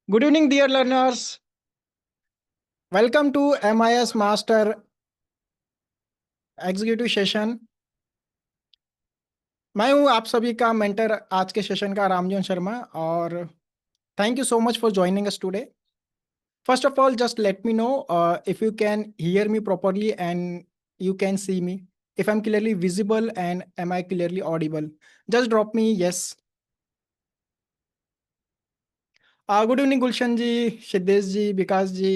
Good evening, dear learners. Welcome to MIS Master executive session. मैं हूं आप सभी का मेंटर आज के सेशन का रामजोन शर्मा और thank you so much for joining us today. First of all just let me no if you can hear me properly and you can see me, if I'm clearly visible and am I clearly audible, just drop me yes. Good evening Gulshan ji, Siddhesh ji, Vikas ji.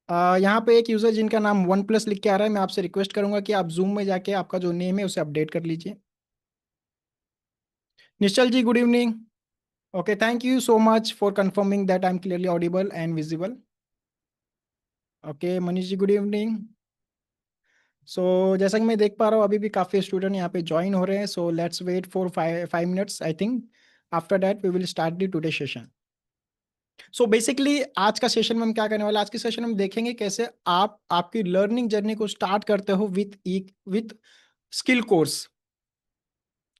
यहाँ पे एक user जिनका नाम one plus लिख के आ रहा है, मैं आपसे रिक्वेस्ट करूंगा कि आप जूम में जाके आपका जो नेम है उसे अपडेट कर लीजिए। Nishchal ji, good evening. Okay, thank you so much for confirming that I am clearly audible and visible. Okay Manish ji, good evening. So जैसा कि मैं देख पा रहा हूँ अभी भी काफ़ी स्टूडेंट यहाँ पे ज्वाइन हो रहे हैं, so let's wait for 5 minutes I think. After that we will start the today session. So basically आज का सेशन में हम क्या करने वाले, आज के सेशन में हम देखेंगे कैसे आप आपकी लर्निंग जर्नी को स्टार्ट करते हो विथ स्किल कोर्स।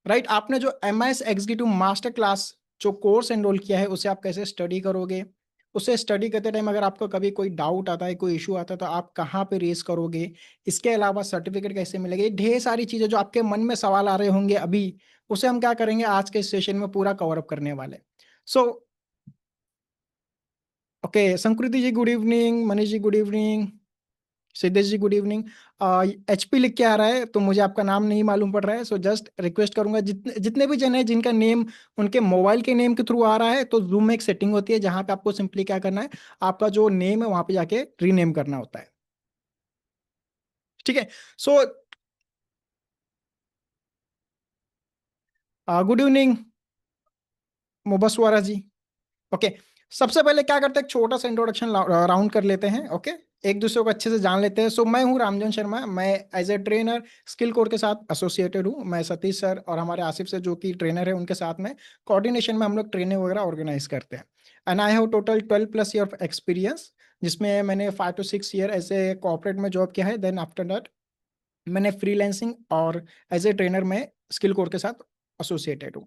राइट, आपने जो MIS एग्जीक्यूटिव मास्टर क्लास जो कोर्स एनरोल किया है उसे आप कैसे स्टडी करोगे, उसे स्टडी करते टाइम अगर आपको कभी कोई डाउट आता है, कोई इशू आता है तो आप कहाँ पे रेस करोगे, इसके अलावा सर्टिफिकेट कैसे मिलेगा, ये ढेर सारी चीज़ें जो आपके मन में सवाल आ रहे होंगे अभी, उसे हम क्या करेंगे आज के सेशन में पूरा कवर अप करने वाले। सो ओके, संकृति जी good evening, Manish ji good evening, Siddhesh जी गुड इवनिंग। HP लिख के आ रहा है तो मुझे आपका नाम नहीं मालूम पड़ रहा है, सो जस्ट रिक्वेस्ट करूंगा जितने जितने भी जन है जिनका नेम उनके मोबाइल के नेम के थ्रू आ रहा है, तो जूम में एक सेटिंग होती है जहां पे आपको सिंपली क्या करना है, आपका जो नेम है वहां पे जाके रीनेम करना होता है। ठीक है। सो गुड इवनिंग मुबस्वरा जी। ओके, सबसे पहले क्या करते हैं, एक छोटा सा इंट्रोडक्शन राउंड कर लेते हैं। ओके, एक दूसरे को अच्छे से जान लेते हैं। सो मैं हूं रामजन शर्मा, मैं as a trainer skill core के साथ एसोसिएटेड हूं। मैं सतीश सर और हमारे आसिफ सर जो कि ट्रेनर है उनके साथ में कोऑर्डिनेशन में हम लोग ट्रेनिंग वगैरह ऑर्गेनाइज करते हैं। And I have total 12+ year of experience, जिसमें मैंने 5 to 6 year as a corporate में जॉब किया है। देन आफ्टर दैट मैंने फ्रीलैंसिंग और एज ए ट्रेनर में स्किल कोर के साथ एसोसिएटेड हूँ।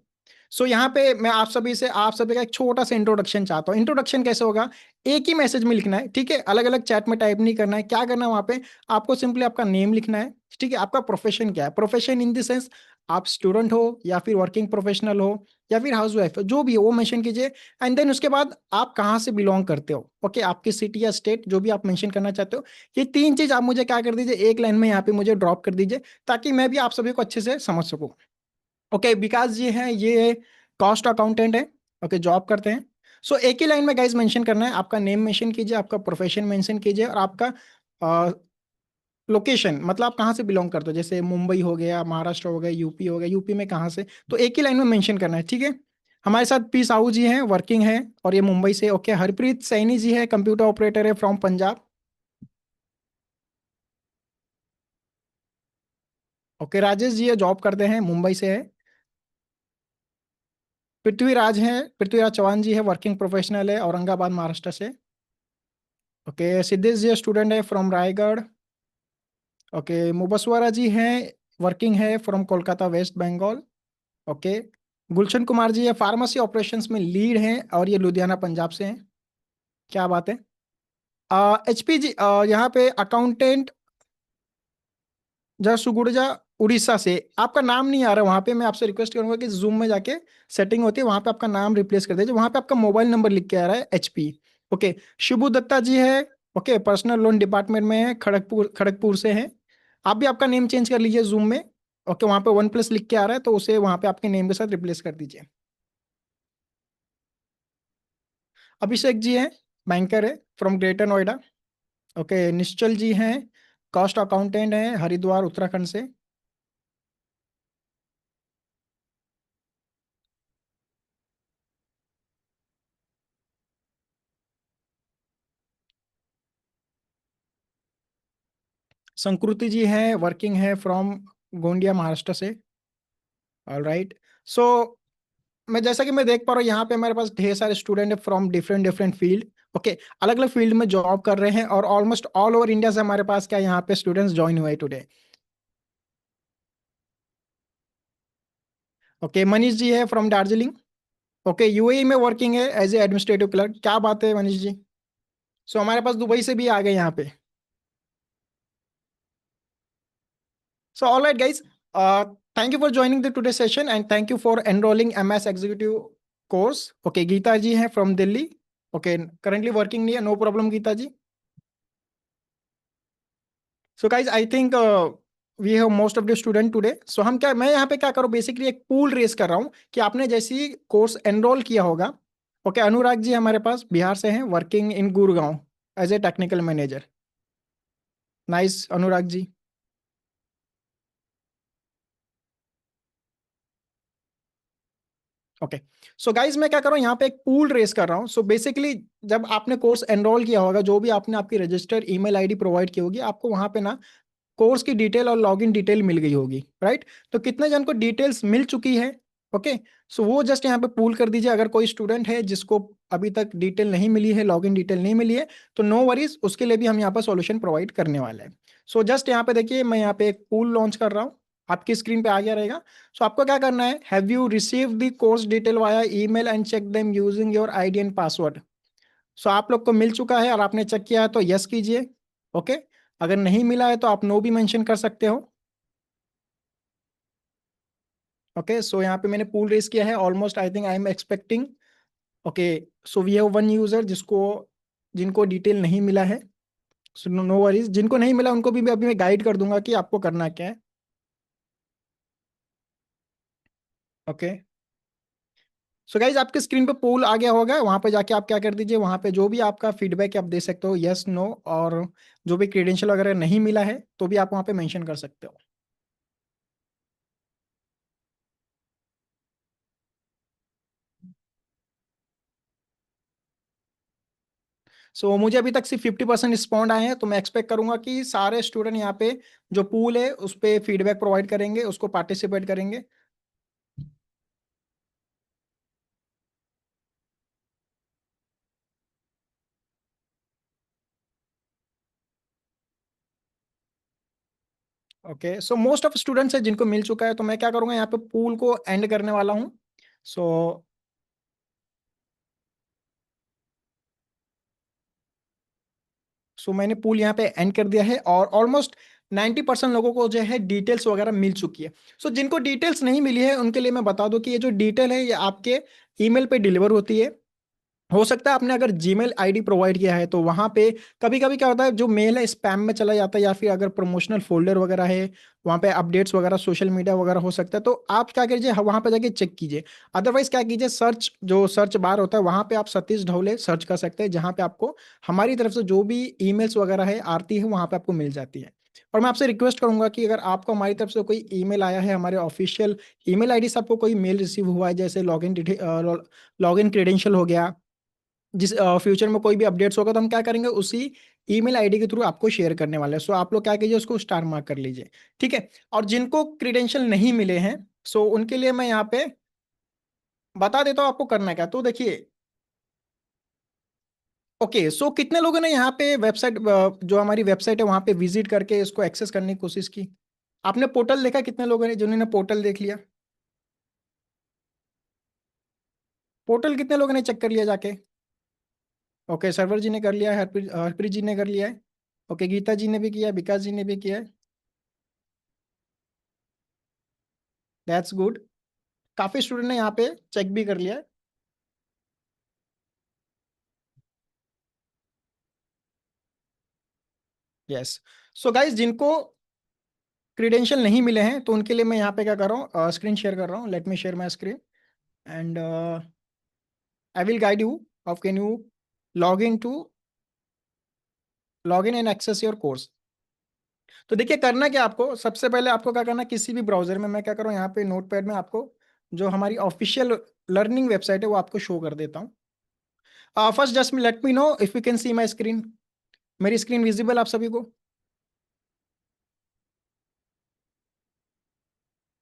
सो यहाँ पे मैं आप सभी का एक छोटा सा इंट्रोडक्शन चाहता हूँ। इंट्रोडक्शन कैसे होगा, एक ही मैसेज में लिखना है, ठीक है, अलग अलग चैट में टाइप नहीं करना है। क्या करना है वहाँ पे, आपको सिंपली आपका नेम लिखना है, ठीक है, आपका प्रोफेशन क्या है, प्रोफेशन इन द सेंस आप स्टूडेंट हो या फिर वर्किंग प्रोफेशनल हो या फिर हाउस वाइफ हो, जो भी हो वो मेंशन कीजिए। एंड देन उसके बाद आप कहाँ से बिलोंग करते हो, ओके, आपकी सिटी या स्टेट जो भी आप मेंशन करना चाहते हो, ये 3 चीज आप मुझे क्या कर दीजिए, एक लाइन में यहाँ पे मुझे ड्रॉप कर दीजिए ताकि मैं भी आप सभी को अच्छे से समझ सकूं। ओके, विकास जी हैं, ये कॉस्ट अकाउंटेंट है, ओके, जॉब करते हैं। सो एक ही लाइन में गाइज मेंशन करना है, आपका नेम मेंशन कीजिए, आपका प्रोफेशन मेंशन कीजिए और आपका लोकेशन, मतलब आप कहाँ से बिलोंग करते हो, जैसे मुंबई हो गया, महाराष्ट्र हो गया, यूपी हो गया, यूपी में कहाँ से, तो एक ही लाइन में मेंशन करना है, ठीक है। हमारे साथ पी साहू जी हैं, वर्किंग है और ये मुंबई से। ओके, हरप्रीत सैनी जी है, कंप्यूटर ऑपरेटर है फ्रॉम पंजाब। ओके, राजेश जी है, जॉब करते हैं, मुंबई से है। पृथ्वीराज हैं, पृथ्वीराज चौहान जी है, वर्किंग प्रोफेशनल है, औरंगाबाद महाराष्ट्र से। ओके, सिद्धेश जी स्टूडेंट है फ्रॉम रायगढ़। ओके, मुबस्वरा जी हैं, वर्किंग है फ्रॉम कोलकाता वेस्ट बंगाल। ओके, गुलशन कुमार जी है, फार्मेसी ऑपरेशंस में लीड हैं और ये लुधियाना पंजाब से हैं। क्या बात है। HP जी यहाँ पे अकाउंटेंट सुगुर्जा उड़ीसा से। आपका नाम नहीं आ रहा वहाँ पे, मैं आपसे रिक्वेस्ट करूंगा कि जूम में जाके सेटिंग होती है वहाँ पे आपका नाम रिप्लेस कर दीजिए, वहाँ पे आपका मोबाइल नंबर लिख के आ रहा है HP। ओके, शिबू दत्ता जी है, ओके, पर्सनल लोन डिपार्टमेंट में है, खड़गपुर खड़गपुर से है। आप भी आपका नेम चेंज कर लीजिए जूम में। ओके, वहाँ पे 1+ लिख के आ रहा है तो उसे वहाँ पे आपके नेम के साथ रिप्लेस कर दीजिए। अभिषेक जी हैं, बैंकर है फ्रॉम ग्रेटर नोएडा। ओके, निश्चल जी हैं, कॉस्ट अकाउंटेंट हैं, हरिद्वार उत्तराखंड से। संकृति जी हैं, वर्किंग है फ्रॉम गोंडिया महाराष्ट्र से। All right. सो मैं जैसा कि मैं देख पा रहा हूँ यहाँ पे हमारे पास ढेर सारे स्टूडेंट है from different different field. Okay, अलग अलग फील्ड में जॉब कर रहे हैं और ऑलमोस्ट ऑल ओवर इंडिया से हमारे पास क्या यहाँ पे स्टूडेंट्स ज्वाइन हुए टुडे। ओके, मनीष जी है फ्रॉम दार्जिलिंग। ओके, यूएई में वर्किंग है एज ए एडमिनिस्ट्रेटिव क्लर्क, क्या बात है मनीष जी। सो हमारे पास दुबई से भी आ गए यहाँ पे। So all right guys, thank you for joining the today session and thank you for enrolling MS executive course. Okay, Geeta ji हैं from Delhi. Okay, currently working नहीं है, no problem Geeta ji. So guys I think we have most of the student today. So हम क्या, मैं यहाँ पे क्या करूँ, बेसिकली एक पूल रेस कर रहा हूँ कि आपने जैसे ही कोर्स एनरोल किया होगा। ओके, अनुराग जी हमारे पास बिहार से हैं, working in Gurgaon as a technical manager. Nice Anurag ji. Okay, so guys मैं क्या कर रहा हूँ यहाँ पे एक पूल रेस कर रहा हूँ। सो बेसिकली जब आपने कोर्स एनरोल किया होगा, जो भी आपने आपकी रजिस्टर्ड ईमेल आईडी प्रोवाइड की होगी, आपको वहाँ पे ना कोर्स की डिटेल और लॉगिन डिटेल मिल गई होगी, राइट। तो कितने जन को डिटेल्स मिल चुकी है? ओके, सो वो जस्ट यहाँ पे पूल कर दीजिए। अगर कोई स्टूडेंट है जिसको अभी तक डिटेल नहीं मिली है, लॉगिन डिटेल नहीं मिली है, तो नो वरीज, उसके लिए भी हम यहाँ पर सॉल्यूशन प्रोवाइड करने वाले हैं। सो जस्ट यहाँ पे देखिए, मैं यहाँ पे एक पूल लॉन्च कर रहा हूँ, आपकी स्क्रीन पे आ गया रहेगा। सो आपको क्या करना है, have you receive the course detail via email and check them using your ID and password. So आप लोग को मिल चुका है और आपने चेक किया है तो यस कीजिए। ओके, अगर नहीं मिला है तो आप नो भी मेंशन कर सकते हो। ओके, सो यहाँ पे मैंने पूल रेस किया है, almost I think I am expecting. Okay, so we have one user जिसको, जिनको डिटेल नहीं मिला है। सो नो वरीज, जिनको नहीं मिला उनको भी मैं अभी मैं गाइड कर दूंगा कि आपको करना क्या है। ओके, सो गाइज आपके स्क्रीन पे पोल आ गया होगा, वहां पे जाके आप क्या कर दीजिए, वहां पे जो भी आपका फीडबैक आप दे सकते हो, यस नो, और जो भी क्रेडेंशियल वगैरह नहीं मिला है तो भी आप वहां पे मेंशन कर सकते हो। सो मुझे अभी तक सिर्फ 50% रिस्पॉन्ड आए हैं, तो मैं एक्सपेक्ट करूंगा कि सारे स्टूडेंट यहाँ पे जो पूल है उस पर फीडबैक प्रोवाइड करेंगे, उसको पार्टिसिपेट करेंगे। Okay, so most of students है जिनको मिल चुका है, तो मैं क्या करूंगा, यहाँ पे पूल को एंड करने वाला हूँ। सो मैंने पूल यहाँ पे एंड कर दिया है और ऑलमोस्ट 90% लोगों को जो है डिटेल्स वगैरह मिल चुकी है। सो जिनको डिटेल्स नहीं मिली है उनके लिए मैं बता दूं कि ये जो डिटेल है ये आपके ईमेल पे डिलीवर होती है। हो सकता है आपने अगर जीमेल आईडी प्रोवाइड किया है तो वहां पे कभी कभी क्या होता है, जो मेल है स्पैम में चला जाता है, या फिर अगर प्रमोशनल फोल्डर वगैरह है वहां पे अपडेट्स वगैरह सोशल मीडिया वगैरह हो सकता है, तो आप क्या कीजिए, वहां पे जाके चेक कीजिए। अदरवाइज क्या कीजिए, सर्च, जो सर्च बार होता है वहां पे आप सतीश ढोले सर्च कर सकते हैं, जहां पे आपको हमारी तरफ से जो भी ईमेल्स वगैरह है आती है वहां पे आपको मिल जाती है। और मैं आपसे रिक्वेस्ट करूंगा कि अगर आपको हमारी तरफ से कोई ईमेल आया है, हमारे ऑफिशियल ईमेल आईडी से आपको कोई मेल रिसीव हुआ है, जैसे लॉगिन क्रेडेंशियल हो गया, जिस फ्यूचर में कोई भी अपडेट्स होगा तो हम क्या करेंगे, उसी ईमेल आईडी के थ्रू आपको शेयर करने वाले हैं। सो आप लोग क्या कीजिए, उसको स्टार मार्क कर लीजिए, ठीक है। और जिनको क्रीडेंशियल नहीं मिले हैं, सो उनके लिए मैं यहाँ पे बता देता हूँ आपको करना क्या। तो देखिए, ओके, सो कितने लोगों ने यहाँ पे वेबसाइट, जो हमारी वेबसाइट है वहाँ पे विजिट करके इसको एक्सेस करने की कोशिश की? आपने पोर्टल देखा, कितने लोगों ने जिन्होंने पोर्टल देख लिया? पोर्टल कितने लोगों ने चेक कर लिया जाके? ओके, सर्वर जी ने कर लिया है, हरप्रीत हरप्रीत जी ने कर लिया है। ओके, गीता जी ने भी किया है, विकास जी ने भी किया है। दैट्स गुड, काफी स्टूडेंट ने यहाँ पे चेक भी कर लिया है। यस, सो गाइज जिनको क्रीडेंशियल नहीं मिले हैं तो उनके लिए मैं यहाँ पे क्या कर रहा हूँ, स्क्रीन शेयर कर रहा हूँ। Let me share my screen and I will guide you how can you log in and access your course. तो देखिए, करना क्या आपको, सबसे पहले आपको क्या करना है, किसी भी ब्राउजर में, मैं क्या कर रहा हूँ यहाँ पे नोट पैड में आपको जो हमारी ऑफिशियल लर्निंग वेबसाइट है वो आपको शो कर देता हूँ। First just let me know if you can see my screen. मेरी स्क्रीन विजिबल आप सभी को?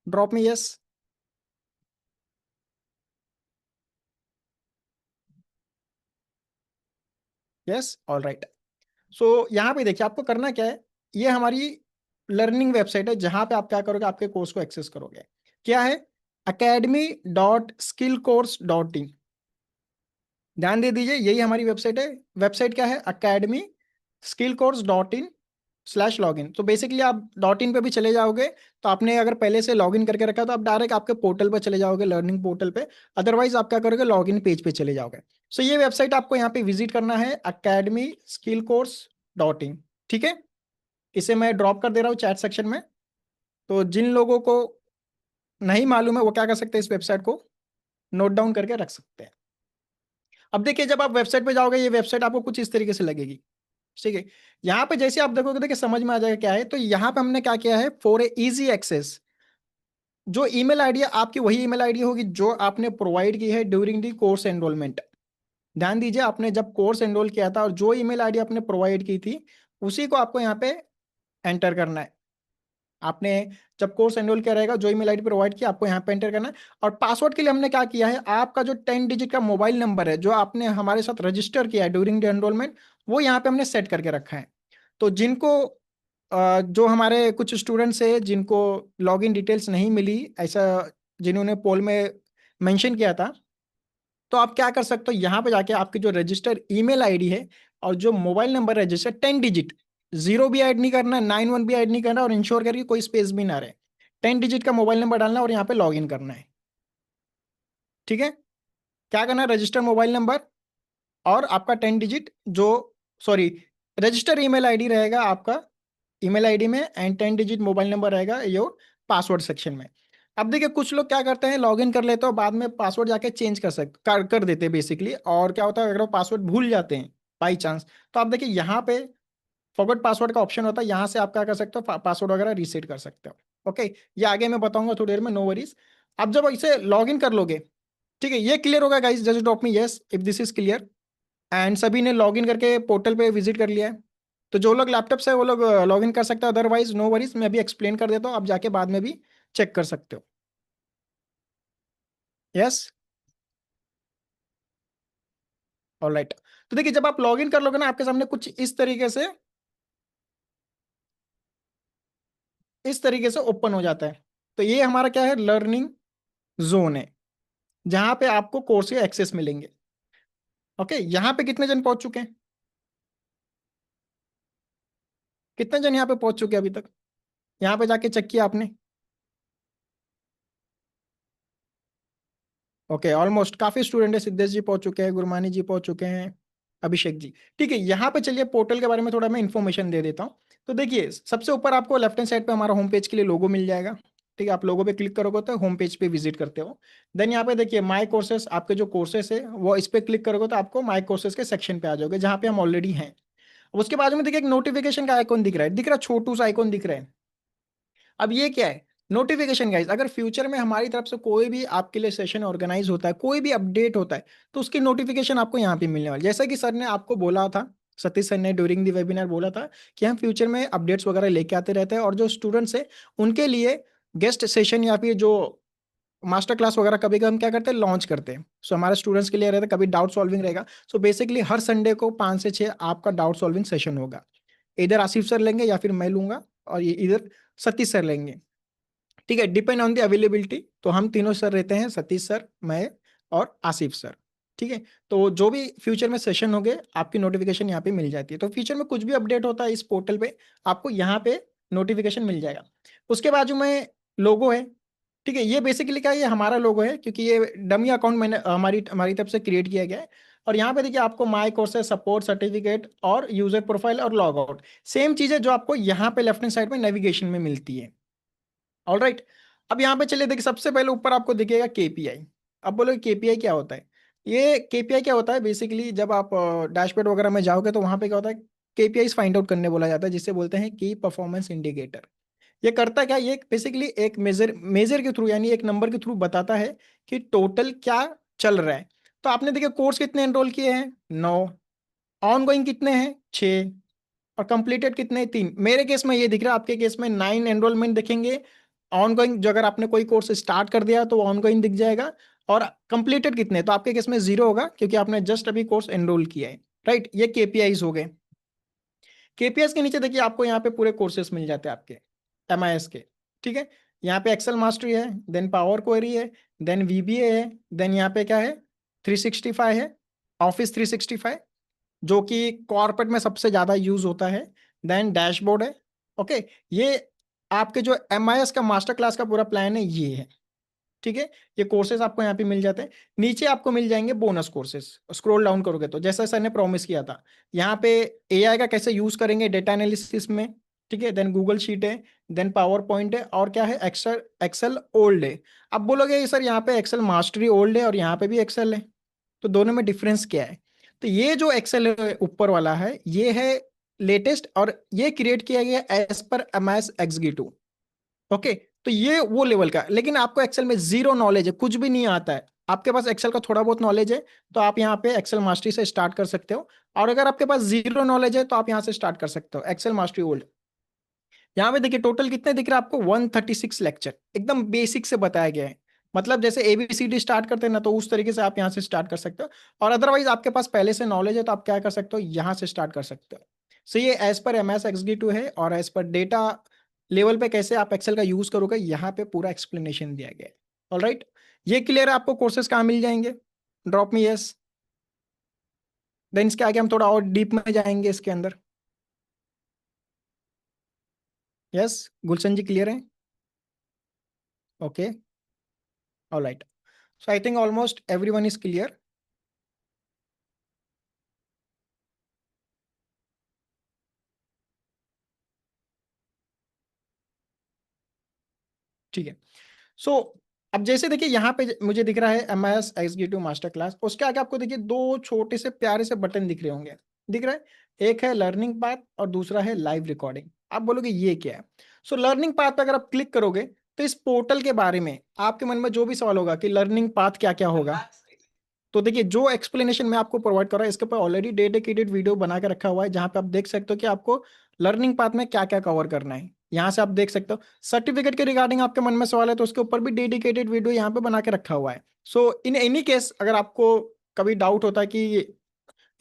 Drop me yes. Yes, all right. So यहाँ पे देखिए आपको करना क्या है, ये हमारी लर्निंग वेबसाइट है जहाँ पे आप क्या करोगे, आपके कोर्स को एक्सेस करोगे। क्या है, academy.skillcourse.in। ध्यान दे दीजिए, यही हमारी वेबसाइट है। वेबसाइट क्या है? academyskillcourse.in/login। तो बेसिकली आप .in पे भी चले जाओगे तो आपने अगर पहले से लॉगिन करके रखा तो आप डायरेक्ट आपके पोर्टल पर चले जाओगे, लर्निंग पोर्टल पे। अदरवाइज आप क्या करोगे, लॉगिन पेज पे चले जाओगे। सो ये वेबसाइट आपको यहाँ पे विजिट करना है, academyskillcourse.in। ठीक है, इसे मैं ड्रॉप कर दे रहा हूँ चैट सेक्शन में। तो जिन लोगों को नहीं मालूम है वो क्या कर सकते हैं, इस वेबसाइट को नोट डाउन करके रख सकते हैं। अब देखिए, जब आप वेबसाइट पे जाओगे, ये वेबसाइट आपको कुछ इस तरीके से लगेगी। ठीक है, यहाँ पे जैसे आप देखोगे, देखिए समझ में आ जाएगा क्या है। तो यहाँ पे हमने क्या किया है, फॉर ए इजी एक्सेस, जो ईमेल आईडी है आपकी वही ईमेल आईडी होगी जो आपने प्रोवाइड की है ड्यूरिंग दी कोर्स एनरोलमेंट। ध्यान दीजिए, आपने जब कोर्स एनरोल किया था और जो ईमेल आईडी आपने प्रोवाइड की थी उसी को आपको यहाँ पे एंटर करना है। आपने जब कोर्स एनरोल किया रहेगा, जो ईमेल आईडी प्रोवाइड किया आपको यहाँ पे एंटर करना है। और पासवर्ड के लिए हमने क्या किया है, आपका जो 10 डिजिट का मोबाइल नंबर है जो आपने हमारे साथ रजिस्टर किया है ड्यूरिंग द एनरोलमेंट, वो यहाँ पे हमने सेट करके रखा है। तो जिनको जो हमारे कुछ स्टूडेंट्स है जिनको लॉगिन डिटेल्स नहीं मिली, ऐसा जिन्होंने पोल में मेंशन किया था, तो आप क्या कर सकते हो, यहाँ पे जाके आपकी जो रजिस्टर ईमेल आईडी है और जो mobile number register 10 digit, zero भी ऐड नहीं करना, 91 भी ऐड नहीं करना, और इंश्योर करिए कोई स्पेस भी ना रहे। 10 डिजिट का मोबाइल नंबर डालना और यहाँ पे लॉग इन करना है। ठीक है, क्या करना है, रजिस्टर मोबाइल नंबर और आपका 10 डिजिट जो, सॉरी, रजिस्टर ईमेल आईडी रहेगा आपका ईमेल आईडी में, एंड 10 डिजिट मोबाइल नंबर रहेगा योर पासवर्ड सेक्शन में। अब देखिए, कुछ लोग क्या करते हैं, लॉगिन कर लेते हो, बाद में पासवर्ड जाके चेंज कर देते हैं बेसिकली। और क्या होता है, अगर वो पासवर्ड भूल जाते हैं बाई चांस, तो आप देखिए यहाँ पे फॉरगॉट पासवर्ड का ऑप्शन होता है, यहाँ से आप क्या कर सकते हो, पासवर्ड वगैरह रीसेट कर सकते हो। ओके, ये आगे मैं बताऊंगा थोड़ी देर में, नो वरीज। अब जब इसे लॉगिन कर लोगे, ठीक है, ये क्लियर होगा guys, just drop me yes if this is clear. And सभी ने लॉगिन करके पोर्टल पे विजिट कर लिया है। तो जो लोग लैपटॉप से, वो लोग लॉगिन कर सकते हैं, अदरवाइज नो वरीज, मैं अभी एक्सप्लेन कर देता हूँ, आप जाके बाद में भी चेक कर सकते हो। Yes, alright. तो देखिए, जब आप लॉगिन कर लोगे ना, आपके सामने कुछ इस तरीके से ओपन हो जाता है। तो ये हमारा क्या है, लर्निंग जोन है, जहां पे आपको कोर्स के एक्सेस मिलेंगे। ओके, यहाँ पे कितने जन पहुंच चुके हैं, कितने जन यहाँ पे पहुंच चुके हैं अभी तक, यहाँ पे जाके चेक किया आपने? ओके, ऑलमोस्ट काफी स्टूडेंट है, सिद्धेश जी पहुंच चुके हैं, गुरमानी जी पहुंच चुके हैं, अभिषेक जी। ठीक है, यहाँ पे चलिए पोर्टल के बारे में थोड़ा मैं इन्फॉर्मेशन दे देता हूँ। तो देखिए, सबसे ऊपर आपको लेफ्ट हैंड साइड पे हमारा होम पेज के लिए लोगो मिल जाएगा। ठीक है, आप लोगो पे क्लिक करोगे तो होम पेज पे विजिट करते हो। देन यहाँ पे देखिए माई कोर्सेस, आपके जो कोर्सेस है वो इस पे क्लिक करोगे तो आपको माई कोर्सेस के सेक्शन पे आ जाओगे, जहाँ पे हम ऑलरेडी हैं। अब उसके बाजू में देखिए एक नोटिफिकेशन का आइकॉन दिख रहा है, छोटू सा आइकॉन दिख रहा है। अब ये क्या है, नोटिफिकेशन गाइस। अगर फ्यूचर में हमारी तरफ से कोई भी आपके लिए सेशन ऑर्गेनाइज होता है, कोई भी अपडेट होता है, तो उसकी नोटिफिकेशन आपको यहाँ पे मिलने वाली है। जैसा कि सर ने आपको बोला था, सतीश सर ने ड्यूरिंग दी वेबिनार बोला था कि हम फ्यूचर में अपडेट्स वगैरह लेके आते रहते हैं, और जो स्टूडेंट्स है उनके लिए गेस्ट सेशन या फिर जो मास्टर क्लास वगैरह कभी कभी हम क्या करते हैं, लॉन्च करते हैं। सो हमारे स्टूडेंट्स के लिए रहता है, कभी डाउट सॉल्विंग रहेगा। सो बेसिकली हर संडे को 5 से 6 आपका डाउट सॉल्विंग सेशन होगा। इधर आसिफ सर लेंगे या फिर मैं लूंगा, और ये इधर सतीश सर लेंगे। ठीक है, डिपेंड ऑन द अवेलेबिलिटी। तो हम तीनों सर रहते हैं, सतीश सर, मैं और आसिफ सर। ठीक है, तो जो भी फ्यूचर में सेशन होंगे आपकी नोटिफिकेशन यहाँ पे मिल जाती है। तो फ्यूचर में कुछ भी अपडेट होता है इस पोर्टल पे, आपको यहाँ पे नोटिफिकेशन मिल जाएगा। उसके बाजू में लोगो है। ठीक है, ये बेसिकली क्या है, ये हमारा लोगो है, क्योंकि ये डमी अकाउंट मैंने हमारी हमारी तरफ से क्रिएट किया गया है। और यहाँ पे देखिए आपको माई कोर्सेज सपोर्ट सर्टिफिकेट और यूजर प्रोफाइल और लॉग आउट, सेम चीज़ है जो आपको यहाँ पे लेफ्ट हैंड साइड में नेविगेशन में मिलती है। ऑल राइट, अब यहाँ पे चलिए, देखिए सबसे पहले ऊपर आपको दिखेगा केपीआई। अब बोलो केपीआई क्या होता है। ये केपीआई क्या होता है, बेसिकली जब आप डैशबोर्ड वगैरह में जाओगे तो वहाँ पे क्या होता है, केपीआई फाइंड आउट करने बोला जाता है, जिसे बोलते हैं की परफॉर्मेंस इंडिकेटर। ये करता क्या, ये बेसिकली एक मेजर मेजर के थ्रू, यानी एक नंबर के थ्रू बताता है कि टोटल क्या चल रहा है। तो आपने देखिए कोर्स कितने एनरोल किए हैं, 9। ऑन गोइंग कितने हैं, 6। और कंप्लीटेड कितने, 3। मेरे केस में ये दिख रहा है, आपके केस में 9 एनरोलमेंट दिखेंगे। ऑन गोइंग, जो अगर आपने कोई कोर्स स्टार्ट कर दिया तो ऑन गोइंग दिख जाएगा। और कंप्लीटेड कितने, तो आपके केस में 0 होगा, क्योंकि आपने जस्ट अभी कोर्स एनरोल किया है। राइट, ये केपीआईज हो गए। केपीएस के नीचे देखिए आपको यहाँ पे पूरे कोर्सेस मिल जाते हैं आपके एमआईएस के। ठीक है, यहाँ पे एक्सेल मास्टरी है, देन पावर क्वेरी है, देन वीबीए है, देन यहाँ पे क्या है, 365 है, Office 365, जो कि कॉर्पोरेट में सबसे ज्यादा यूज होता है। देन डैशबोर्ड है। ओके, ये आपके जो MIS का मास्टर क्लास का पूरा प्लान है ये है। ठीक है, ये कोर्सेज आपको यहाँ पे मिल जाते हैं। नीचे आपको मिल जाएंगे बोनस कोर्सेज। स्क्रॉल डाउन करोगे तो जैसा सर ने प्रॉमिस किया था, यहाँ पे AI का कैसे यूज करेंगे डेटा एनालिसिस में। ठीक है, देन गूगल शीट है, देन पावर पॉइंट है, और क्या है, एक्सेल। एक्सेल ओल्ड है। अब बोलोगे सर यहाँ पे एक्सेल मास्टरी ओल्ड है और यहाँ पे भी एक्सेल है, तो दोनों में डिफरेंस क्या है। तो ये जो एक्सेल ऊपर वाला है ये है लेटेस्ट, और ये क्रिएट किया गया as per MS executive. Okay, तो ये वो लेवल का, लेकिन आपको एक्सेल में जीरो नॉलेज है, कुछ भी नहीं आता है, आपके पास एक्सेल का थोड़ा बहुत नॉलेज है, तो आप यहाँ पे एक्सेल मास्टरी से स्टार्ट कर सकते हो। और अगर आपके पास जीरो नॉलेज है तो आप यहाँ से स्टार्ट कर सकते हो एक्सेल मास्टरी ओल्ड। यहाँ पे देखिए टोटल कितने दिख रहा है आपको, 136 लेक्चर एकदम बेसिक से बताया गया है। मतलब जैसे ABCD स्टार्ट करते हैं ना, तो उस तरीके से आप यहाँ से स्टार्ट कर सकते हो। और अदरवाइज आपके पास पहले से नॉलेज है तो आप क्या कर सकते हो, यहाँ से स्टार्ट कर सकते हो। सो ये एज पर MS एग्जीक्यूटिव है, और एज पर डेटा लेवल पे कैसे आप एक्सेल का यूज करोगे यहाँ पे पूरा एक्सप्लेनेशन दिया गया है। ऑलराइट, ये क्लियर है आपको कोर्सेज कहाँ मिल जाएंगे। Drop me yes. देन इसके आगे हम थोड़ा और डीप में जाएंगे इसके अंदर। यस, गुलशन जी क्लियर है। Okay, alright. So I think almost everyone is clear. ठीक है। सो अब जैसे देखिए यहाँ पे मुझे दिख रहा है MS एग्जीक्यूटिव मास्टर क्लास, उसके आगे आपको देखिए दो छोटे से प्यारे से बटन दिख रहे होंगे। दिख रहा है, एक है लर्निंग पाथ और दूसरा है लाइव रिकॉर्डिंग। आप बोलोगे ये क्या है। सो लर्निंग पाथ पे अगर आप क्लिक करोगे तो इस पोर्टल के बारे में आपके मन में जो भी सवाल होगा कि लर्निंग पाथ क्या क्या होगा, तो देखिए जो एक्सप्लेनेशन मैं आपको प्रोवाइड कर रहा हूँ इसके ऊपर ऑलरेडी डेडिकेटेड वीडियो बना के रखा हुआ है, जहां पे आप देख सकते हो कि आपको लर्निंग पाथ में क्या क्या कवर करना है। यहाँ से आप देख सकते हो सर्टिफिकेट के रिगार्डिंग आपके मन में सवाल है तो उसके ऊपर भी डेडिकेटेड वीडियो यहाँ पे बना के रखा हुआ है। सो इन एनी केस अगर आपको कभी डाउट होता है कि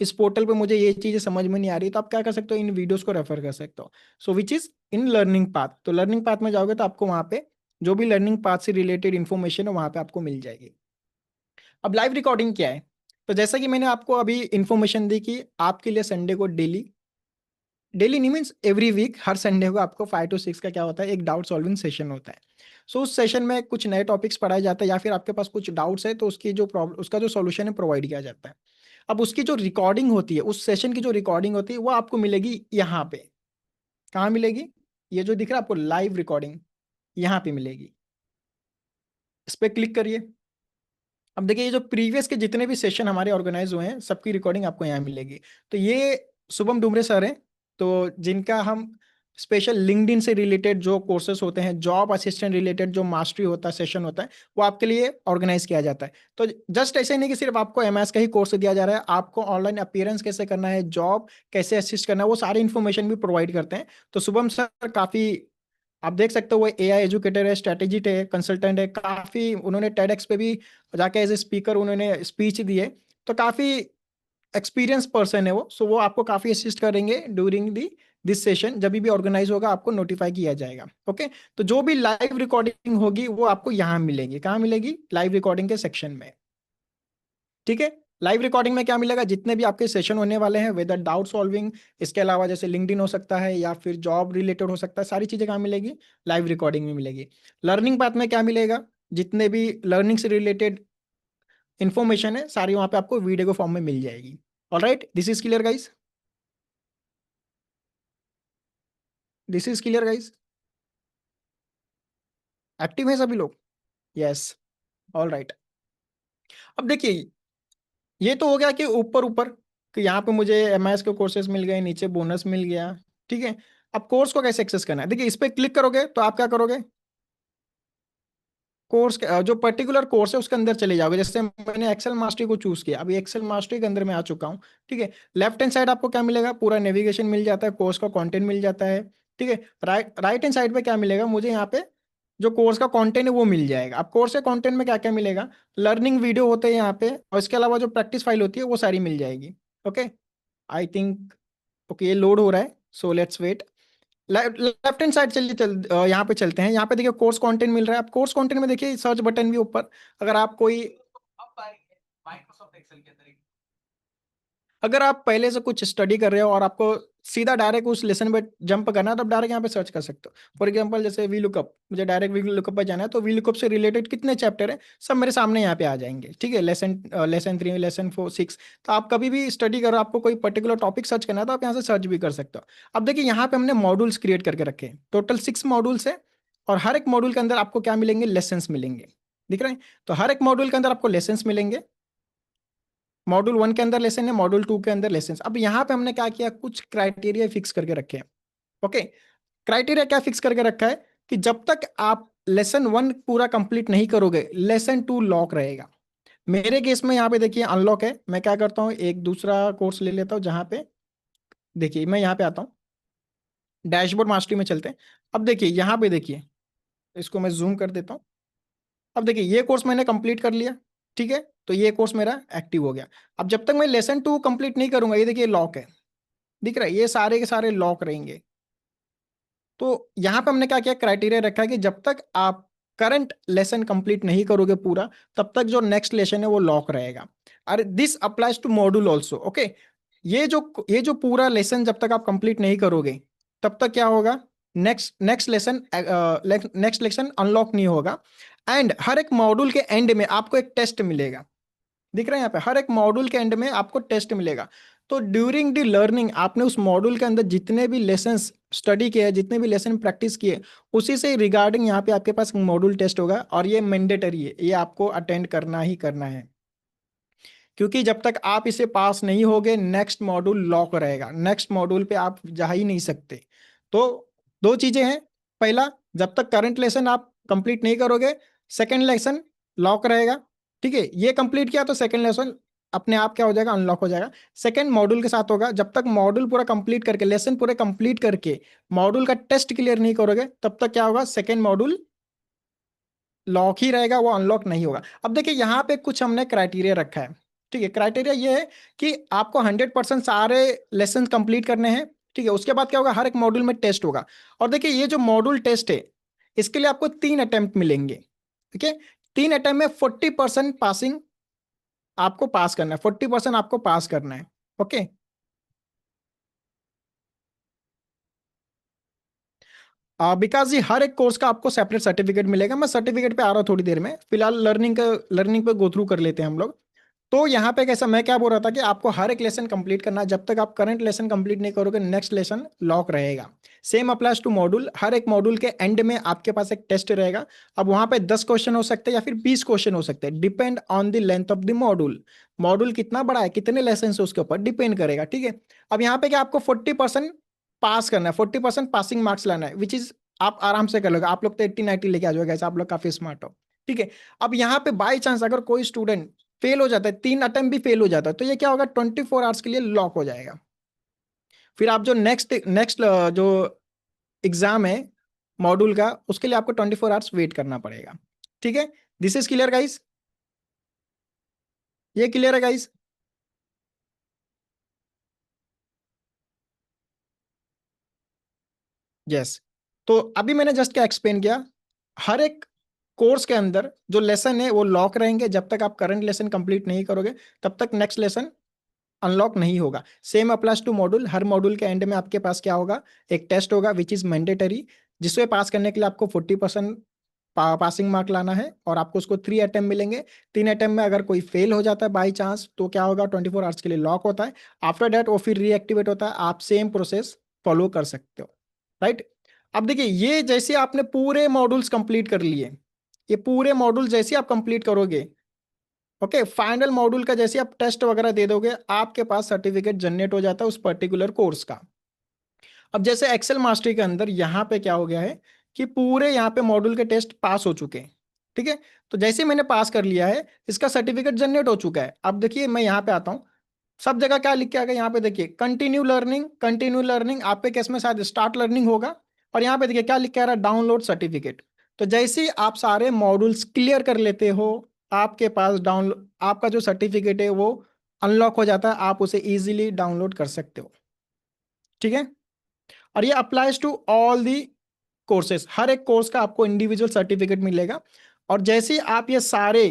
इस पोर्टल पे मुझे ये चीजें समझ में नहीं आ रही, तो आप क्या कर सकते हो, इन वीडियोस को रेफर कर सकते हो। So which is in learning path, तो लर्निंग पाथ में जाओगे तो आपको वहाँ पे जो भी लर्निंग पाथ से रिलेटेड इन्फॉर्मेशन है वहाँ पे आपको मिल जाएगी। अब लाइव रिकॉर्डिंग क्या है, तो जैसा कि मैंने आपको अभी इंफॉर्मेशन दी कि आपके लिए संडे को डेली, डेली नहीं मीन्स एवरी वीक, हर संडे को आपको 5 to 6 का क्या होता है, एक डाउट सॉल्विंग सेशन होता है। सो उस सेशन में कुछ नए टॉपिक्स पढ़ाए जाते हैं, या फिर आपके पास कुछ डाउट्स है तो उसकी जो प्रॉब्लम, उसका जो सॉल्यूशन है प्रोवाइड किया जाता है। अब उसकी जो रिकॉर्डिंग होती है, उस सेशन की जो रिकॉर्डिंग होती है वो आपको मिलेगी यहाँ पे। कहाँ मिलेगी, ये जो दिख रहा है आपको लाइव रिकॉर्डिंग, यहाँ पे मिलेगी। इस पर क्लिक करिए। अब देखिए ये जो प्रीवियस के जितने भी सेशन हमारे ऑर्गेनाइज हुए हैं सबकी रिकॉर्डिंग आपको यहाँ मिलेगी। तो ये शुभम डुमरे सर हैं, तो जिनका हम स्पेशल लिंक्डइन से रिलेटेड जो कोर्सेज होते हैं, जॉब असिस्टेंट रिलेटेड जो मास्टरी होता है, सेशन होता है, वो आपके लिए ऑर्गेनाइज किया जाता है। तो जस्ट ऐसे नहीं कि सिर्फ आपको MS का ही कोर्स दिया जा रहा है, आपको ऑनलाइन अपीयरेंस कैसे करना है, जॉब कैसे असिस्ट करना है, वो सारी इन्फॉर्मेशन भी प्रोवाइड करते हैं। तो शुभम सर काफ़ी, आप देख सकते हो वो AI एजुकेटर है, स्ट्रेटेजिस्ट है, कंसल्टेंट है, काफ़ी उन्होंने TEDx पे भी जाके एज ए स्पीकर उन्होंने स्पीच दी है। तो काफ़ी एक्सपीरियंस पर्सन है वो, सो वो आपको काफ़ी असिस्ट करेंगे ड्यूरिंग दी दिस सेशन, जब भी ऑर्गेनाइज होगा आपको नोटिफाई किया जाएगा। ओके, तो जो भी लाइव रिकॉर्डिंग होगी वो आपको यहाँ मिलेगी। कहाँ मिलेगी, लाइव रिकॉर्डिंग के सेक्शन में। ठीक है, लाइव रिकॉर्डिंग में क्या मिलेगा, जितने भी आपके सेशन होने वाले हैं, वेदर डाउट सॉल्विंग, इसके अलावा जैसे लिंक्डइन हो सकता है या फिर जॉब रिलेटेड हो सकता है, सारी चीजें कहाँ मिलेगी, लाइव रिकॉर्डिंग में मिलेगी। लर्निंग पाथ में क्या मिलेगा, जितने भी लर्निंग से रिलेटेड इंफॉर्मेशन है सारी वहां पे आपको वीडियो के फॉर्म में मिल जाएगी। Alright, this is clear guys. This is clear guys. Active है सभी लोग। Yes, alright. अब देखिए ये तो हो गया कि ऊपर ऊपर, कि यहाँ पे मुझे MS के कोर्सेज मिल गए, नीचे बोनस मिल गया। ठीक है, अब कोर्स को कैसे एक्सेस करना है, देखिए इस पे क्लिक करोगे तो आप क्या करोगे, कोर्स जो पर्टिकुलर कोर्स है उसके अंदर चले जाओगे। जैसे मैंने एक्सेल मास्टरी को चूज किया, अभी एक्सेल मास्टरी के अंदर मैं आ चुका हूँ। ठीक है, लेफ्ट हैंड साइड आपको क्या मिलेगा, पूरा नेविगेशन मिल जाता है, कोर्स का कंटेंट मिल जाता है। ठीक है, राइट हैंड साइड पे क्या मिलेगा मुझे, यहाँ पे जो कोर्स का कंटेंट है वो मिल जाएगा। अब कोर्स के कंटेंट में क्या क्या मिलेगा, लर्निंग वीडियो होते हैं यहाँ पे, और इसके अलावा जो प्रैक्टिस फाइल होती है वो सारी मिल जाएगी। ओके, आई थिंक, ओके ये लोड हो रहा है, so let's wait. Left hand side चलिए, यहाँ पे चलते हैं। यहाँ पे देखिए कोर्स कंटेंट मिल रहा है। आप कोर्स कंटेंट में देखिए सर्च बटन भी ऊपर, अगर आप कोई, अगर आप पहले से कुछ स्टडी कर रहे हो और आपको सीधा डायरेक्ट उस लेसन पे जंप करना है तो आप डायरेक्ट यहाँ पे सर्च कर सकते हो। फॉर एग्जांपल जैसे वी लुकअप, मुझे डायरेक्ट वी लुकअप पे जाना है तो वी लुकअप से रिलेटेड कितने चैप्टर है सब मेरे सामने यहाँ पे आ जाएंगे। ठीक है, लेसन 3, लेसन 4, 6। तो आप कभी भी स्टडी करो, आपको कोई पर्टिकुलर टॉपिक सर्च करना है तो आप यहाँ से सर्च भी कर सकते हो। अब देखिए यहाँ पे हमने मॉड्यूल्स क्रिएट करके रखे हैं, टोटल 6 मॉड्यूल्स है और हर एक मॉड्यूल के अंदर आपको क्या मिलेंगे, लेसन मिलेंगे। दिख रहे हैं? तो हर एक मॉड्यूल के अंदर आपको लेसन मिलेंगे। मॉड्यूल 1 के अंदर लेसन है, मॉड्यूल 2 के अंदर लेसन। अब यहाँ पे हमने क्या किया, कुछ क्राइटेरिया फिक्स करके रखे हैं। ओके, क्राइटेरिया क्या फिक्स करके रखा है कि जब तक आप लेसन 1 पूरा कंप्लीट नहीं करोगे लेसन 2 लॉक रहेगा। मेरे केस में यहाँ पे देखिए अनलॉक है। मैं क्या करता हूँ, एक दूसरा कोर्स ले लेता हूँ जहाँ पे देखिए मैं यहाँ पे आता हूँ, डैशबोर्ड मास्टरी में चलते हैं। अब देखिए यहाँ पे देखिए, इसको मैं जूम कर देता हूँ। अब देखिए ये कोर्स मैंने कंप्लीट कर लिया। ठीक है, तो ये कोर्स मेरा एक्टिव हो गया। अब जब तक मैं लेसन 2 कंप्लीट नहीं करूंगा, ये देखिए लॉक है, दिख रहा है, ये सारे के सारे लॉक रहेंगे। तो यहां पे हमने क्या किया, क्राइटेरिया रखा है कि जब तक आप करंट लेसन कंप्लीट नहीं करोगे पूरा, तब तक जो नेक्स्ट लेसन है वो लॉक रहेगा। और this applies to module also. Okay, ये जो पूरा लेसन जब तक आप कंप्लीट नहीं करोगे तब तक क्या होगा, नेक्स्ट लेसन अनलॉक नहीं होगा। एंड हर एक मॉड्यूल के एंड में आपको एक टेस्ट मिलेगा। दिख रहा है यहाँ पे, हर एक मॉड्यूल के एंड में आपको टेस्ट मिलेगा। तो ड्यूरिंग द लर्निंग आपने उस मॉड्यूल के अंदर जितने भी लेसन्स स्टडी किए, जितने भी लेसन प्रैक्टिस किए, उसी से रिगार्डिंग यहाँ पे आपके पास मॉड्यूल टेस्ट होगा और ये मैंडेटरी है, ये आपको अटेंड करना ही करना है। क्योंकि जब तक आप इसे पास नहीं होगे नेक्स्ट मॉड्यूल लॉक रहेगा, नेक्स्ट मॉड्यूल पे आप जा ही नहीं सकते। तो दो चीजें हैं, पहला, जब तक करंट लेसन आप कंप्लीट नहीं करोगे सेकंड लेसन लॉक रहेगा। ठीक है, ये कंप्लीट किया तो सेकंड लेसन अपने आप क्या हो जाएगा, अनलॉक हो जाएगा। सेकंड मॉड्यूल के साथ होगा, जब तक मॉड्यूल पूरा कंप्लीट करके, लेसन पूरे कंप्लीट करके मॉड्यूल का टेस्ट क्लियर नहीं करोगे तब तक क्या होगा, सेकंड मॉड्यूल लॉक ही रहेगा, वो अनलॉक नहीं होगा। अब देखिए यहाँ पे कुछ हमने क्राइटेरिया रखा है। ठीक है, क्राइटेरिया ये है कि आपको 100% सारे लेसन कंप्लीट करने हैं। ठीक है, उसके बाद क्या होगा, हर एक मॉड्यूल में टेस्ट होगा। और देखिए ये जो मॉड्यूल टेस्ट है इसके लिए आपको 3 अटेम्प्ट मिलेंगे। ठीक है, 3 अटेम्प्ट में 40% पासिंग आपको पास करना है, 40% आपको पास करना है। ओके, बिकॉज ये हर एक कोर्स का आपको सेपरेट सर्टिफिकेट मिलेगा। मैं सर्टिफिकेट पे आ रहा हूँ थोड़ी देर में, फिलहाल लर्निंग पे गो थ्रू कर लेते हैं हम लोग। तो यहाँ पे कैसा, मैं क्या बोल रहा था कि आपको हर एक लेसन कंप्लीट करना है, जब तक आप करंट लेसन कंप्लीट नहीं करोगे नेक्स्ट लेसन लॉक रहेगा। सेम अप्लाइज टू मॉड्यूल, हर एक मॉड्यूल के एंड में आपके पास एक टेस्ट रहेगा। अब वहां पे 10 क्वेश्चन हो सकते हैं या फिर 20 क्वेश्चन हो सकते हैं, depend on the length of the module. Module कितना बड़ा है, कितने लेसन है, उसके ऊपर डिपेंड करेगा। ठीक है, अब यहाँ पे क्या आपको 40% पास करना है, 40% पासिंग मार्क्स लाना है, विच इज आप आराम से कर लोगे। आप लोग तो 80-90 लेके आ जाओगे, ऐसा आप लोग काफी स्मार्ट हो। ठीक है, अब यहाँ पे बाई चांस अगर कोई स्टूडेंट फेल हो जाता है, 3 अटेम्प्ट भी फेल हो जाता है, तो ये क्या होगा, 24 आवर्स के लिए लॉक हो जाएगा। फिर आप जो नेक्स्ट नेक्स्ट जो एग्जाम है मॉड्यूल का, उसके लिए आपको 24 आवर्स वेट करना पड़ेगा। ठीक है, दिस इज क्लियर गाइस? ये क्लियर है गाइस? यस। तो अभी मैंने जस्ट क्या एक्सप्लेन किया, हर एक कोर्स के अंदर जो लेसन है वो लॉक रहेंगे, जब तक आप करंट लेसन कंप्लीट नहीं करोगे तब तक नेक्स्ट लेसन अनलॉक नहीं होगा। सेम अप्लाइज टू मॉड्यूल, हर मॉड्यूल के एंड में आपके पास क्या होगा, एक टेस्ट होगा विच इज मैंडेटरी, जिसमें पास करने के लिए आपको 40% पासिंग मार्क लाना है और आपको उसको 3 अटेम्प्ट मिलेंगे। 3 अटेम्प्ट में अगर कोई फेल हो जाता है बाई चांस तो क्या होगा, 24 आवर्स के लिए लॉक होता है। आफ्टर दैट वो फिर रीएक्टिवेट होता है, आप सेम प्रोसेस फॉलो कर सकते हो। राइट, अब देखिए ये जैसे आपने पूरे मॉड्यूल्स कंप्लीट कर लिए, ये पूरे मॉड्यूल जैसे आप कंप्लीट करोगे, ओके, फाइनल मॉड्यूल का जैसे आप टेस्ट वगैरह दे दोगे आपके पास सर्टिफिकेट जनरेट हो जाता है उस पर्टिकुलर कोर्स का। अब जैसे एक्सेल मास्टरी के अंदर यहाँ पे क्या हो गया है कि पूरे यहाँ पे मॉड्यूल के टेस्ट पास हो चुके हैं। ठीक है, तो जैसे मैंने पास कर लिया है इसका सर्टिफिकेट जनरेट हो चुका है। अब देखिए मैं यहाँ पे आता हूँ, सब जगह क्या लिख के आ गया, यहाँ पे देखिए कंटिन्यू लर्निंग, कंटिन्यू लर्निंग, आपके केस में शायद स्टार्ट लर्निंग होगा। और यहाँ पे देखिए क्या लिख के आ रहा है, डाउनलोड सर्टिफिकेट। तो जैसे ही आप सारे मॉड्यूल्स क्लियर कर लेते हो आपके पास डाउनलोड आपका जो सर्टिफिकेट है वो अनलॉक हो जाता है, आप उसे इजीली डाउनलोड कर सकते हो। ठीक है, और ये applies to all the courses, हर एक कोर्स का आपको इंडिविजुअल सर्टिफिकेट मिलेगा। और जैसे ही आप ये सारे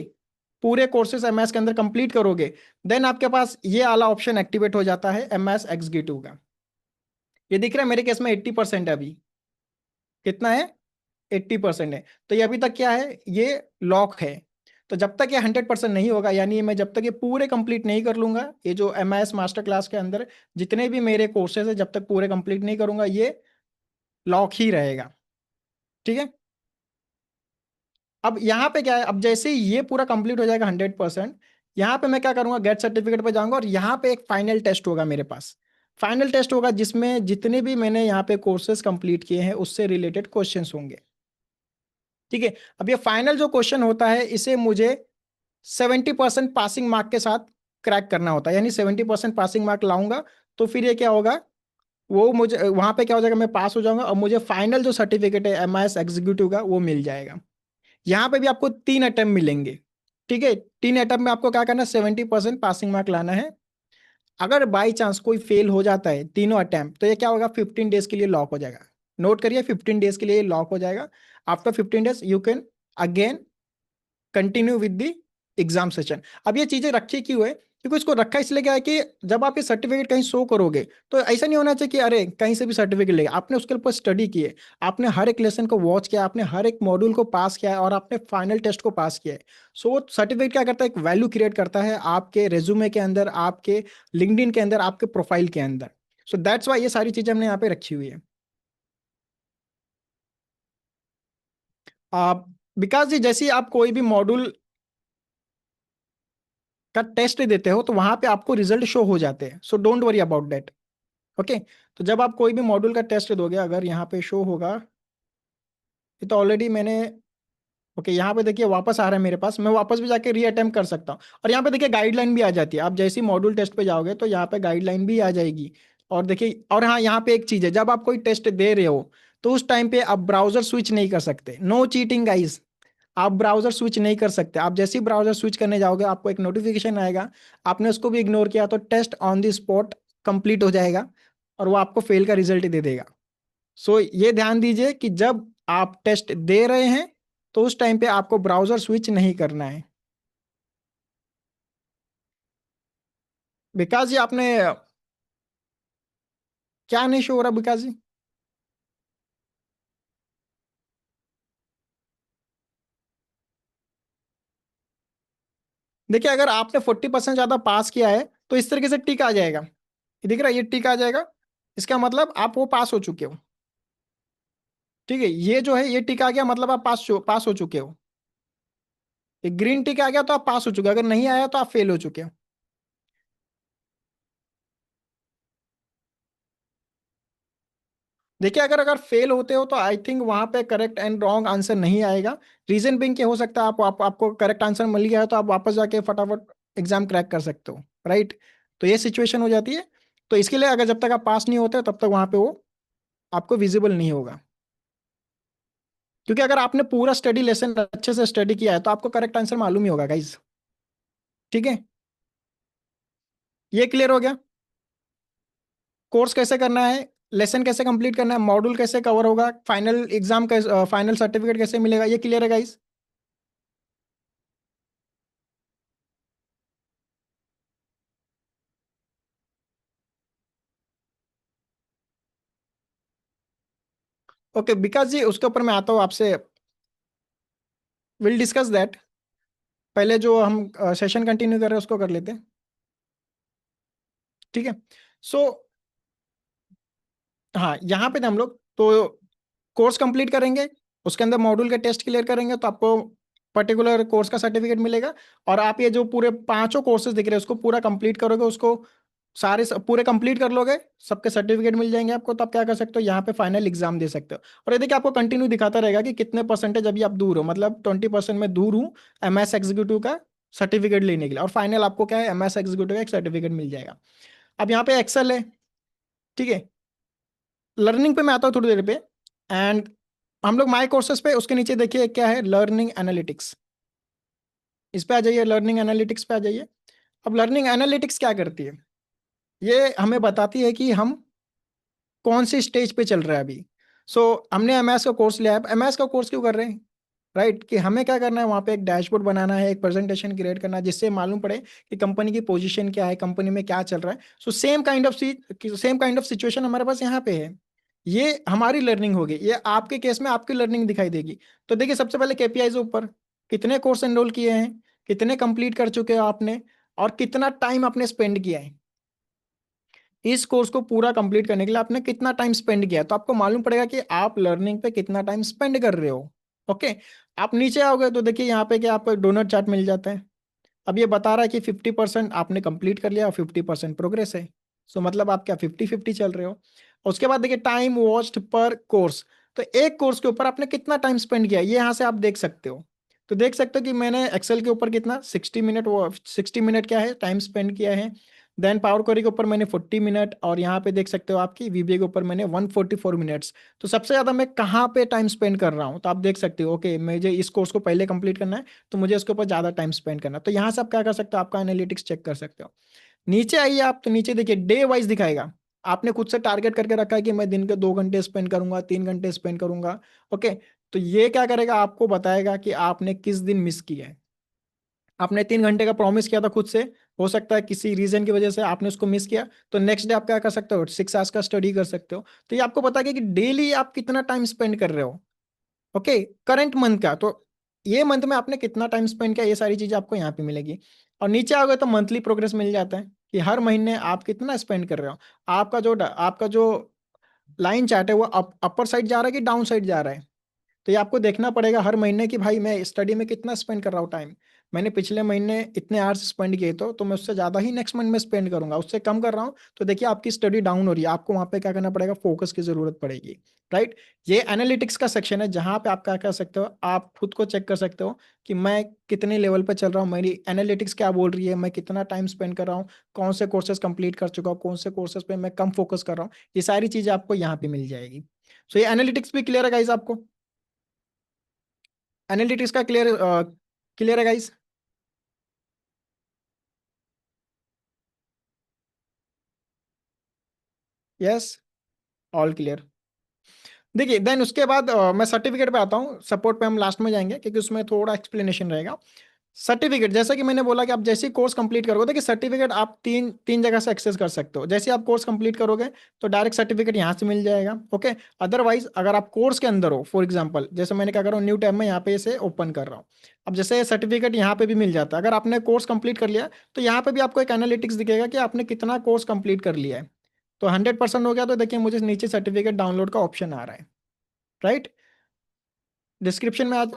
पूरे कोर्सेज एमएस के अंदर कंप्लीट करोगे, देन आपके पास ये वाला ऑप्शन एक्टिवेट हो जाता है एमएस एग्जीक्यूटिव का। ये दिख रहा है मेरे केस में 80% है अभी। कितना है? 80% है। तो ये अभी तक क्या है, ये लॉक है। तो जब तक ये 100% नहीं होगा, यानी मैं जब तक ये पूरे कंप्लीट नहीं कर लूंगा, ये जो एमआईएस मास्टर क्लास के अंदर जितने भी मेरे कोर्सेज है, जब तक पूरे कंप्लीट नहीं करूंगा, ये लॉक ही रहेगा। ठीक है। अब यहाँ पे क्या है, अब जैसे ही ये पूरा कंप्लीट हो जाएगा 100%, यहाँ पे मैं क्या करूंगा, गेट सर्टिफिकेट पे जाऊंगा और यहाँ पे एक फाइनल टेस्ट होगा मेरे पास। फाइनल टेस्ट होगा जिसमें जितने भी मैंने यहाँ पे कोर्सेज कंप्लीट किए हैं उससे रिलेटेड क्वेश्चंस होंगे। ठीक है। अब ये फाइनल जो क्वेश्चन होता है, इसे मुझे 70% पासिंग मार्क के साथ क्रैक करना होता है, यानी 70% पासिंग मार्क लाऊंगा तो फिर ये क्या होगा, वो मुझे वहां पे क्या हो जाएगा, मैं पास हो जाऊंगा और मुझे फाइनल जो सर्टिफिकेट है एमआईएस एग्जीक्यूटिव का वो मिल जाएगा। यहाँ पे भी आपको 3 अटेम्प्ट मिलेंगे। ठीक है। 3 अटेम्प्ट में आपको क्या करना है, 70% पासिंग मार्क लाना है। अगर बाई चांस कोई फेल हो जाता है तीनों अटेम्प्ट, तो ये क्या होगा, 15 डेज के लिए लॉक हो जाएगा। नोट करिए, 15 डेज के लिए लॉक हो जाएगा। After 15 days you can again continue with the exam session. अब ये चीजें रखी क्यों है, क्योंकि इसको रखा इसलिए क्या है कि जब आप ये सर्टिफिकेट कहीं शो करोगे तो ऐसा नहीं होना चाहिए कि अरे कहीं से भी सर्टिफिकेट लेगा। आपने उसके ऊपर स्टडी की है, आपने हर एक लेसन को वॉच किया, आपने हर एक मॉड्यूल को पास किया है और आपने फाइनल टेस्ट को पास किया है। सो वो सर्टिफिकेट क्या करता है, एक वैल्यू क्रिएट करता है आपके रेज्यूमे के अंदर, आपके लिंक्डइन के अंदर, आपके प्रोफाइल के अंदर। सो दैट्स वाई ये सारी चीजें हमने यहाँ पे रखी हुई है। आप विकास जी, जैसे ही आप कोई भी मॉड्यूल का टेस्ट देते हो तो वहां पे आपको रिजल्ट शो हो जाते हैं, so don't worry about that. Okay. तो जब आप कोई भी मॉड्यूल का टेस्ट दोगे, अगर यहाँ पे शो होगा, ये तो ऑलरेडी मैंने, ओके यहाँ पे देखिए वापस आ रहा है मेरे पास, मैं वापस भी जाके री अटेम्प्ट कर सकता हूँ। और यहाँ पे देखिए गाइडलाइन भी आ जाती है, आप जैसे ही मॉड्यूल टेस्ट पे जाओगे तो यहाँ पे गाइडलाइन भी आ जाएगी। और देखिए, और हाँ यहाँ पे एक चीज़ है, जब आप कोई टेस्ट दे रहे हो तो उस टाइम पे आप ब्राउजर स्विच नहीं कर सकते। No cheating guys. आप ब्राउजर स्विच नहीं कर सकते। आप जैसे ही ब्राउजर स्विच करने जाओगे आपको एक नोटिफिकेशन आएगा, आपने उसको भी इग्नोर किया तो test on the spot complete हो जाएगा और वो आपको फेल का रिजल्ट दे देगा। सो ये ध्यान दीजिए कि जब आप टेस्ट दे रहे हैं तो उस टाइम पे आपको ब्राउजर स्विच नहीं करना है। विकास जी, आपने क्या नहीं शो हो रहा विकास जी? देखिए, अगर आपने 40% ज्यादा पास किया है तो इस तरीके से टिक आ जाएगा, ये दिख रहा है, ये टिक आ जाएगा। इसका मतलब आप वो पास हो चुके हो। ठीक है, ये जो है ये टिक आ गया, मतलब आप पास हो चुके हो। ये ग्रीन टिक आ गया तो आप पास हो चुके हो, अगर नहीं आया तो आप फेल हो चुके हो। देखिए, अगर अगर फेल होते हो तो आई थिंक वहां पे करेक्ट एंड रॉन्ग आंसर नहीं आएगा। रीजन बिंग क्या हो सकता है, आपको करेक्ट आंसर मिल गया है तो आप वापस जाके फटाफट एग्जाम क्रैक कर सकते हो, राइट। तो ये सिचुएशन हो जाती है। तो इसके लिए अगर जब तक आप पास नहीं होते तब तक वहां पे वो आपको विजिबल नहीं होगा। क्योंकि अगर आपने पूरा स्टडी लेसन अच्छे से स्टडी किया है तो आपको करेक्ट आंसर मालूम ही होगा गाइज। ठीक है। ये क्लियर हो गया। कोर्स कैसे करना है, लेसन कैसे कंप्लीट करना है, मॉड्यूल कैसे कवर होगा, फाइनल एग्जाम का फाइनल सर्टिफिकेट कैसे मिलेगा, ये क्लियर है गाइज। ओके विकास जी, उसके ऊपर मैं आता हूँ आपसे, विल डिस्कस दैट। पहले जो हम सेशन कंटिन्यू कर रहे हैं उसको कर लेते हैं। ठीक है। सो हाँ, यहाँ पे ना हम लोग तो कोर्स कंप्लीट करेंगे, उसके अंदर मॉड्यूल के टेस्ट क्लियर करेंगे तो आपको पर्टिकुलर कोर्स का सर्टिफिकेट मिलेगा। और आप ये जो पूरे पांचों कोर्सेज दिख रहे हैं उसको पूरा कंप्लीट करोगे, उसको पूरे कंप्लीट कर लोगे, सबके सर्टिफिकेट मिल जाएंगे आपको। तो आप क्या कर सकते हो, यहाँ पे फाइनल एग्जाम दे सकते हो। और ये देखिए, आपको कंटिन्यू दिखाता रहेगा कि कितने परसेंटेज अभी आप दूर हो, मतलब 20% में दूर हूँ एमएस एग्जीक्यूटिव का सर्टिफिकेट लेने के लिए। और फाइनल आपको क्या है, एमएस एग्जीक्यूटिव का एक सर्टिफिकेट मिल जाएगा। अब यहाँ पे एक्सेल है। ठीक है। लर्निंग पे मैं आता हूँ थोड़ी देर पे। एंड हम लोग माई कोर्सेज पे, उसके नीचे देखिए क्या है, लर्निंग एनालिटिक्स। इस पे आ जाइए, लर्निंग एनालिटिक्स पे आ जाइए। अब लर्निंग एनालिटिक्स क्या करती है, ये हमें बताती है कि हम कौन सी स्टेज पे चल रहा है अभी। सो हमने एमएस का कोर्स लिया है। एमएस का कोर्स क्यों कर रहे हैं, राइट, कि हमें क्या करना है, वहाँ पे एक डैशबोर्ड बनाना है, एक प्रेजेंटेशन क्रिएट करना है, जिससे मालूम पड़े कि कंपनी की पोजीशन क्या है, कंपनी में क्या चल रहा है। So same kind of situation हमारे पास यहाँ पे है। ये हमारी लर्निंग होगी, ये आपके केस में आपकी लर्निंग दिखाई देगी। तो देखिए, सबसे पहले केपीआई ऊपर कितने कोर्स एनरोल किए हैं, कितने कंप्लीट कर चुके हो आपने, और कितना टाइम आपने स्पेंड किया है इस कोर्स को पूरा कंप्लीट करने के लिए, आपने कितना टाइम स्पेंड किया है। तो आपको मालूम पड़ेगा कि आप लर्निंग पे कितना टाइम स्पेंड कर रहे हो। ओके, आप नीचे आओगे तो देखिए यहाँ पे क्या आपको डोनट चार्ट मिल जाता है। अब ये बता रहा है कि 50% आपने कंप्लीट कर लिया और 50% प्रोग्रेस है। सो मतलब आप क्या 50-50 चल रहे हो। उसके बाद देखिए टाइम वॉच्ड पर कोर्स, तो एक कोर्स के ऊपर आपने कितना टाइम स्पेंड किया ये यहाँ से आप देख सकते हो। तो देख सकते हो कि मैंने एक्सेल के ऊपर कितना 60 मिनट, वो 60 मिनट क्या है टाइम स्पेंड किया है। देन पावर क्वेरी के ऊपर मैंने 40 मिनट, और यहाँ पे देख सकते हो आपकी वीबीए के ऊपर मैंने 144 मिनट्स। तो सबसे ज़्यादा मैं कहाँ पे टाइम स्पेंड कर रहा हूँ, तो आप देख सकते हो ओके मुझे इस कोर्स को पहले कंप्लीट करना है, तो मुझे उसके ऊपर ज़्यादा टाइम स्पेंड करना है। तो यहाँ से आप क्या कर सकते हो, आपका एनालिटिक्स चेक कर सकते हो। नीचे आइए आप, तो नीचे देखिए डे वाइज दिखाएगा। आपने खुद से टारगेट करके रखा है कि मैं दिन के 2 घंटे स्पेंड करूंगा, 3 घंटे स्पेंड करूंगा। ओके, तो ये क्या करेगा, आपको बताएगा कि आपने किस दिन मिस किया है। आपने 3 घंटे का प्रॉमिस किया था खुद से, हो सकता है किसी रीजन की वजह से आपने उसको मिस किया, तो नेक्स्ट डे आप क्या कर सकते हो, 6 आवर्स का स्टडी कर सकते हो। तो ये आपको पता है कि डेली आप कितना टाइम स्पेंड कर रहे हो। ओके, करंट मंथ का, तो ये मंथ में आपने कितना टाइम स्पेंड किया, ये सारी चीजें आपको यहाँ पे मिलेगी। और नीचे आओगे तो मंथली प्रोग्रेस मिल जाता है कि हर महीने आप कितना स्पेंड कर रहे हो। आपका जो लाइन चार्ट है वो अपर साइड जा रहा है कि डाउन साइड जा रहा है। तो ये आपको देखना पड़ेगा हर महीने कि भाई मैं स्टडी में कितना स्पेंड कर रहा हूँ टाइम। मैंने पिछले महीने इतने आवर्स स्पेंड किए, तो मैं उससे ज़्यादा ही नेक्स्ट मंथ में स्पेंड करूंगा, उससे कम कर रहा हूँ तो देखिए आपकी स्टडी डाउन हो रही है, आपको वहाँ पे क्या करना पड़ेगा, फोकस की ज़रूरत पड़ेगी। राइट, ये एनालिटिक्स का सेक्शन है जहाँ पे आप क्या कर सकते हो, आप खुद को चेक कर सकते हो कि मैं कितने लेवल पे चल रहा हूँ, मेरी एनालिटिक्स क्या बोल रही है, मैं कितना टाइम स्पेंड कर रहा हूँ, कौन से कोर्सेज कंप्लीट कर चुका हूँ, कौन से कोर्सेज पे मैं कम फोकस कर रहा हूँ। ये सारी चीज़ें आपको यहाँ पे मिल जाएगी। सो ये एनालिटिक्स भी क्लियर है गाइज आपको, एनालिटिक्स का क्लियर है गाइस। Yes, all clear. देखिए देन उसके बाद मैं सर्टिफिकेट पे आता हूँ, सपोर्ट पे हम लास्ट में जाएंगे क्योंकि उसमें थोड़ा एक्सप्लेनेशन रहेगा। सर्टिफिकेट, जैसा कि मैंने बोला कि आप जैसे ही कोर्स कंप्लीट करोगे, देखिए सर्टिफिकेट आप तीन तीन जगह से एक्सेस कर सकते हो। जैसे आप कोर्स कंप्लीट करोगे तो डायरेक्ट सर्टिफिकेट यहाँ से मिल जाएगा। ओके, अदरवाइज अगर आप कोर्स के अंदर हो, फॉर एग्जांपल जैसे मैंने क्या कर रहा हूँ, न्यू टैब में यहाँ पे इसे ओपन कर रहा हूँ। अब जैसे सर्टिफिकेट यहाँ पे भी मिल जाता है, अगर आपने कोर्स कंप्लीट कर लिया तो यहाँ पे भी आपको एक एनालिटिक्स दिखेगा कि आपने कितना कोर्स कंप्लीट कर लिया है। तो 100% हो गया तो देखिए मुझे नीचे सर्टिफिकेट डाउनलोड का ऑप्शन आ रहा है। राइट, डिस्क्रिप्शन में आज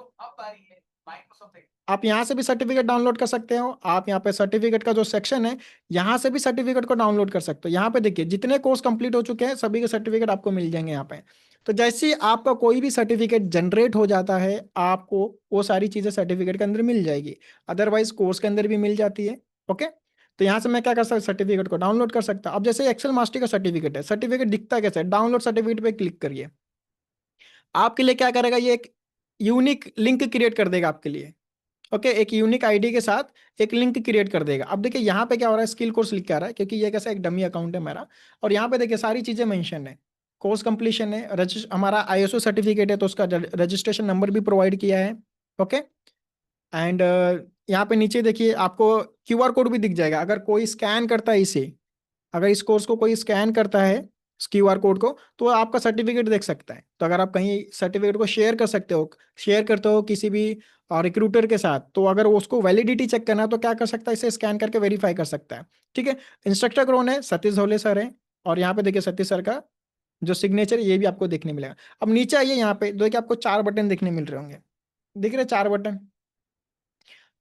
आप यहाँ से भी सर्टिफिकेट डाउनलोड कर सकते हो। आप यहाँ पे सर्टिफिकेट का जो सेक्शन है, यहाँ से भी सर्टिफिकेट को डाउनलोड कर सकते हो। यहाँ पे देखिए जितने कोर्स कंप्लीट हो चुके हैं सभी के सर्टिफिकेट आपको मिल जाएंगे यहाँ पे। तो जैसे ही आपका कोई भी सर्टिफिकेट जनरेट हो जाता है, आपको वो सारी चीज़ें सर्टिफिकेट के अंदर मिल जाएगी। अदरवाइज कोर्स के अंदर भी मिल जाती है। ओके, तो यहाँ से मैं क्या कर सकता, सर्टिफिकेट को डाउनलोड कर सकता। अब जैसे एक्सेल मास्टर का सर्टिफिकेट है, सर्टिफिकेट दिखता कैसे है, डाउनलोड सर्टिफिकेट पे क्लिक करिए। आपके लिए क्या करेगा, ये एक यूनिक लिंक क्रिएट कर देगा आपके लिए। ओके, एक यूनिक आईडी के साथ एक लिंक क्रिएट कर देगा। अब देखिए यहाँ पे क्या हो रहा है, स्किल कोर्स लिख के आ रहा है क्योंकि ये कैसा एक डमी अकाउंट है मेरा। और यहाँ पे देखिए सारी चीजें मेंशन है, कोर्स कंप्लीशन है, हमारा आईएसओ सर्टिफिकेट है तो उसका रजिस्ट्रेशन नंबर भी प्रोवाइड किया है। ओके, एंड यहाँ पे नीचे देखिए आपको क्यूआर कोड भी दिख जाएगा। अगर कोई स्कैन करता है इसे, अगर इस कोर्स को कोई स्कैन करता है इस क्यूआर कोड को, तो वो आपका सर्टिफिकेट देख सकता है। तो अगर आप कहीं सर्टिफिकेट को शेयर कर सकते हो, शेयर करते हो किसी भी रिक्रूटर के साथ, तो अगर वो उसको वैलिडिटी चेक करना है तो क्या कर सकता है, इसे स्कैन करके वेरीफाई कर सकता है। ठीक है, इंस्ट्रक्टर कौन है, सतीश धोले सर है। और यहाँ पे देखिए सतीश सर का जो सिग्नेचर ये भी आपको देखने मिलेगा। अब नीचे आइए, यहाँ पे देखिए आपको 4 बटन देखने मिल रहे होंगे, दिख रहे 4 बटन।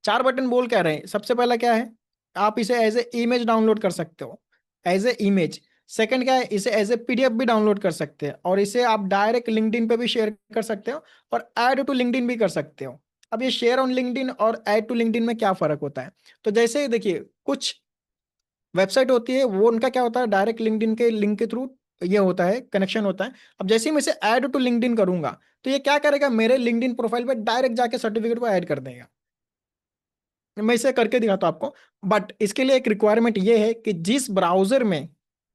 4 बटन बोल क्या रहे हैं, सबसे पहला क्या है, आप इसे एज ए इमेज डाउनलोड कर सकते हो, एज ए इमेज। सेकंड क्या है, इसे एज ए पीडीएफ भी डाउनलोड कर सकते हैं, और इसे आप डायरेक्ट लिंक्डइन पे भी शेयर कर सकते हो, और ऐड टू लिंक्डइन भी कर सकते हो। अब ये शेयर ऑन लिंक्डइन और ऐड टू लिंक्डइन में क्या फर्क होता है, तो जैसे ही देखिए कुछ वेबसाइट होती है वो उनका क्या होता है, डायरेक्ट लिंक्डइन के लिंक के थ्रू ये होता है, कनेक्शन होता है। अब जैसे ही मैं इसे ऐड टू लिंक्डइन करूंगा तो ये क्या करेगा, मेरे लिंक्डइन प्रोफाइल पे डायरेक्ट जाके सर्टिफिकेट को ऐड कर देगा। मैं इसे करके दिखाता हूं आपको। बट इसके लिए एक रिक्वायरमेंट ये है कि जिस ब्राउजर में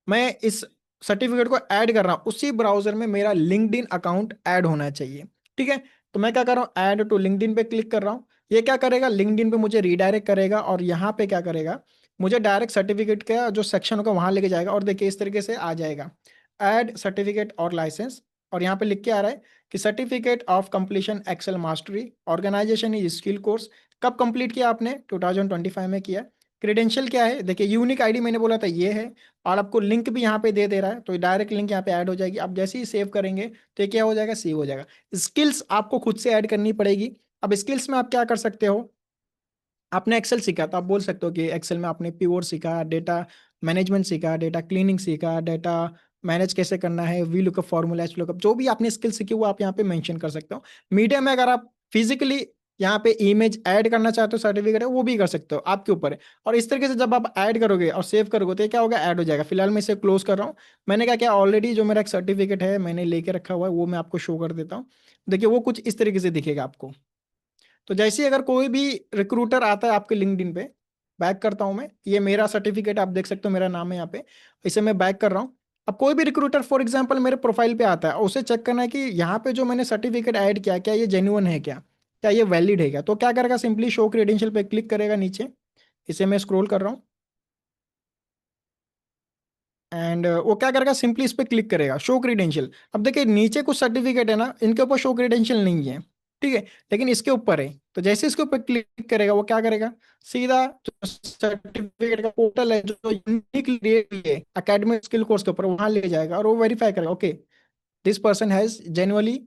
मैं इस सर्टिफिकेट को ऐड कर रहा हूं, उसी ब्राउजर में मेरा लिंक्डइन अकाउंट ऐड होना चाहिए। ठीक है, तो मैं क्या कर रहा हूँ, ऐड टू लिंक्डइन पे क्लिक कर रहा हूँ। ये क्या करेगा, लिंक्डइन पे मुझे रीडायरेक्ट करेगा और यहाँ पे क्या करेगा, मुझे डायरेक्ट सर्टिफिकेट का जो सेक्शन होगा वहां लेके जाएगा। और देखिए इस तरीके से आ जाएगा, ऐड सर्टिफिकेट और लाइसेंस, और यहाँ पे लिख के आ रहा है कि certificate of completion Excel mastery, organization is skill course. कब कंप्लीट किया आपने, 2025 में किया। क्रेडेंशियल क्या है, देखिए यूनिक आईडी मैंने बोला था ये है, और आपको लिंक भी यहाँ पे दे रहा है, तो डायरेक्ट लिंक यहाँ पे ऐड हो जाएगी। आप जैसे ही सेव करेंगे तो ये क्या हो जाएगा, सेव हो जाएगा। स्किल्स आपको खुद से ऐड करनी पड़ेगी। अब स्किल्स में आप क्या कर सकते हो, आपने एक्सेल सीखा तो आप बोल सकते हो कि एक्सेल में आपने पीओर सीखा, डेटा मैनेजमेंट सीखा, डेटा क्लीनिंग सीखा, डेटा मैनेज कैसे करना है, V lookup, formula, H lookup, जो भी आपने स्किल सीखी वो आप यहाँ पे मेंशन कर सकते हो। मीडिया में अगर आप फिजिकली यहाँ पे इमेज ऐड करना चाहते हो, सर्टिफिकेट है, वो भी कर सकते हो, आपके ऊपर है। और इस तरीके से जब आप ऐड करोगे और सेव करोगे तो ये क्या होगा, ऐड हो जाएगा। फिलहाल मैं इसे क्लोज कर रहा हूँ। मैंने क्या किया, ऑलरेडी जो मेरा एक सर्टिफिकेट है मैंने लेके रखा हुआ है, वो मैं आपको शो कर देता हूँ। देखिए वो कुछ इस तरीके से दिखेगा आपको। तो जैसे ही अगर कोई भी रिक्रूटर आता है आपके लिंक्डइन पे, बैक करता हूं मैं, ये मेरा सर्टिफिकेट आप देख सकते हो, मेरा नाम है यहाँ पे, इसे मैं बैक कर रहा हूँ। अब कोई भी रिक्रूटर फॉर एग्जांपल मेरे प्रोफाइल पे आता है, उसे चेक करना है कि यहाँ पे जो मैंने सर्टिफिकेट ऐड किया क्या ये जेन्युइन है, क्या ये वैलिड है क्या। तो क्या करेगा, सिंपली शो क्रेडेंशियल पे क्लिक करेगा नीचे, इसे मैं स्क्रॉल कर रहा हूँ, एंड वो क्या करेगा, सिंपली इस पे क्लिक करेगा, शो क्रेडेंशियल। अब देखिए नीचे कुछ सर्टिफिकेट है ना, इनके ऊपर शो क्रेडेंशियल नहीं है, ठीक है, लेकिन इसके ऊपर है। तो जैसे इसके ऊपर क्लिक करेगा वो क्या करेगा, सीधा जो सर्टिफिकेट का पोर्टल है जो यूनिक है एकेडमिक स्किल कोर्स के ऊपर, वहां ले जाएगा और वो वेरीफाई करेगा, okay this person has genuinely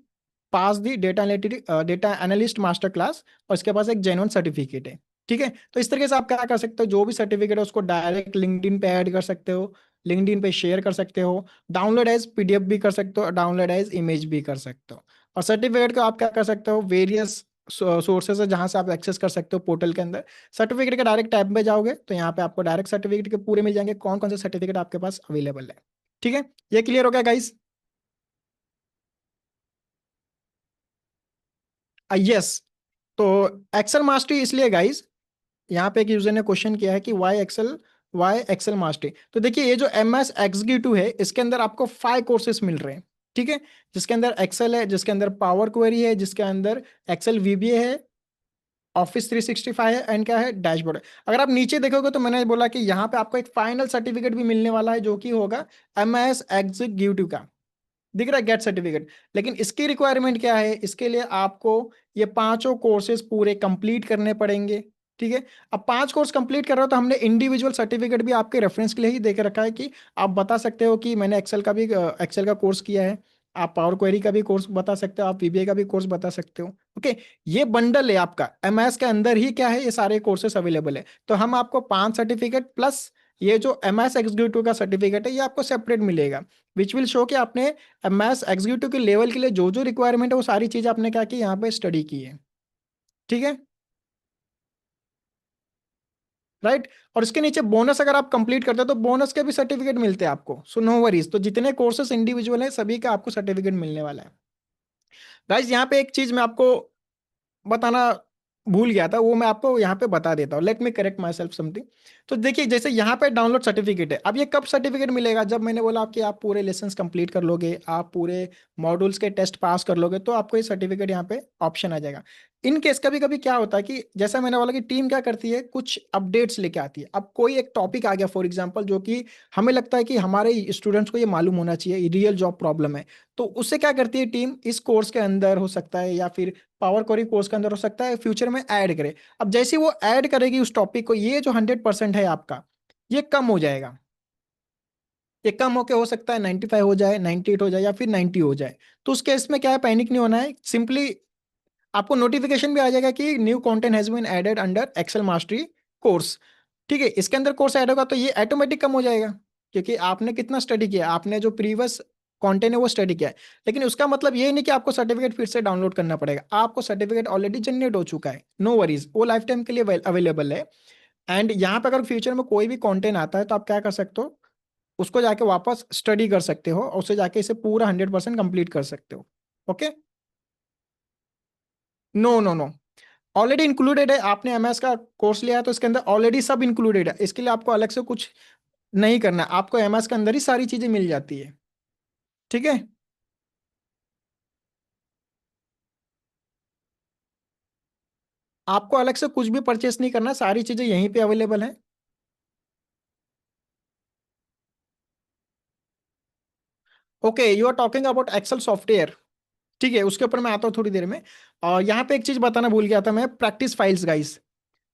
pass the data analyst master class, और इसके पास एक जेन्युइन सर्टिफिकेट है। ठीक है, तो इस तरीके से आप क्या कर सकते हो, जो भी सर्टिफिकेट है उसको डायरेक्ट लिंक्डइन पे ऐड कर सकते हो, लिंक्डइन पे शेयर कर सकते हो, डाउनलोड एज पीडीएफ भी कर सकते हो, डाउनलोड एज इमेज भी कर सकते हो। और सर्टिफिकेट को आप क्या कर सकते हो, वेरियस सोर्सेज है जहां से आप एक्सेस कर सकते हो पोर्टल के अंदर। सर्टिफिकेट के डायरेक्ट टैब में जाओगे तो यहाँ पे आपको डायरेक्ट सर्टिफिकेट के पूरे मिल जाएंगे, कौन कौन से सर्टिफिकेट आपके पास अवेलेबल है। ठीक है, ये क्लियर हो गया गाइस। यस, तो एक्सेल मास्टरी इसलिए गाइस, यहाँ पे एक यूजर ने क्वेश्चन किया है कि वाई एक्सेल मास्टरी। तो देखिए ये जो एम एस एग्जीक्यूटिव है इसके अंदर आपको 5 कोर्सेज मिल रहे हैं, ठीक है, जिसके अंदर एक्सेल है, जिसके अंदर पावर क्वेरी है, जिसके अंदर एक्सेल वीबीए है, ऑफिस 365 है, एंड क्या है, डैशबोर्ड है। अगर आप नीचे देखोगे तो मैंने बोला कि यहाँ पे आपको एक फाइनल सर्टिफिकेट भी मिलने वाला है जो कि होगा एम एस एग्जीक्यूटिव का, दिख रहा है, गेट सर्टिफिकेट। लेकिन इसकी रिक्वायरमेंट क्या है, इसके लिए आपको ये पांचों कोर्सेज पूरे कंप्लीट करने पड़ेंगे। ठीक है, अब 5 कोर्स कंप्लीट कर रहे हो तो हमने इंडिविजुअल सर्टिफिकेट भी आपके रेफरेंस के लिए ही देके रखा है कि आप बता सकते हो कि मैंने एक्सेल का कोर्स किया है। आप पावर क्वेरी का भी कोर्स बता सकते हो, आप वीबीए का भी कोर्स बता सकते हो। ओके, ये बंडल है आपका, एमएस के अंदर ही क्या है, ये सारे कोर्सेस अवेलेबल है। तो हम आपको 5 सर्टिफिकेट प्लस ये जो एम एस एग्जीक्यूटिव का सर्टिफिकेट है ये आपको सेपरेट मिलेगा, विच विल शो कि आपने मैथ्स एग्जीक्यूटिव के लेवल के लिए जो जो रिक्वायरमेंट है वो सारी चीज आपने क्या की, यहाँ पे स्टडी की है। ठीक है, राइट। और इसके नीचे बोनस अगर आप कंप्लीट करते हो तो बोनस के भी सर्टिफिकेट मिलते हैं आपको, सो नो वरीज। तो जितने कोर्सेस इंडिविजुअल है सभी का आपको सर्टिफिकेट मिलने वाला है। गाइज यहाँ पे एक चीज मैं आपको बताना भूल गया था, वो मैं आपको यहाँ पे बता देता हूँ, let me correct my self something. तो देखिए जैसे यहाँ पे डाउनलोड सर्टिफिकेट है, अब ये कब सर्टिफिकेट मिलेगा, जब मैंने बोला कि आप पूरे लेसन कंप्लीट कर लोगे, आप पूरे मॉड्यूल्स के टेस्ट पास कर लोगे तो आपको ये सर्टिफिकेट यहाँ पे ऑप्शन आ जाएगा। इन केस कभी कभी क्या होता है कि जैसा मैंने बोला कि टीम क्या करती है, कुछ अपडेट्स लेके आती है। अब कोई एक टॉपिक आ गया फॉर एग्जाम्पल जो कि हमें लगता है कि हमारे स्टूडेंट्स को ये मालूम होना चाहिए, रियल जॉब प्रॉब्लम है, तो उससे क्या करती है टीम, इस कोर्स के अंदर हो सकता है या फिर पावर क्वेरी कोर्स के अंदर हो सकता है, फ्यूचर में ऐड करे। अब जैसे ही वो ऐड करेगी उस टॉपिक को, ये जो 100% है आपका, ये कम हो जाएगा। ये कम होके हो सकता है 95 हो जाए, 98 हो जाए, या फिर 90 हो जाए। तो उस केस में क्या है, पैनिक नहीं होना है, सिंपली आपको नोटिफिकेशन भी आ जाएगा कि new content has been added under Excel mastery course. ठीक है, इसके अंदर कोर्स ऐड होगा तो ये ऑटोमेटिक कम हो जाएगा, क्योंकि आपने कितना स्टडी किया, आपने जो प्रीवियस कंटेंट है वो स्टडी किया है। लेकिन उसका मतलब ये नहीं कि आपको सर्टिफिकेट फिर से डाउनलोड करना पड़ेगा, आपको सर्टिफिकेट ऑलरेडी जनरेट हो चुका है, नो वरीज, वो लाइफ टाइम के लिए अवेलेबल है। एंड यहाँ पे अगर फ्यूचर में कोई भी कंटेंट आता है तो आप क्या कर सकते हो, उसको जाके वापस स्टडी कर सकते हो और उसे जाके इसे पूरा 100% कंप्लीट कर सकते हो। Okay, no no no, already included है, आपने एमएस का कोर्स लिया है तो इसके अंदर ऑलरेडी सब इंक्लूडेड है, इसके लिए आपको अलग से कुछ नहीं करना है, आपको एमएस के अंदर ही सारी चीजें मिल जाती है। ठीक है, आपको अलग से कुछ भी परचेस नहीं करना, सारी चीजें यहीं पे अवेलेबल है। Okay, you are talking about Excel software. ठीक है, उसके ऊपर मैं आता हूँ थोड़ी देर में। और यहाँ पे एक चीज बताना भूल गया था मैं, practice files guys.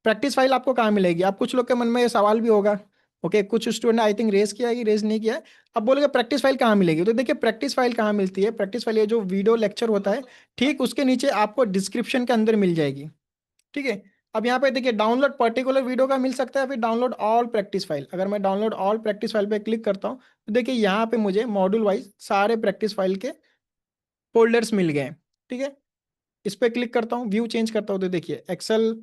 Practice file आपको कहाँ मिलेगी? आप कुछ लोग के मन में ये सवाल भी होगा। ओके, कुछ स्टूडेंट आई थिंक रेज किया है कि रेज नहीं किया है। अब बोलेगा प्रैक्टिस फाइल कहाँ मिलेगी, तो देखिए प्रैक्टिस फाइल कहाँ मिलती है। प्रैक्टिस फाइल ये जो वीडियो लेक्चर होता है, ठीक उसके नीचे आपको डिस्क्रिप्शन के अंदर मिल जाएगी। ठीक है। अब यहाँ पे देखिए डाउनलोड पर्टिकुलर वीडियो का मिल सकता है, फिर डाउनलोड ऑल प्रैक्टिस फाइल। अगर मैं डाउनलोड ऑल प्रैक्टिस फाइल पे क्लिक करता हूँ, तो देखिए यहाँ पे मुझे मॉड्यूल वाइज सारे प्रैक्टिस फाइल के फोल्डर्स मिल गए हैं। ठीक है। इस पे क्लिक करता हूँ, व्यू चेंज करता हूँ, तो देखिए एक्सेल